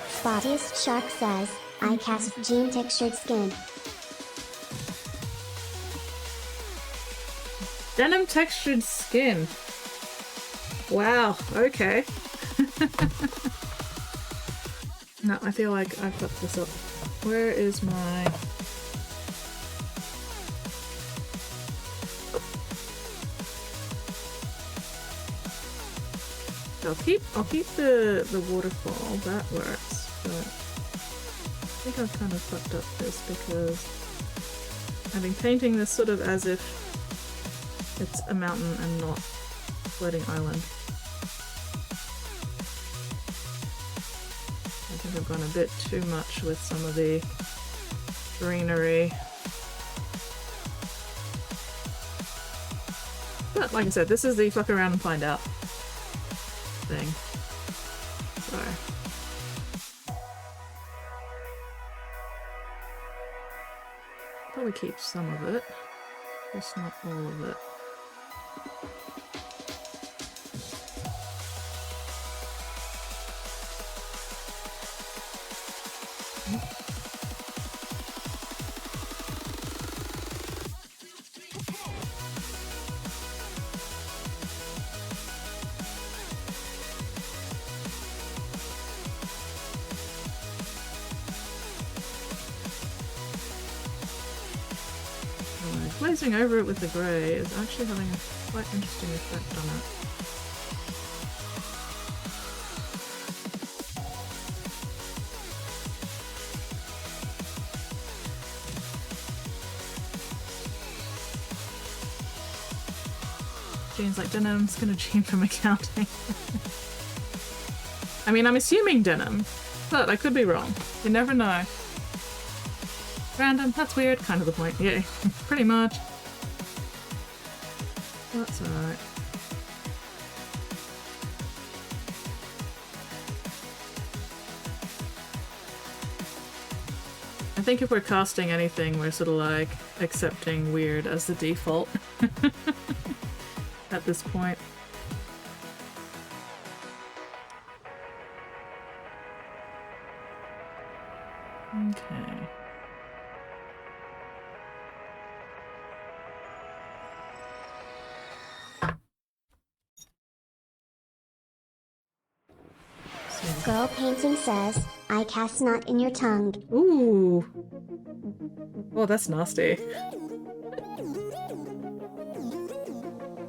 S3: Spottiest Shark says, I cast jean textured skin.
S2: Denim textured skin. Wow, okay. No, I feel like I fucked this up. Where is my... I'll keep the waterfall, that works, but I think I've kind of fucked up this because I've been painting this sort of as if it's a mountain and not floating island. I think I've gone a bit too much with some of the greenery. But like I said, this is the fuck around and find out thing. So probably keep some of it, just not all of it. Glazing over it with the grey is actually having a quite interesting effect on it. Jean's like, denim's gonna Jean from accounting. I mean, I'm assuming denim, but I could be wrong. You never know. Random, that's weird, kind of the point. Yeah, pretty much. That's alright. I think if we're casting anything, we're sort of like accepting weird as the default at this point. Okay.
S3: Girl Painting says, I cast not in your tongue.
S2: Ooh. Oh, that's nasty.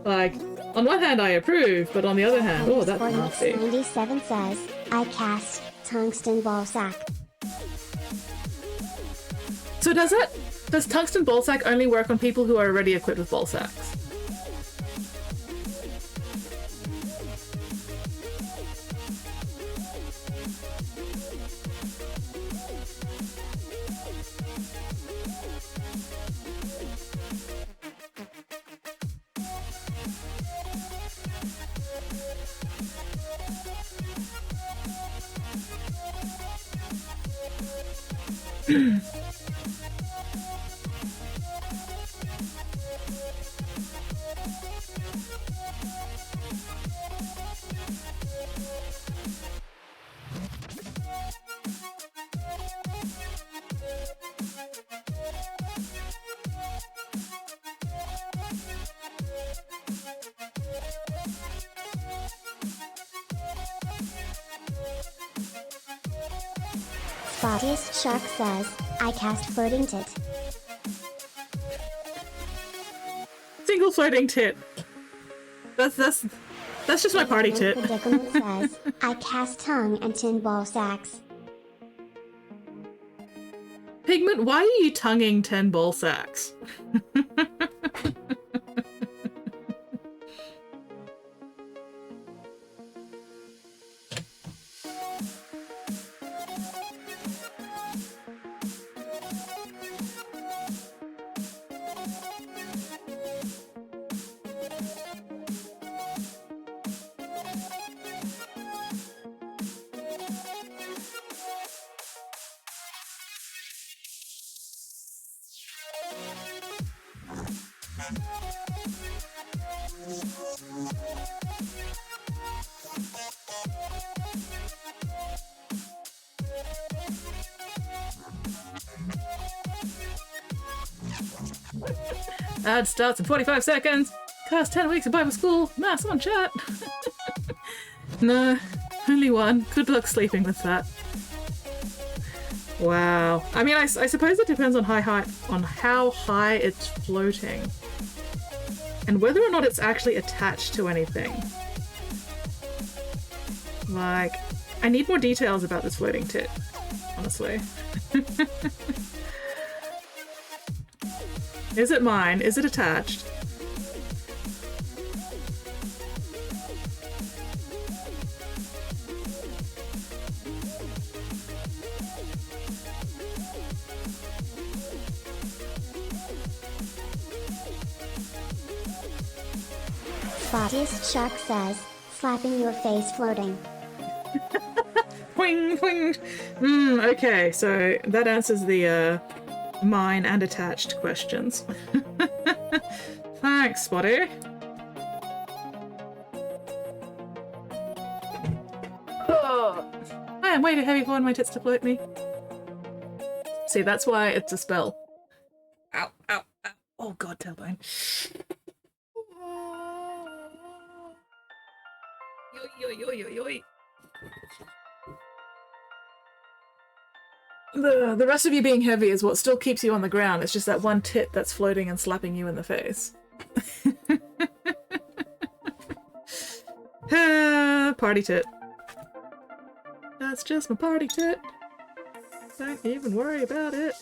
S2: Like, on one hand I approve, but on the other hand, oh, that's nasty.
S3: 97 says, I cast tungsten ball sack.
S2: So does it? Does tungsten ball sack only work on people who are already equipped with ball sacks?
S3: Spottiest Shark says, I cast floating tit.
S2: Single floating tit. That's just my party tit.
S3: Predicament says, I cast tongue and tin ball sacks.
S2: Pigment, why are you tonguing 10 ball sacks? Ad starts in 45 seconds. Cast 10 weeks of Bible school. Mass on chat. No, only one. Good luck sleeping with that. Wow. I mean, I suppose it depends on how high it's floating. And whether or not it's actually attached to anything. Like, I need more details about this floating tit, honestly. Is it mine? Is it attached?
S3: Spottiest Shark says, slapping your face floating.
S2: Wing, wing. Okay, so that answers the mine and attached questions. Thanks, Spotty. Oh, I am way too heavy for my tits to float me. See, that's why it's a spell. Ow, ow, ow. Oh god, tailbone. Yo, yo, yo, yo, yo. The rest of you being heavy is what still keeps you on the ground. It's just that one tit that's floating and slapping you in the face. Party tit. That's just my party tit. Don't even worry about it.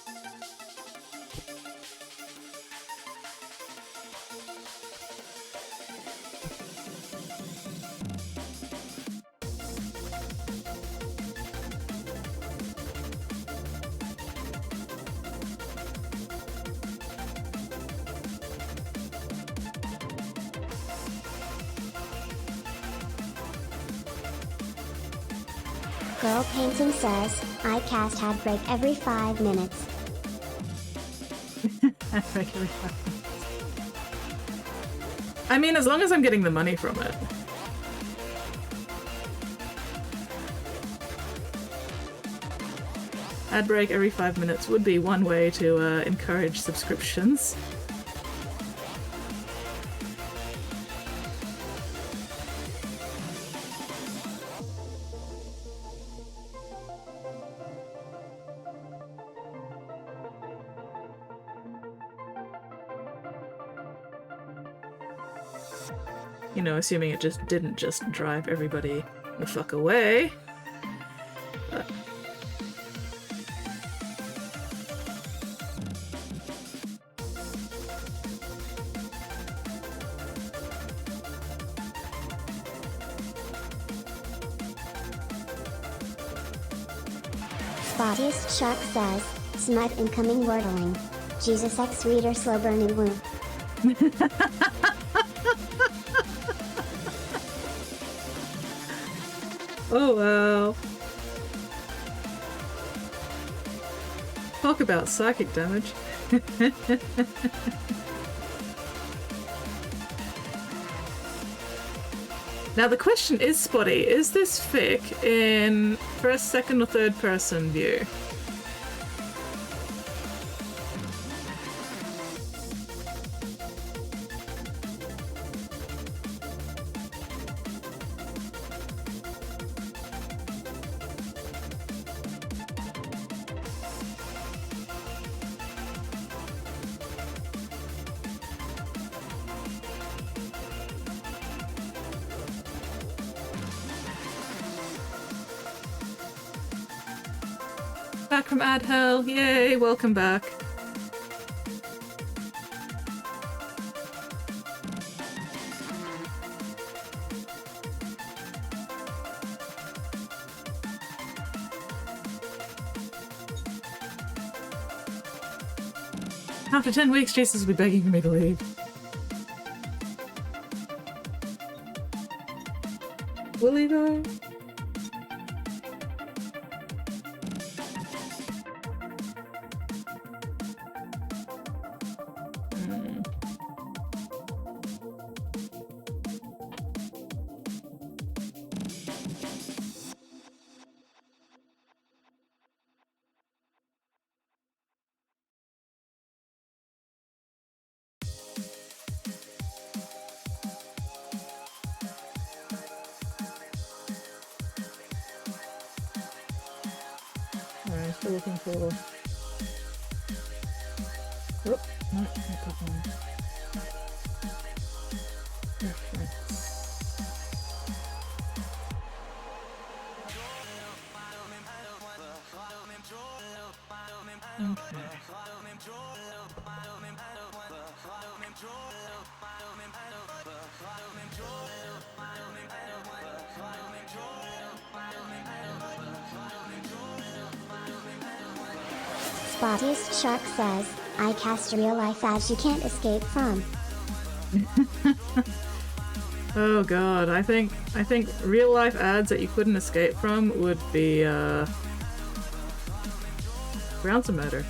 S3: Girl Painting says, I cast had break every 5 minutes.
S2: I mean, as long as I'm getting the money from it. Ad break every 5 minutes would be one way to encourage subscriptions. You know, assuming it just didn't just drive everybody the fuck away.
S3: Spottiest Shark says, smut incoming wordling. Jesus X reader slow burning woo.
S2: Oh wow. Talk about psychic damage. Now the question is, Spotty, is this fic in first, second or third person view? Back from ad hell. Yay, welcome back. After 10 weeks, Jesus will be begging for me to leave. Will he though? Still looking for... Oh, no, not that one. Reference. Okay.
S3: Spottiest Shark says, I cast real life ads you can't escape from.
S2: Oh god, I think real life ads that you couldn't escape from would be grounds of murder.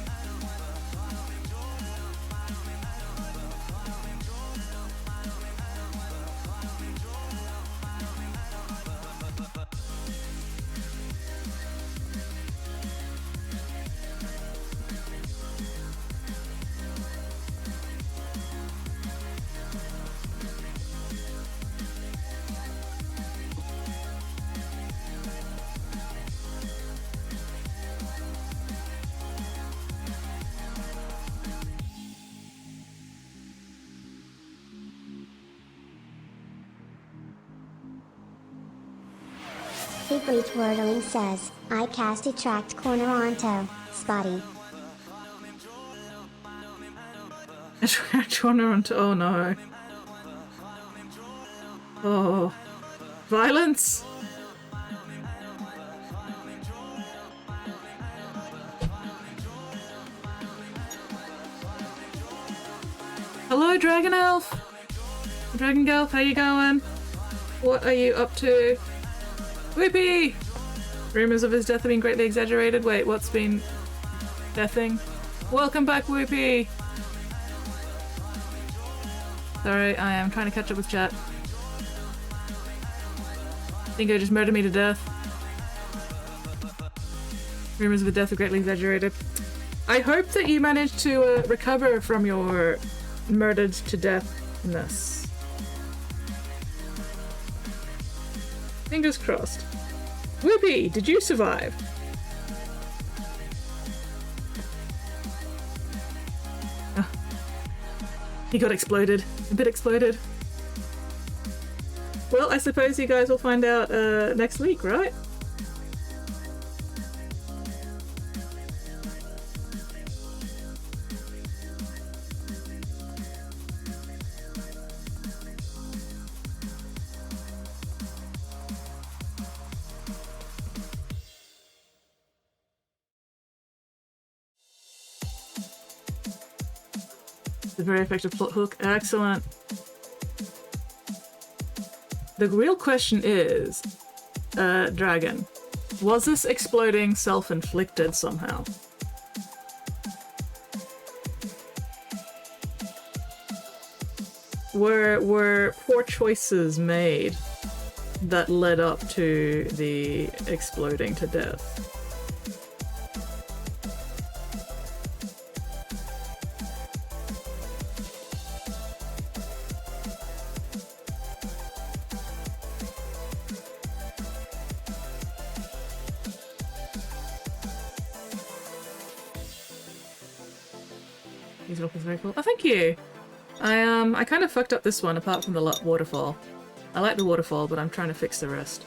S3: Secret Wordling says, I cast Attract Corner onto Spotty.
S2: Attract corner onto... Oh no. Oh. Violence? Hello, Dragon Elf! Dragon Gelf, how you going? What are you up to? Whippy! Rumors of his death have been greatly exaggerated. Wait, what's been deathing? Welcome back, Whippy! Sorry, I am trying to catch up with chat. Dingo just murdered me to death. Rumors of the death are greatly exaggerated. I hope that you managed to recover from your murdered to deathness. Fingers crossed. Whoopee, did you survive? Oh. He got exploded. A bit exploded. Well, I suppose you guys will find out next week, right? It's a very effective plot hook. Excellent. The real question is, Dragon, was this exploding self-inflicted somehow? Were poor choices made that led up to the exploding to death? These look very cool. Oh, thank you! I kind of fucked up this one apart from the waterfall. I like the waterfall, but I'm trying to fix the rest.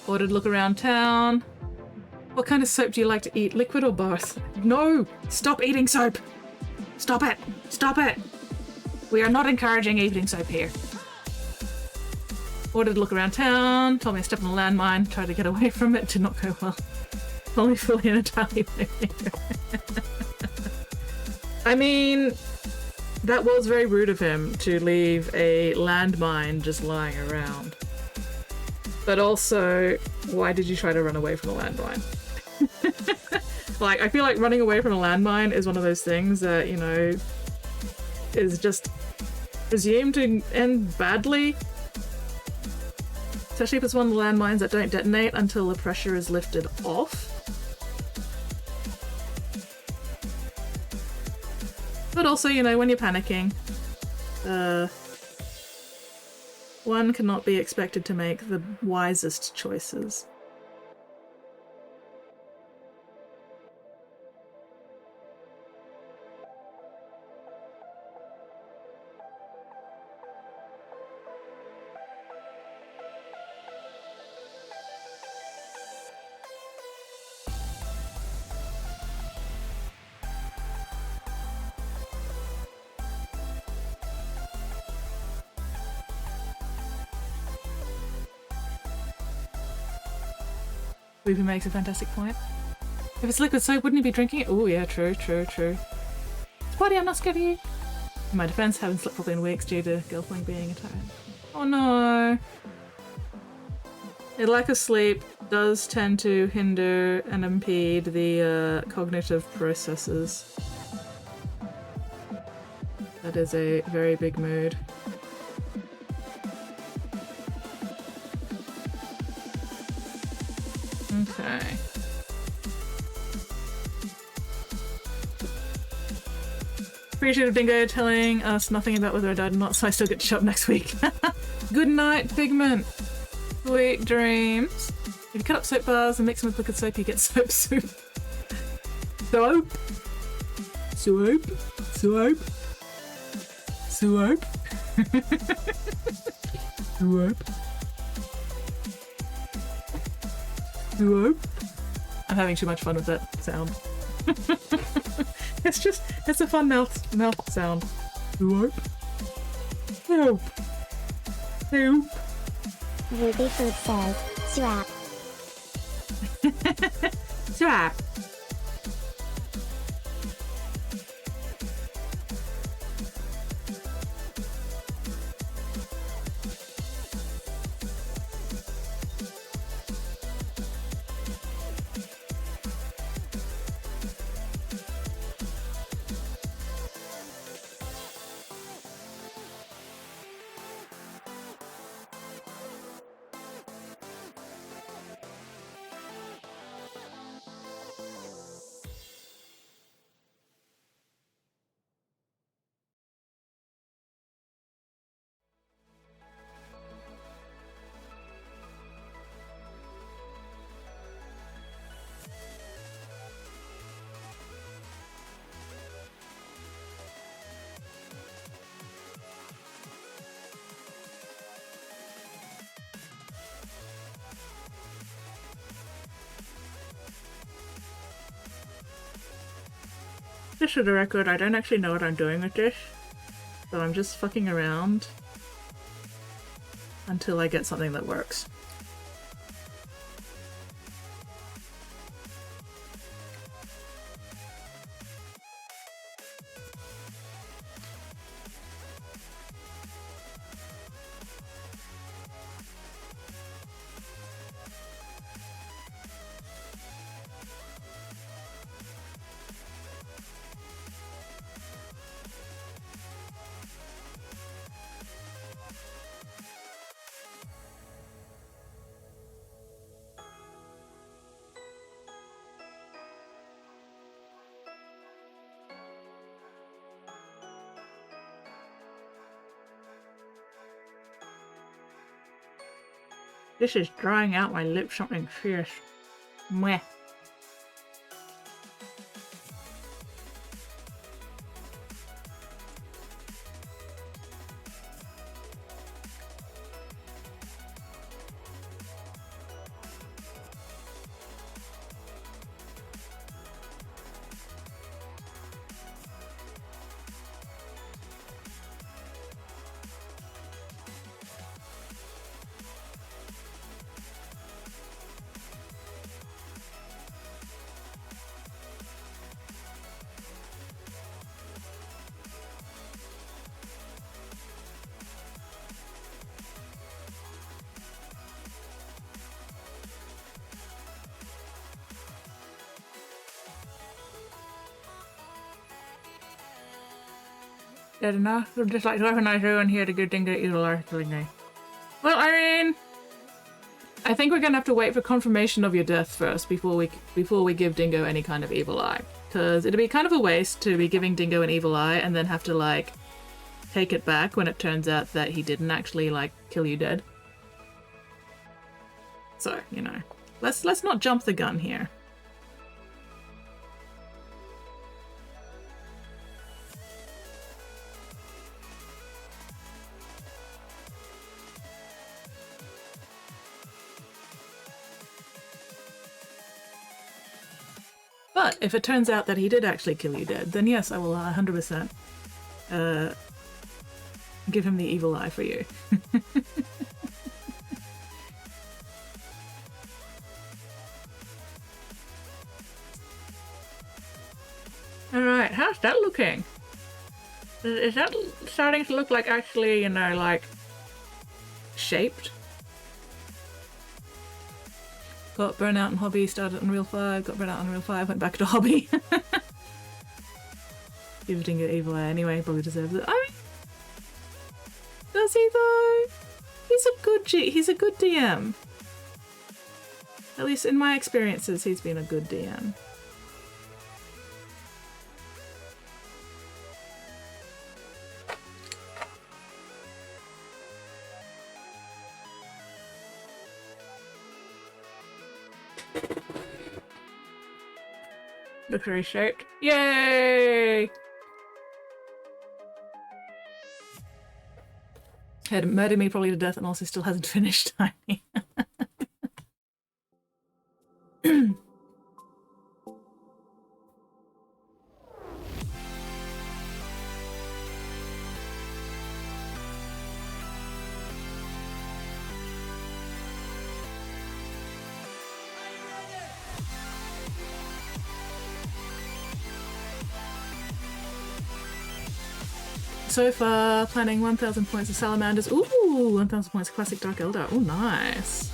S2: Ordered look around town. What kind of soap do you like to eat? Liquid or both? No! Stop eating soap! Stop it! Stop it! We are not encouraging eating soap here. Ordered to look around town, told me I stepped on a landmine, tried to get away from it, did not go well. Only fully in a tally. I mean, that was very rude of him to leave a landmine just lying around. But also, why did you try to run away from a landmine? Like, I feel like running away from a landmine is one of those things that, you know, is just presumed to end badly. Especially if it's one of the landmines that don't detonate until the pressure is lifted off. But also, you know, when you're panicking, one cannot be expected to make the wisest choices. Weepy makes a fantastic point. If it's liquid soap, wouldn't you be drinking it? Oh yeah, true, true, true. Buddy, I'm not scared of you. In my defense, haven't slept properly in weeks due to girlfriend being a tyrant. Oh no. A lack of sleep does tend to hinder and impede the cognitive processes. That is a very big mood. Okay. Appreciate Dingo telling us nothing about whether I died or not, so I still get to show up next week. Good night, Pigment. Sweet dreams. If you cut up soap bars and mix them with liquid soap, you get soap soup. Soap. Soap. Soap. Soap. Soap. Soap. I'm having too much fun with that sound. It's a fun mouth sound. Soap. Soap. Soap.
S3: Ruby Food says, swap.
S2: Swap. Just for the record, I don't actually know what I'm doing with this, so I'm just fucking around until I get something that works. This is drying out my lips something fierce. Mwah. Dead enough? We'll just like to recognize everyone here to good Dingo evil eye killing me. Well, I mean, I think we're gonna have to wait for confirmation of your death first before we give Dingo any kind of evil eye. Because it'd be kind of a waste to be giving Dingo an evil eye and then have to like take it back when it turns out that he didn't actually like kill you dead. So, you know, let's not jump the gun here. But if it turns out that he did actually kill you dead, then yes, I will 100% give him the evil eye for you. Alright, how's that looking? Is that starting to look like actually, you know, like shaped? Got burnout and hobby, started Unreal 5, got burnout on Unreal 5, went back to hobby. Give Dingo evil eye anyway, probably deserves it. I mean, does he though? He's a good DM. At least in my experiences, he's been a good DM. Looks very shaped. Yay! Had murdered me probably to death and also still hasn't finished Tiny. So far, planning 1,000 points of salamanders. Ooh, 1,000 points of classic Dark Eldar. Oh, nice.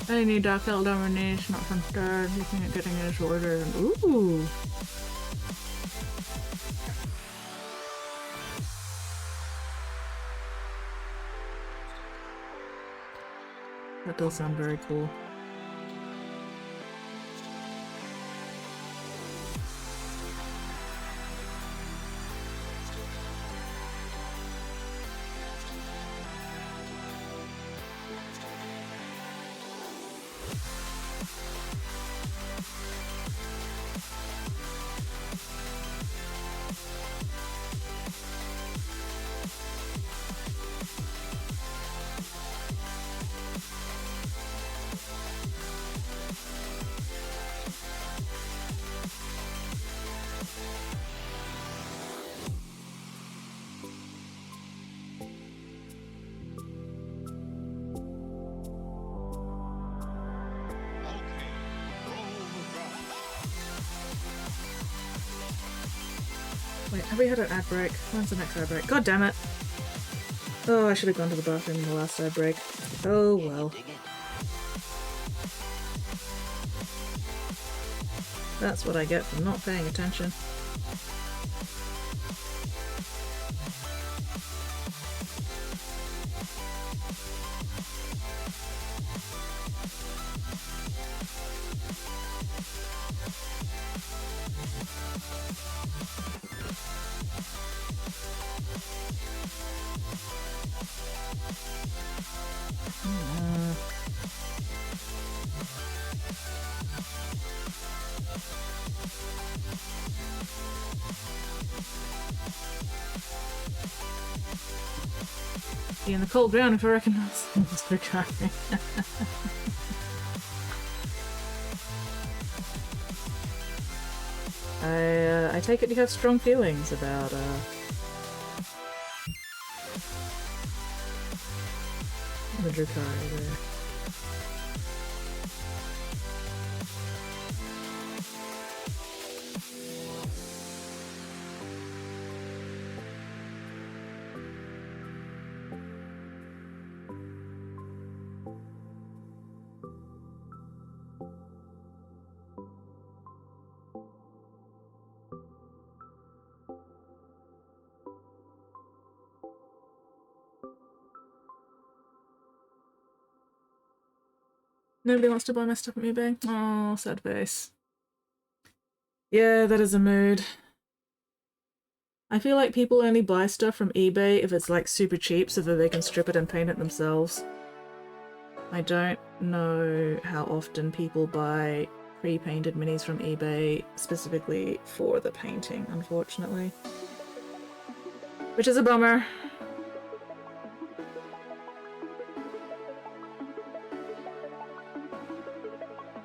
S2: Any new Dark Eldar release, not from start, looking at getting it ordered. Ooh. That does sound very cool. Wait, have we had an ad break? When's the next ad break? God damn it! Oh, I should have gone to the bathroom in the last ad break. Oh well. That's what I get for not paying attention. Be in the cold ground if I recognize Mr. Charlie. I take it you have strong feelings about the Drukhari there. Nobody wants to buy my stuff at eBay. Oh, sad face. Yeah, that is a mood. I feel like people only buy stuff from eBay if it's like super cheap so that they can strip it and paint it themselves. I don't know how often people buy pre-painted minis from eBay specifically for the painting, unfortunately. Which is a bummer.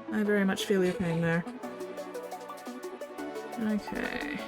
S2: I very much feel your pain there. Okay.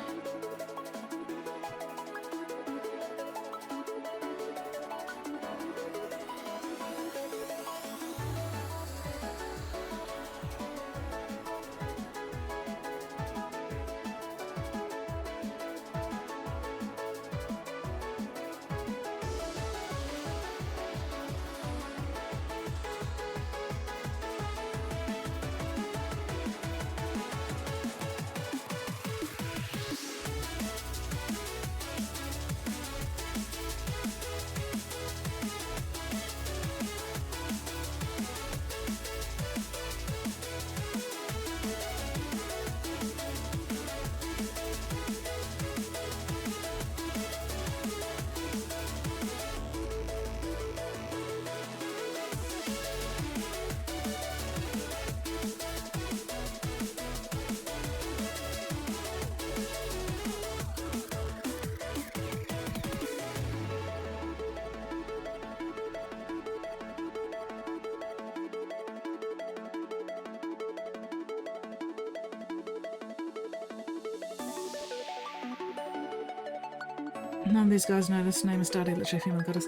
S2: None of these guys know this name Astarte, literally a female goddess.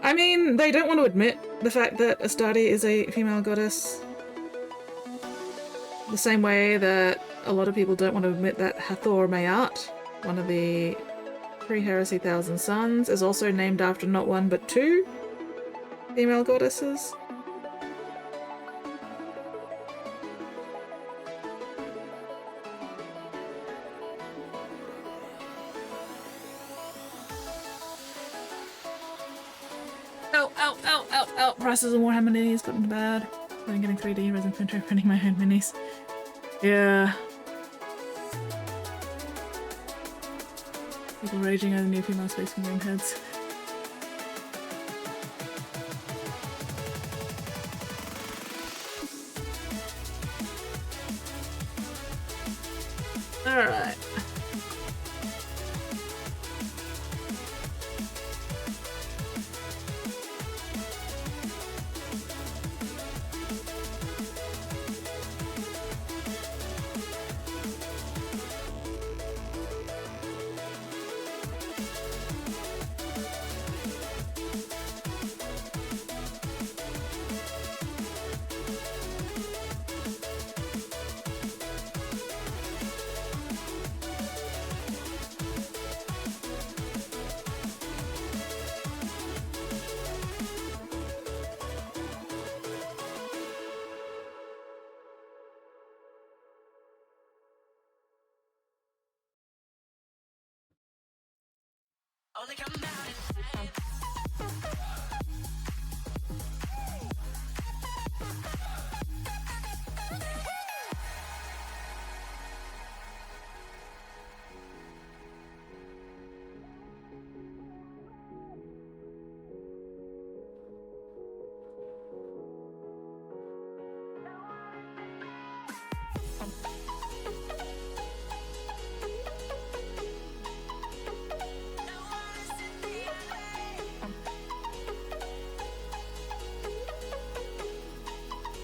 S2: I mean, they don't want to admit the fact that Astarte is a female goddess. The same way that a lot of people don't want to admit that Hathor Mayat, one of the pre-heresy Thousand Sons, is also named after not one but two female goddesses. Prices of Warhammer minis gotten bad. I'm getting 3D resin printer, printing my own minis. Yeah. People raging over new female Space Marine heads. Alright.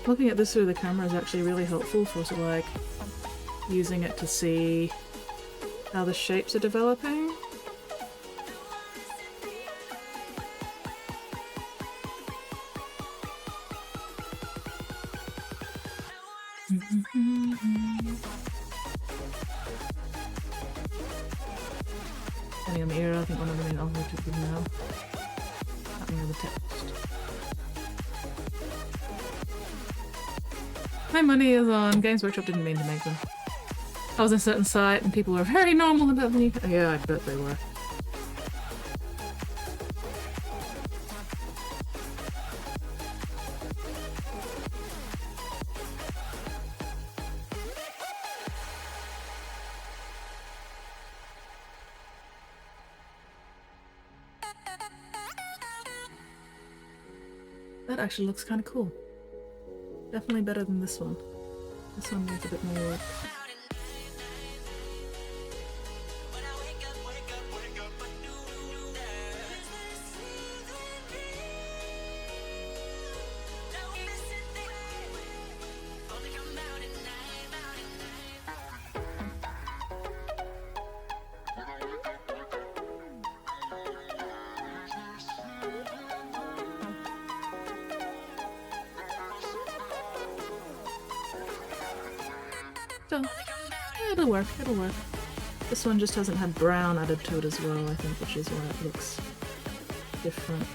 S2: Looking at this through the camera is actually really helpful for like using it to see how the shapes are developing. Depending on the era, I think one of them in alphabetic now. Happening with the text. My money is on Games Workshop didn't mean to make them. I was in a certain site and people were very normal about the new. Yeah, I bet they were. That actually looks kind of cool. Definitely better than this one. This one needs a bit more work. So, it'll work, it'll work. This one just hasn't had brown added to it as well, I think, which is why it looks different.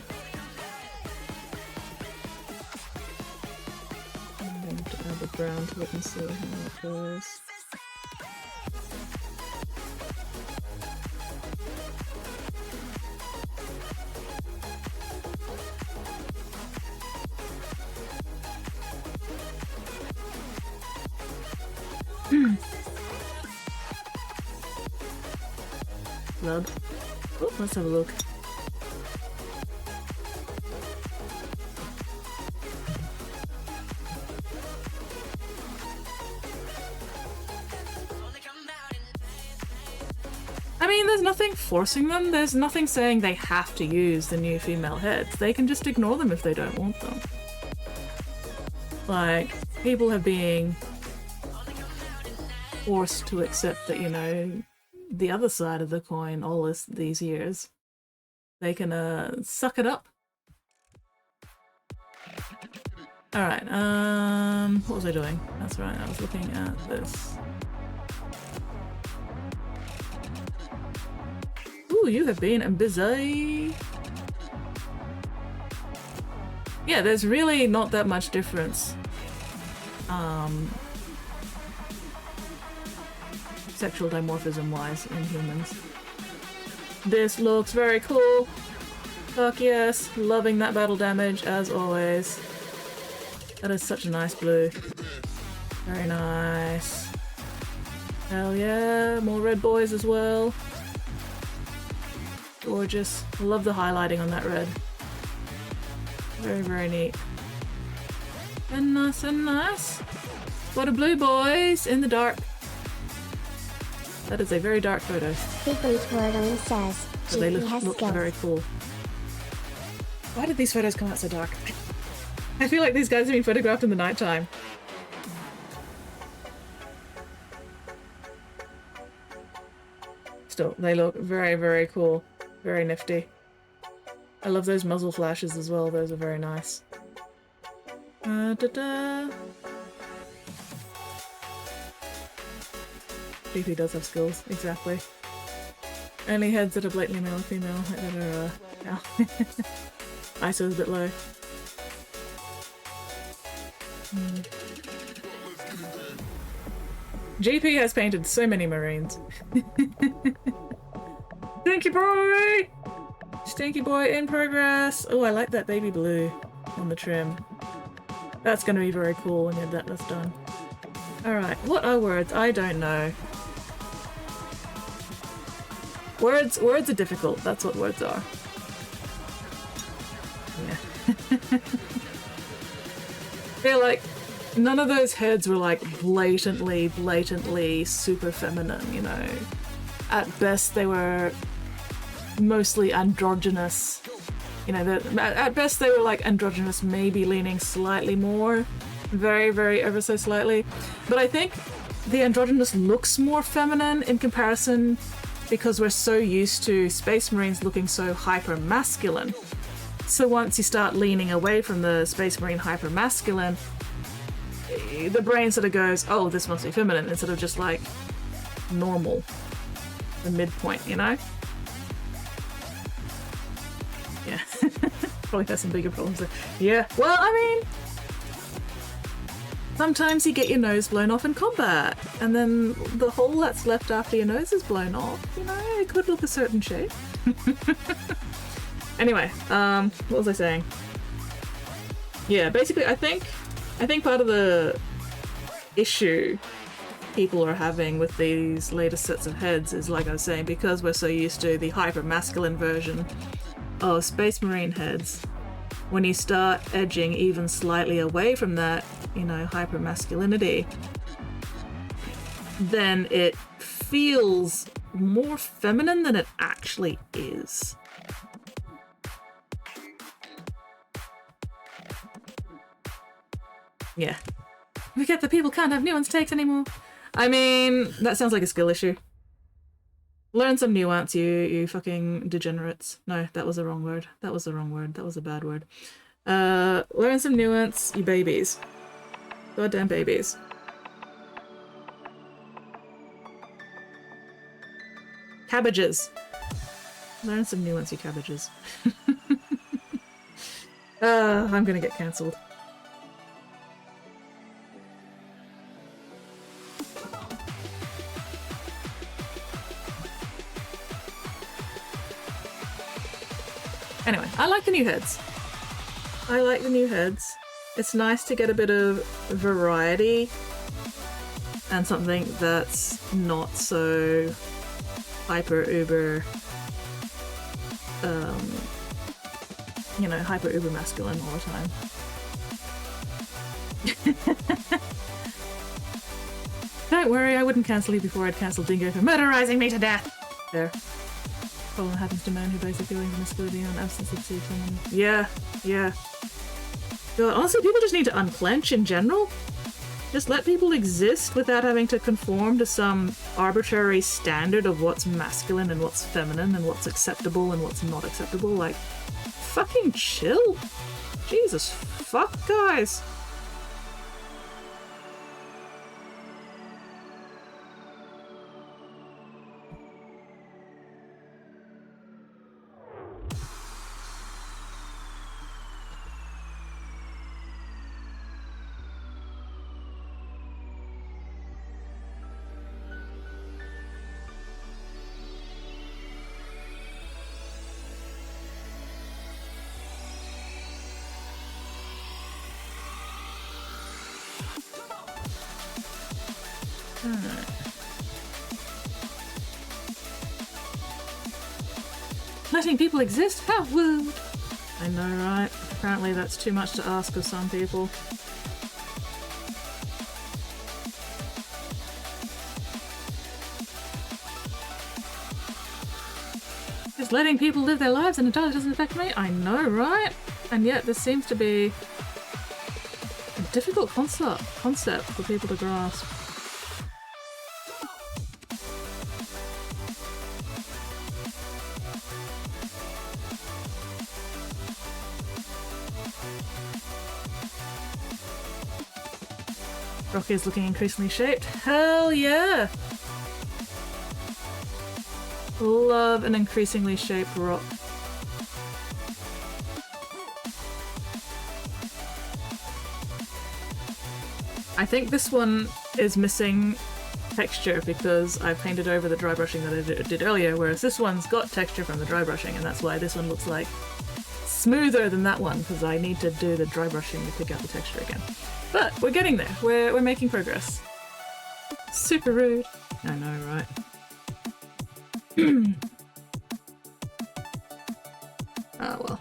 S2: I'm going to add the brown to it and see how it goes. Blood. Oh, let's have a look. I mean, there's nothing forcing them. There's nothing saying they have to use the new female heads. They can just ignore them if they don't want them. Like, people have been forced to accept that, you know, the other side of the coin all these years. They can suck it up. Alright, what was I doing? That's right, I was looking at this. Ooh, you have been busy. Yeah, there's really not that much difference. Sexual dimorphism wise in humans. This looks very cool. Fuck yes, loving that battle damage as always. That is such a nice blue. Very nice. Hell yeah, more red boys as well. Gorgeous. Love the highlighting on that red. Very, very neat. And nice and nice. What a blue boys in the dark. That is a very dark photo.
S3: Frequent Wordling says,
S2: But they
S3: GP has
S2: look
S3: skills.
S2: very cool. Why did these photos come out so dark? I feel like these guys have been photographed in the nighttime. Still, they look very, very cool. Very nifty. I love those muzzle flashes as well. Those are very nice. Da-da. GP does have skills, exactly. Only heads that are blatantly male or female that are, yeah. ISO is a bit low. GP has painted so many Marines. Stinky boy! Stinky boy in progress! Oh, I like that baby blue on the trim. That's gonna be very cool when that's done. Alright, what are words? I don't know. Words are difficult. That's what words are. Yeah. I feel like none of those heads were like blatantly super feminine, you know. At best they were mostly androgynous. You know, at best they were like androgynous, maybe leaning slightly more. Very, very ever so slightly. But I think the androgynous looks more feminine in comparison because we're so used to Space Marines looking so hyper-masculine. So once you start leaning away from the Space Marine hyper-masculine, the brain sort of goes, oh, this must be feminine, instead of just like normal, the midpoint, you know? Yeah. Probably has some bigger problems there. Yeah, well, I mean, sometimes you get your nose blown off in combat, and then the hole that's left after your nose is blown off, you know, it could look a certain shape. Anyway, what was I saying? Yeah, basically, I think part of the issue people are having with these latest sets of heads is, like I was saying, because we're so used to the hyper-masculine version of Space Marine heads, when you start edging even slightly away from that, you know, hyper-masculinity, then it feels more feminine than it actually is. Yeah. We get that people can't have nuance takes anymore. I mean, that sounds like a skill issue. Learn some nuance, you fucking degenerates. No, that was the wrong word. That was the wrong word. That was a bad word. Learn some nuance, you babies. Goddamn babies. Cabbages. Learn some nuance, you cabbages. I'm gonna get cancelled. Anyway, I like the new heads. I like the new heads. It's nice to get a bit of variety and something that's not so hyper uber, you know, hyper uber masculine all the time. Don't worry, I wouldn't cancel you before I'd cancel Dingo for murderizing me to death. There. Problem happens to men who base their feelings on masculinity on absence of feminine. Yeah, yeah. God, honestly, people just need to unclench in general. Just let people exist without having to conform to some arbitrary standard of what's masculine and what's feminine and what's acceptable and what's not acceptable. Like, fucking chill. Jesus fuck, guys. Letting people exist? How rude! I know, right? Apparently that's too much to ask of some people. Just letting people live their lives and entirely doesn't affect me? I know, right? And yet this seems to be a difficult concept for people to grasp. Rocky is looking increasingly shaped. Hell yeah! Love an increasingly shaped rock. I think this one is missing texture because I painted over the dry brushing that I did earlier, whereas this one's got texture from the dry brushing, and that's why this one looks like smoother than that one, because I need to do the dry brushing to pick out the texture again. But we're getting there. We're making progress. Super rude. I know, right? Ah, well.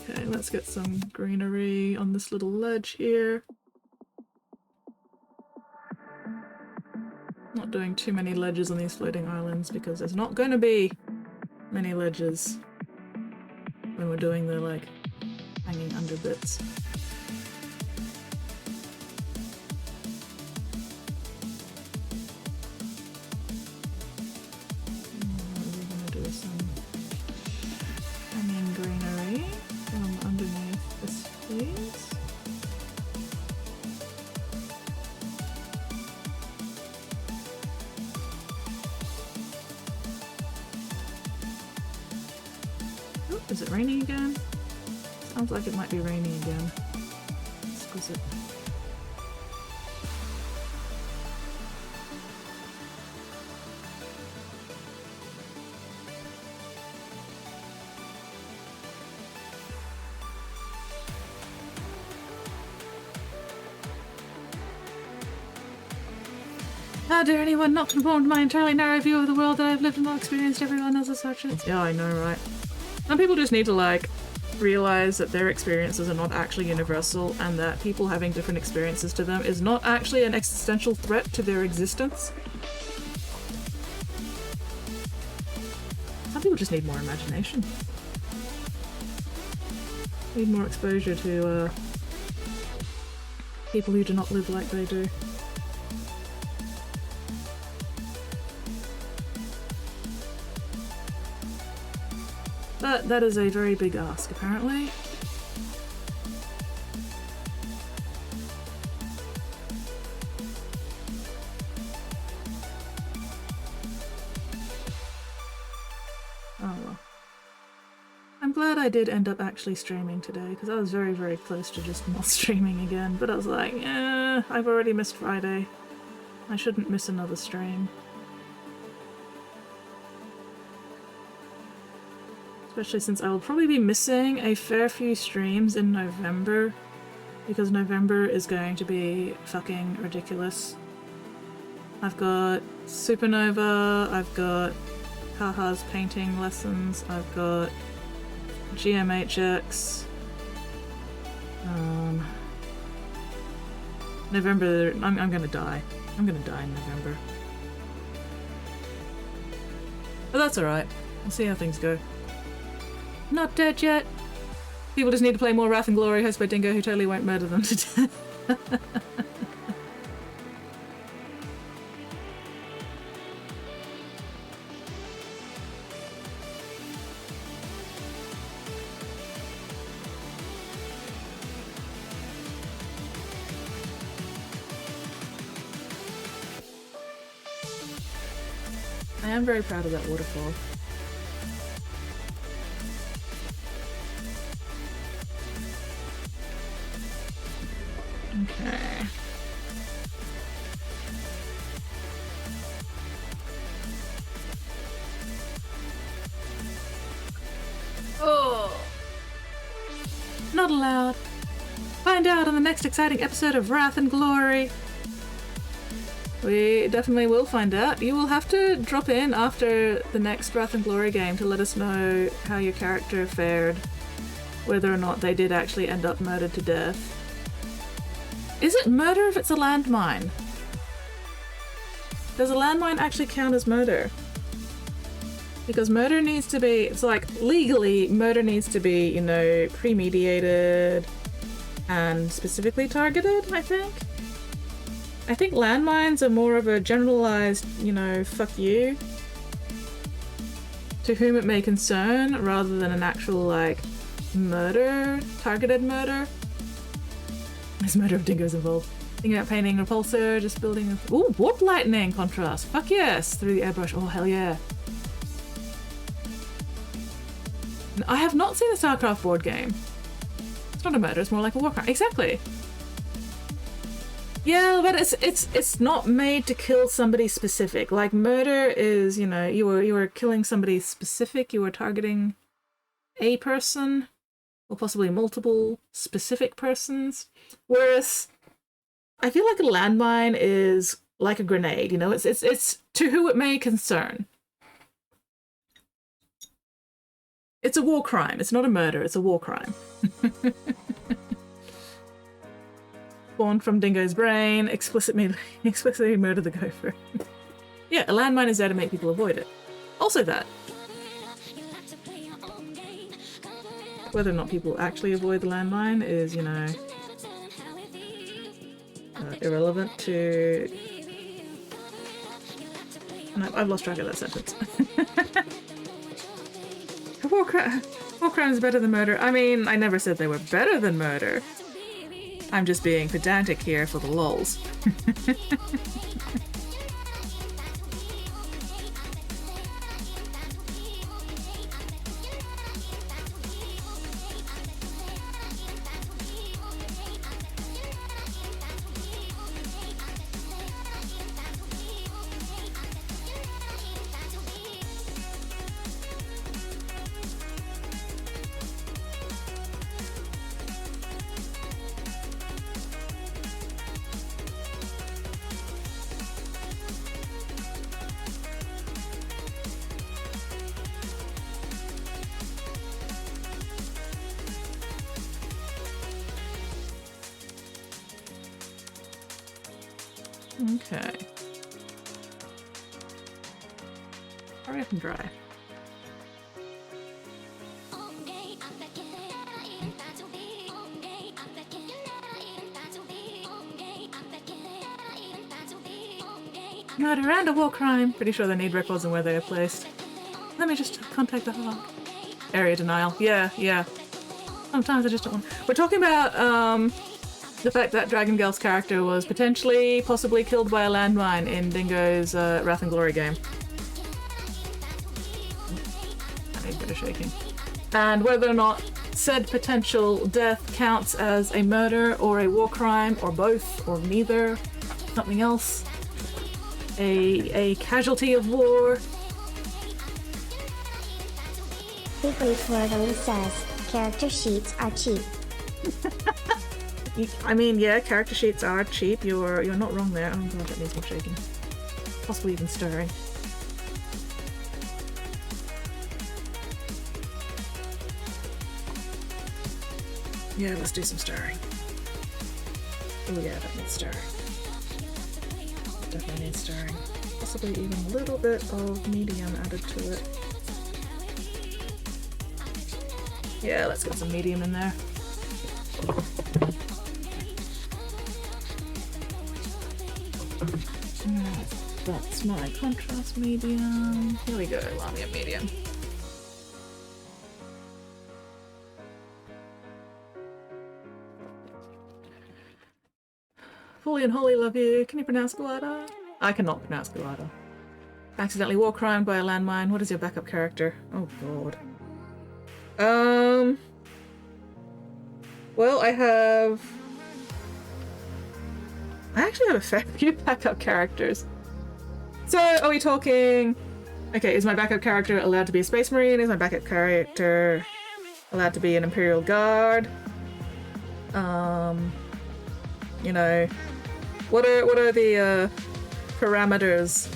S2: Okay, let's get some greenery on this little ledge here. Not doing too many ledges on these floating islands because there's not going to be many ledges when we're doing the, like, hanging under bits. Is it raining again? Sounds like it might be raining again. Exquisite. How dare anyone not conform to my entirely narrow view of the world that I've lived and not experienced? Everyone else has such it. Yeah, I know, right? Some people just need to, like, realize that their experiences are not actually universal and that people having different experiences to them is not actually an existential threat to their existence. Some people just need more imagination. Need more exposure to, people who do not live like they do. But that is a very big ask, apparently. Oh well. I'm glad I did end up actually streaming today, because I was very, very close to just not streaming again. But I was like, I've already missed Friday. I shouldn't miss another stream. Especially since I will probably be missing a fair few streams in November, because November is going to be fucking ridiculous. I've got Supernova, I've got Haha's painting lessons, I've got GMHX. November, I'm gonna die. I'm gonna die in November. But that's alright. We'll see how things go. Not dead yet. People just need to play more Wrath and Glory, hosted by Dingo, who totally won't murder them to death. I am very proud of that waterfall. Okay. Oh! Not allowed. Find out on the next exciting episode of Wrath and Glory. We definitely will find out. You will have to drop in after the next Wrath and Glory game to let us know how your character fared. Whether or not they did actually end up murdered to death. Is it murder if it's a landmine? Does a landmine actually count as murder? Because murder needs to be, it's like legally, murder needs to be, you know, premeditated and specifically targeted, I think. I think landmines are more of a generalized, you know, fuck you to whom it may concern rather than an actual, like, murder, targeted murder. There's murder of dingoes involved. Thinking about painting a repulsor, just building a... Ooh, warp lightning contrast. Fuck yes! Through the airbrush. Oh, hell yeah. I have not seen a StarCraft board game. It's not a murder, it's more like a war crime. Exactly. Yeah, but it's not made to kill somebody specific. Like, murder is, you know, you were killing somebody specific, you were targeting a person. Or possibly multiple specific persons. Whereas I feel like a landmine is like a grenade, you know, it's to who it may concern. It's a war crime. It's not a murder, it's a war crime. Born from Dingo's brain, explicitly murder the gopher. Yeah, a landmine is there to make people avoid it. Also that. Whether or not people actually avoid the landmine is, you know, irrelevant to... No, I've lost track of that sentence. War crime is better than murder. I mean, I never said they were better than murder. I'm just being pedantic here for the lulz. Okay. Hurry up and dry. Murder and a war crime. Pretty sure they need records on where they are placed. Let me just contact the Hawk. Area denial. Yeah, yeah. Sometimes I just don't want... We're talking about the fact that Dragon Girl's character was potentially, possibly killed by a landmine in Dingo's Wrath and Glory game. I need a bit of shaking. And whether or not said potential death counts as a murder or a war crime or both or neither, something else. A casualty of war.
S3: Weekly Flirtling says, character sheets are cheap.
S2: I mean, yeah, character sheets are cheap. You're not wrong there. Oh god, that needs more shaking. Possibly even stirring. Yeah, let's do some stirring. Oh yeah, that needs stirring. Definitely needs stirring. Possibly even a little bit of medium added to it. Yeah, let's get some medium in there. That's my contrast medium. Here we go, Lamia medium. Fully and wholly love you. Can you pronounce Guada? I cannot pronounce Guada. Accidentally war crime by a landmine. What is your backup character? Oh god. Well, I actually have a fair few backup characters. So, are we talking... Okay, is my backup character allowed to be a Space Marine? Is my backup character allowed to be an Imperial Guard? You know... What are the, parameters?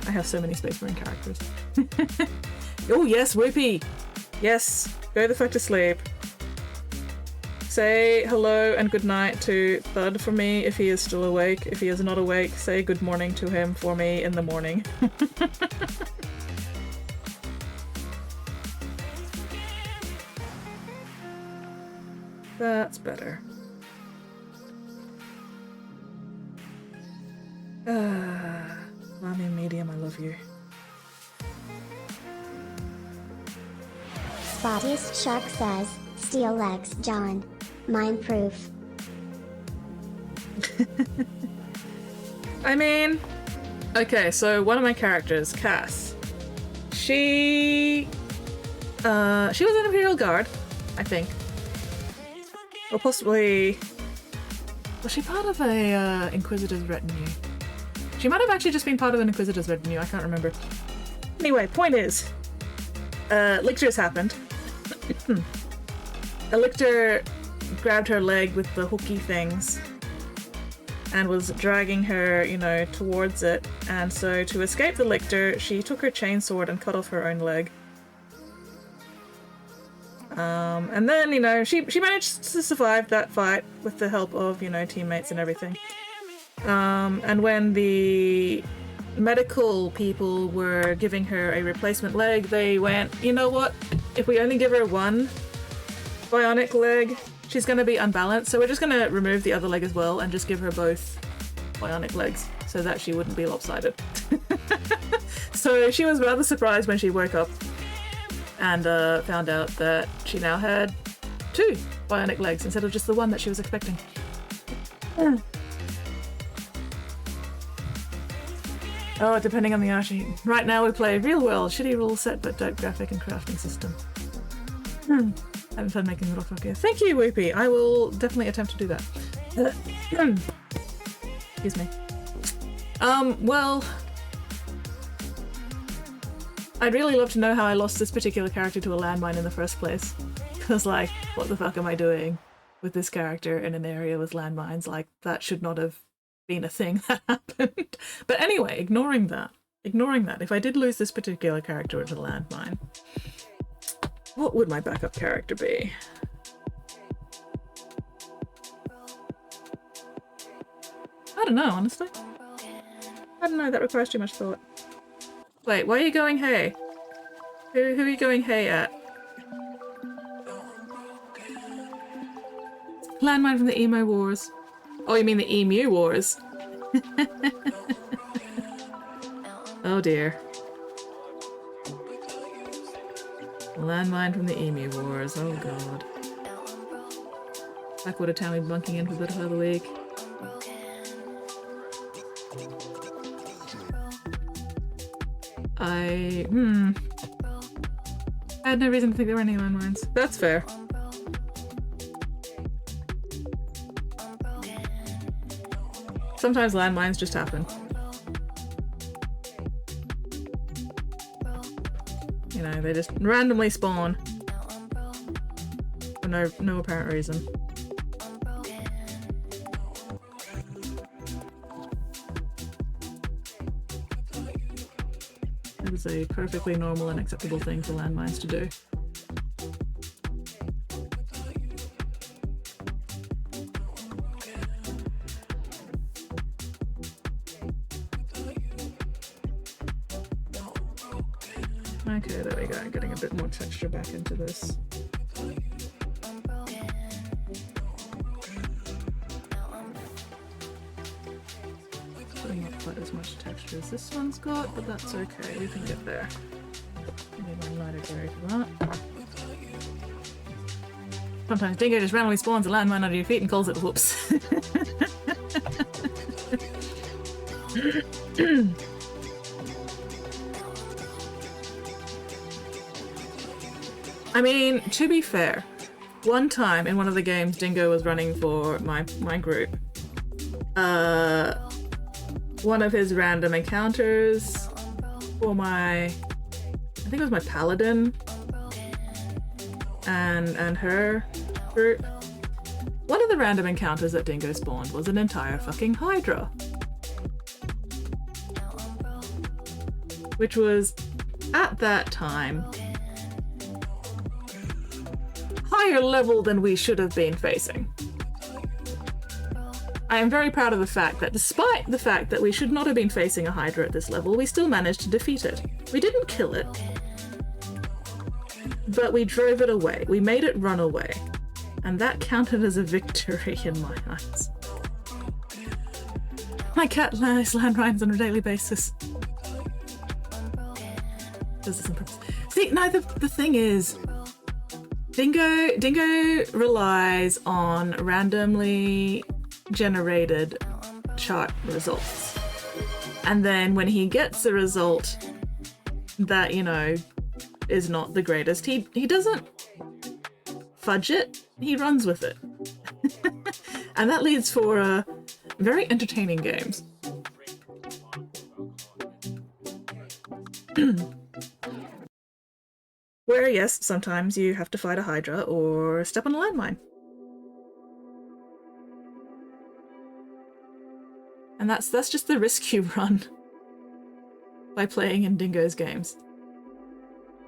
S2: I have so many Space Marine characters. Oh yes, Whoopi! Yes, go the fuck to sleep. Say hello and good night to Thud for me if he is still awake. If he is not awake, say good morning to him for me in the morning. That's better. Lamia medium, I love you.
S3: Spottiest Shark says, steel legs, John. Mine proof.
S2: I mean... Okay, so one of my characters, Cass. She was an Imperial Guard, I think. Or possibly... Was she part of a Inquisitor's retinue? She might have actually just been part of an Inquisitor's retinue, I can't remember. Anyway, point is... Lictors happened. A lictor grabbed her leg with the hooky things and was dragging her, you know, towards it. And so to escape the lictor, she took her chainsword and cut off her own leg. And then, you know, she managed to survive that fight with the help of, you know, teammates and everything. And when the medical people were giving her a replacement leg, they went, you know what, if we only give her one bionic leg, she's going to be unbalanced, so we're just going to remove the other leg as well and just give her both bionic legs so that she wouldn't be lopsided. So she was rather surprised when she woke up and found out that she now had 2 bionic legs instead of just the one that she was expecting. Oh, depending on the Archie. Right now we play real world, shitty rule set, but dope graphic and crafting system. Having fun making little fucker. Thank you, Whoopi. I will definitely attempt to do that. Excuse me. Well... I'd really love to know how I lost this particular character to a landmine in the first place. Because, like, what the fuck am I doing with this character in an area with landmines? Like, that should not have been a thing that happened. But anyway, ignoring that, if I did lose this particular character to a landmine, what would my backup character be? I don't know, honestly. I don't know, that requires too much thought. Wait, why are you going hey? Who are you going hey at? Landmine from the Emo Wars. Oh, you mean the Emu Wars? Oh dear. Landmine from the Emu Wars, oh god. Backwater town we bunking in for a bit of the week. I had no reason to think there were any landmines. That's fair. Sometimes landmines just happen. You know, they just randomly spawn. For no apparent reason. It is a perfectly normal and acceptable thing for landmines to do. Okay, there we go. I'm getting a bit more texture back into this. Not quite as much texture as this one's got, but that's okay. We can get there. Maybe one lighter gray for that. Sometimes Dingo just randomly spawns a landmine under your feet and calls it whoops. I mean, to be fair, one time in one of the games Dingo was running for my group, one of his random encounters for I think it was my paladin and her group. One of the random encounters that Dingo spawned was an entire fucking Hydra. Which was, at that time, higher level than we should have been facing. I am very proud of the fact that despite the fact that we should not have been facing a Hydra at this level, we still managed to defeat it. We didn't kill it, but we drove it away. We made it run away. And that counted as a victory in my eyes. My cat lays landmines on a daily basis. See, no, the thing is, Dingo relies on randomly generated chart results. And then when he gets a result that, you know, is not the greatest, he doesn't fudge it, he runs with it. And that leads for very entertaining games. Where, yes, sometimes you have to fight a Hydra or step on a landmine. And that's just the risk you run by playing in Dingo's games.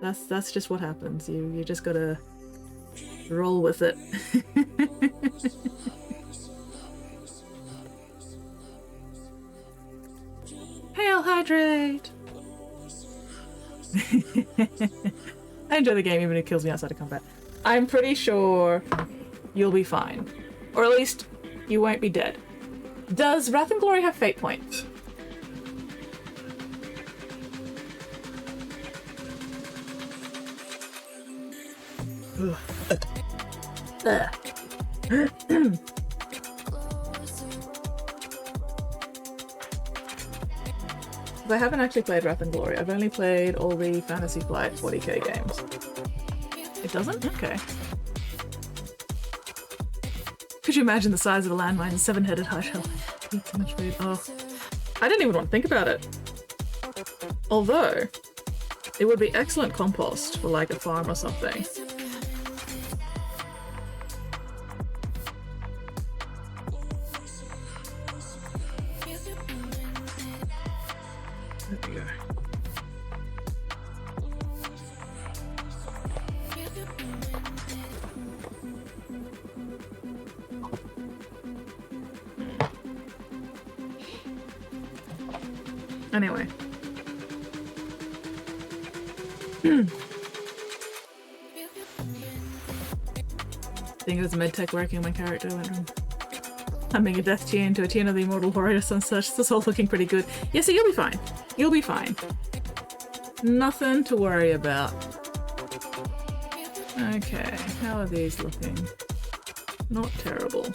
S2: That's just what happens. You just gotta roll with it. Hail Hydrate! I enjoy the game even if it kills me outside of combat. I'm pretty sure you'll be fine. Or at least you won't be dead. Does Wrath and Glory have fate points? I haven't actually played Wrath and Glory. I've only played all the Fantasy Flight 40k games. It doesn't? Okay. Could you imagine the size of a landmine and seven-headed Hydra? Eat so much food. Oh. I didn't even want to think about it. Although, it would be excellent compost for like a farm or something. There we go. Anyway. I think it was medtech working. My character went from humming a death tune to a tune of the Immortal Warriors and such. This is all looking pretty good. Yeah, so you'll be fine. You'll be fine. Nothing to worry about. Okay, how are these looking? Not terrible.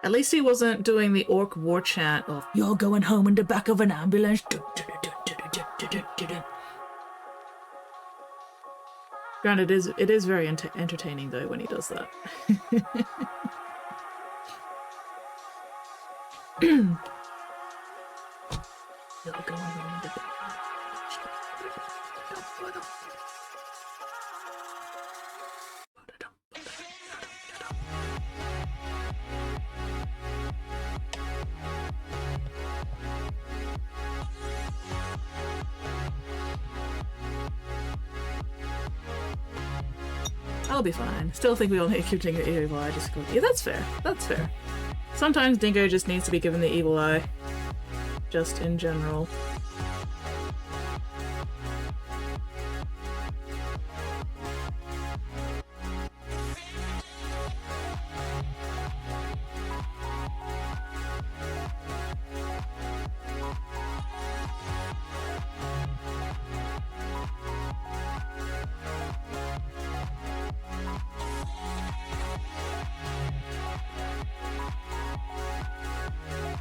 S2: At least he wasn't doing the orc war chant of "You're going home in the back of an ambulance." Granted, it is very entertaining though when he does that. You're going home in the back. I'll be fine. Still think we all need to keep taking the evil eye. Just go. Yeah, that's fair. That's fair. Sometimes Dingo just needs to be given the evil eye. Just in general.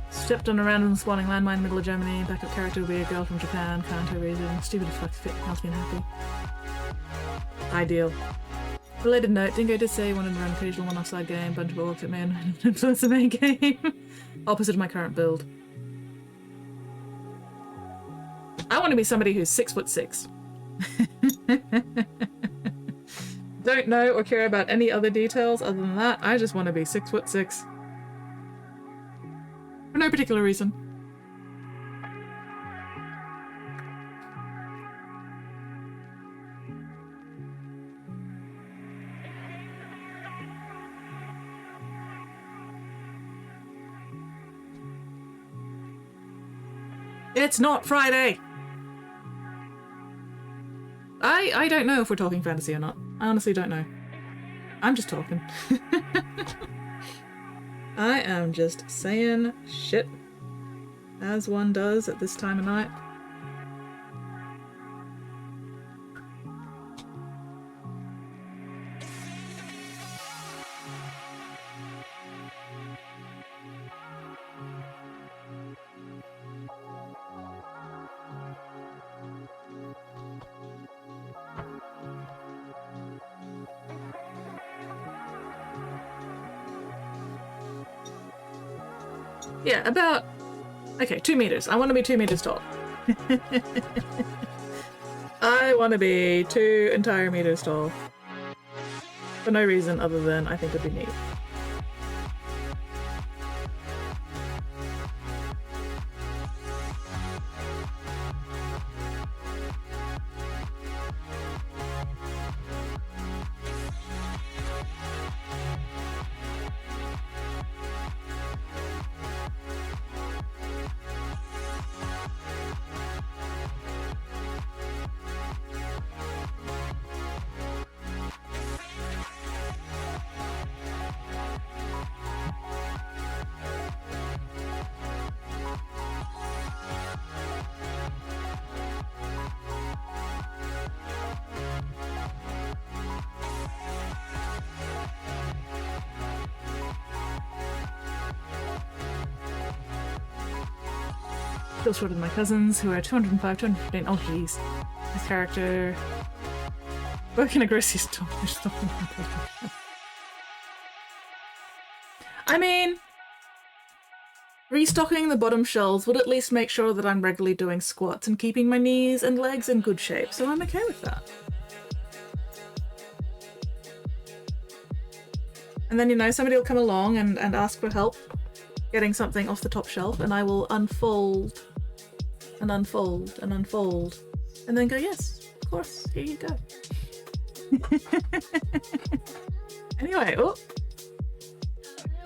S2: Stepped on a random spawning landmine in the middle of Germany. Backup character will be a girl from Japan. Can't reason. Stupid as fuck fit. Makes me happy. Ideal. Related note, Dingo did say he wanted to run an occasional one offside game. Bunch of orcs at me and influence the main game. Opposite of my current build. I want to be somebody who's 6'6". Don't know or care about any other details other than that. I just want to be 6'6". For no particular reason. It's not Friday! I don't know if we're talking fantasy or not. I honestly don't know. I'm just talking. I am just saying shit, as one does at this time of night. Yeah, about... Okay, 2 meters. I want to be 2 meters tall. I want to be 2 entire meters tall. For no reason other than I think it'd be neat. Still shorter than my cousins, who are 205, 215. Oh, jeez. His character... Working a grocery store. I mean... Restocking the bottom shelves would at least make sure that I'm regularly doing squats and keeping my knees and legs in good shape, so I'm okay with that. And then, you know, somebody will come along and ask for help getting something off the top shelf, and I will unfold and unfold and unfold, and then go, yes, of course, here you go. Anyway, oh.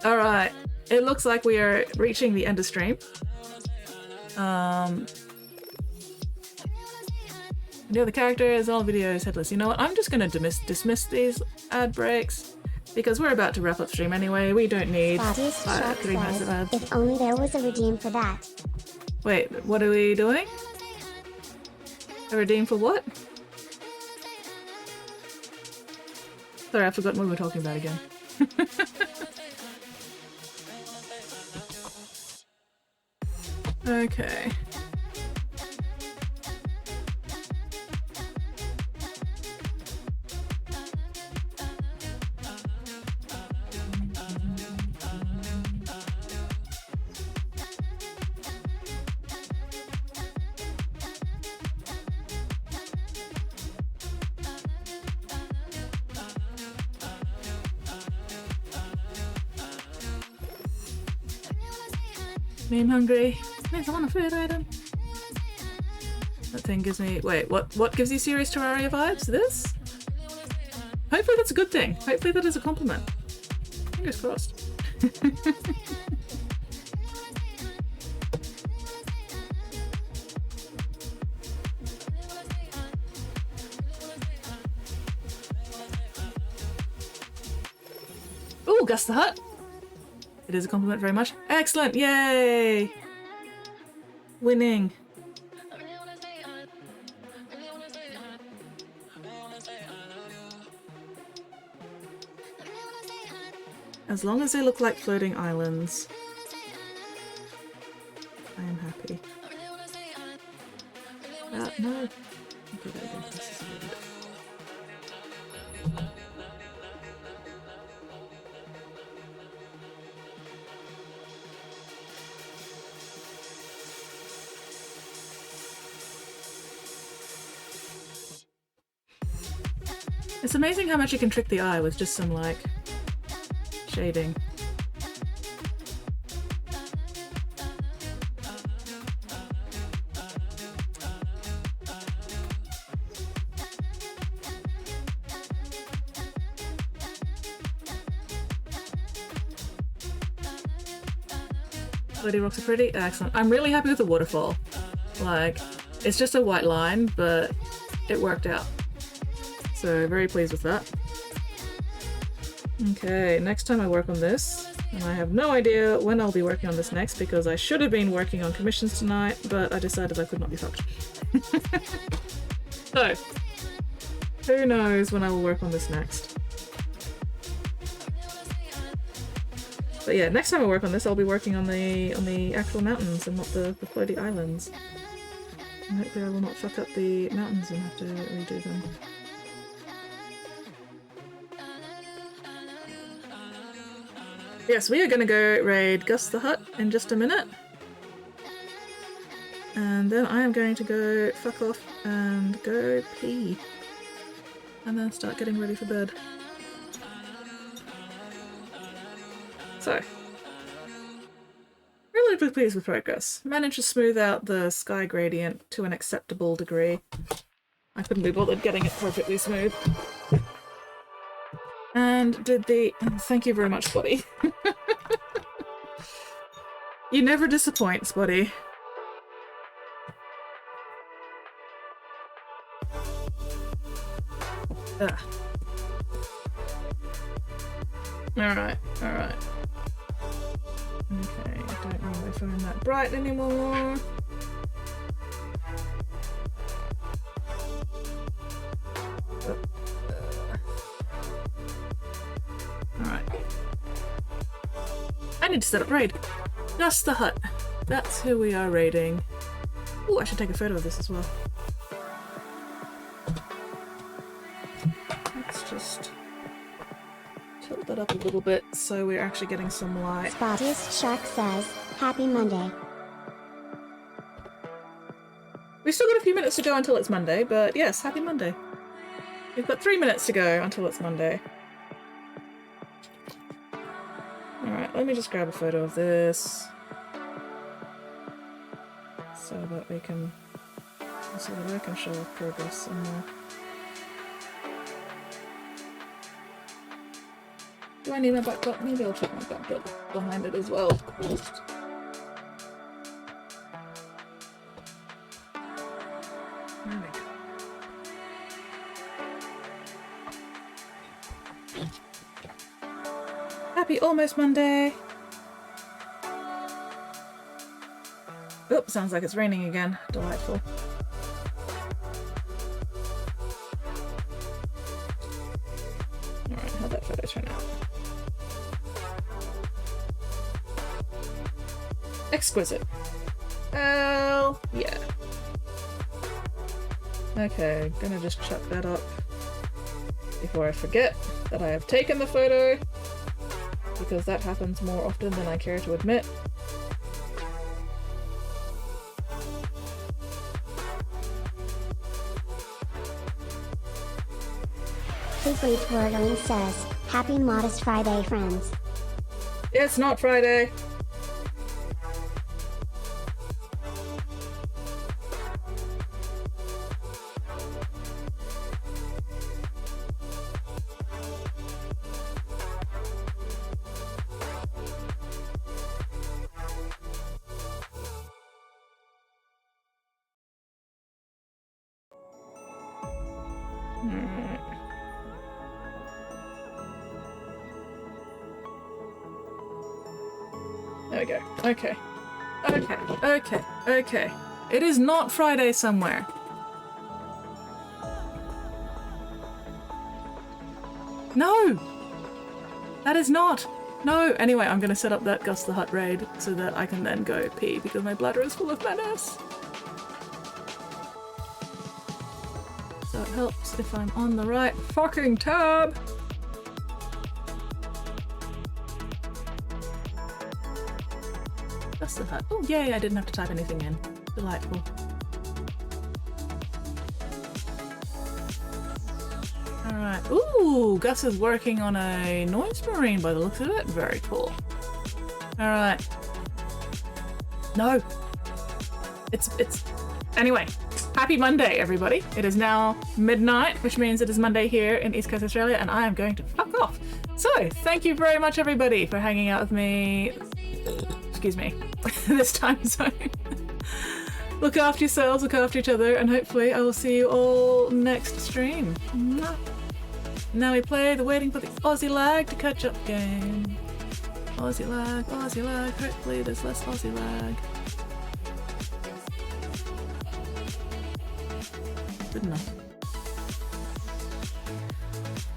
S2: Alright, it looks like we are reaching the end of stream. The other characters, all videos, headless. You know what, I'm just gonna dismiss these ad breaks, because we're about to wrap up stream anyway. We don't need
S3: Shark
S2: 3 minutes of
S3: says,
S2: ads.
S3: if only there was a redeem for that.
S2: Wait, what are we doing? A redeem for what? Sorry, I forgot what we were talking about again. Okay. I'm hungry. Means I want a food item. That thing gives me... Wait, what gives you serious Terraria vibes? This? Hopefully that's a good thing. Hopefully that is a compliment. Fingers crossed. Ooh, Gus the Hut! It is a compliment very much. Excellent! Yay! Winning. As long as they look like floating islands, I am happy. No. Okay, there we go. This is good. It's amazing how much you can trick the eye with just some, like, shading. Bloody rocks are pretty. Excellent. I'm really happy with the waterfall. Like, it's just a white line, but it worked out. So, very pleased with that. Okay, next time I work on this, and I have no idea when I'll be working on this next because I should have been working on commissions tonight, but I decided I could not be fucked. So, who knows when I will work on this next. But yeah, next time I work on this, I'll be working on the actual mountains and not the floaty islands. And hopefully I will not fuck up the mountains and have to redo them. Yes, we are going to go raid Gus the Hut in just a minute. And then I am going to go fuck off and go pee. And then start getting ready for bed. So, really pleased with progress. Managed to smooth out the sky gradient to an acceptable degree. I couldn't be bothered getting it perfectly smooth. And did the... Thank you very much, Spotty. You never disappoint, Spotty. Ugh. Alright, alright. Okay, don't want my phone that bright anymore. Alright. I need to set up raid. Gus the Hut. That's who we are raiding. Ooh, I should take a photo of this as well. Let's just tilt that up a little bit so we're actually getting some light.
S3: Spottiest Shark says, Happy Monday.
S2: We've still got a few minutes to go until it's Monday, but yes, happy Monday. We've got 3 minutes to go until it's Monday. Alright, let me just grab a photo of this. So that we can... so that I can show progress somewhere. Do I need my backdrop? Maybe I'll check my backdrop behind it as well. Happy almost Monday! Oop, sounds like it's raining again. Delightful. Alright, how'd that photo turn out? Exquisite. Hell yeah. Okay, gonna just chuck that up before I forget that I have taken the photo, because that happens more often than I care to admit.
S3: Simply Twirling says, Happy Modest Friday, friends.
S2: It's not Friday. There we go. Okay. Okay. It is not Friday somewhere. No! That is not! No! Anyway, I'm gonna set up that Gus the Hutt raid so that I can then go pee because my bladder is full of menace. So it helps if I'm on the right fucking tab. Gus the Hutt. Oh yay, I didn't have to type anything in. Delightful. Alright. Ooh, Gus is working on a noise marine by the looks of it. Very cool. Alright. No. It's anyway. Happy Monday, everybody. It is now midnight, which means it is Monday here in East Coast Australia, and I am going to fuck off. So, thank you very much, everybody, for hanging out with me. Excuse me. This time zone. Look after yourselves, look after each other, and hopefully I will see you all next stream. Mwah. Now we play the Waiting for the Aussie lag to catch up game. Aussie lag, Aussie lag. Hopefully there's less Aussie lag. Good enough.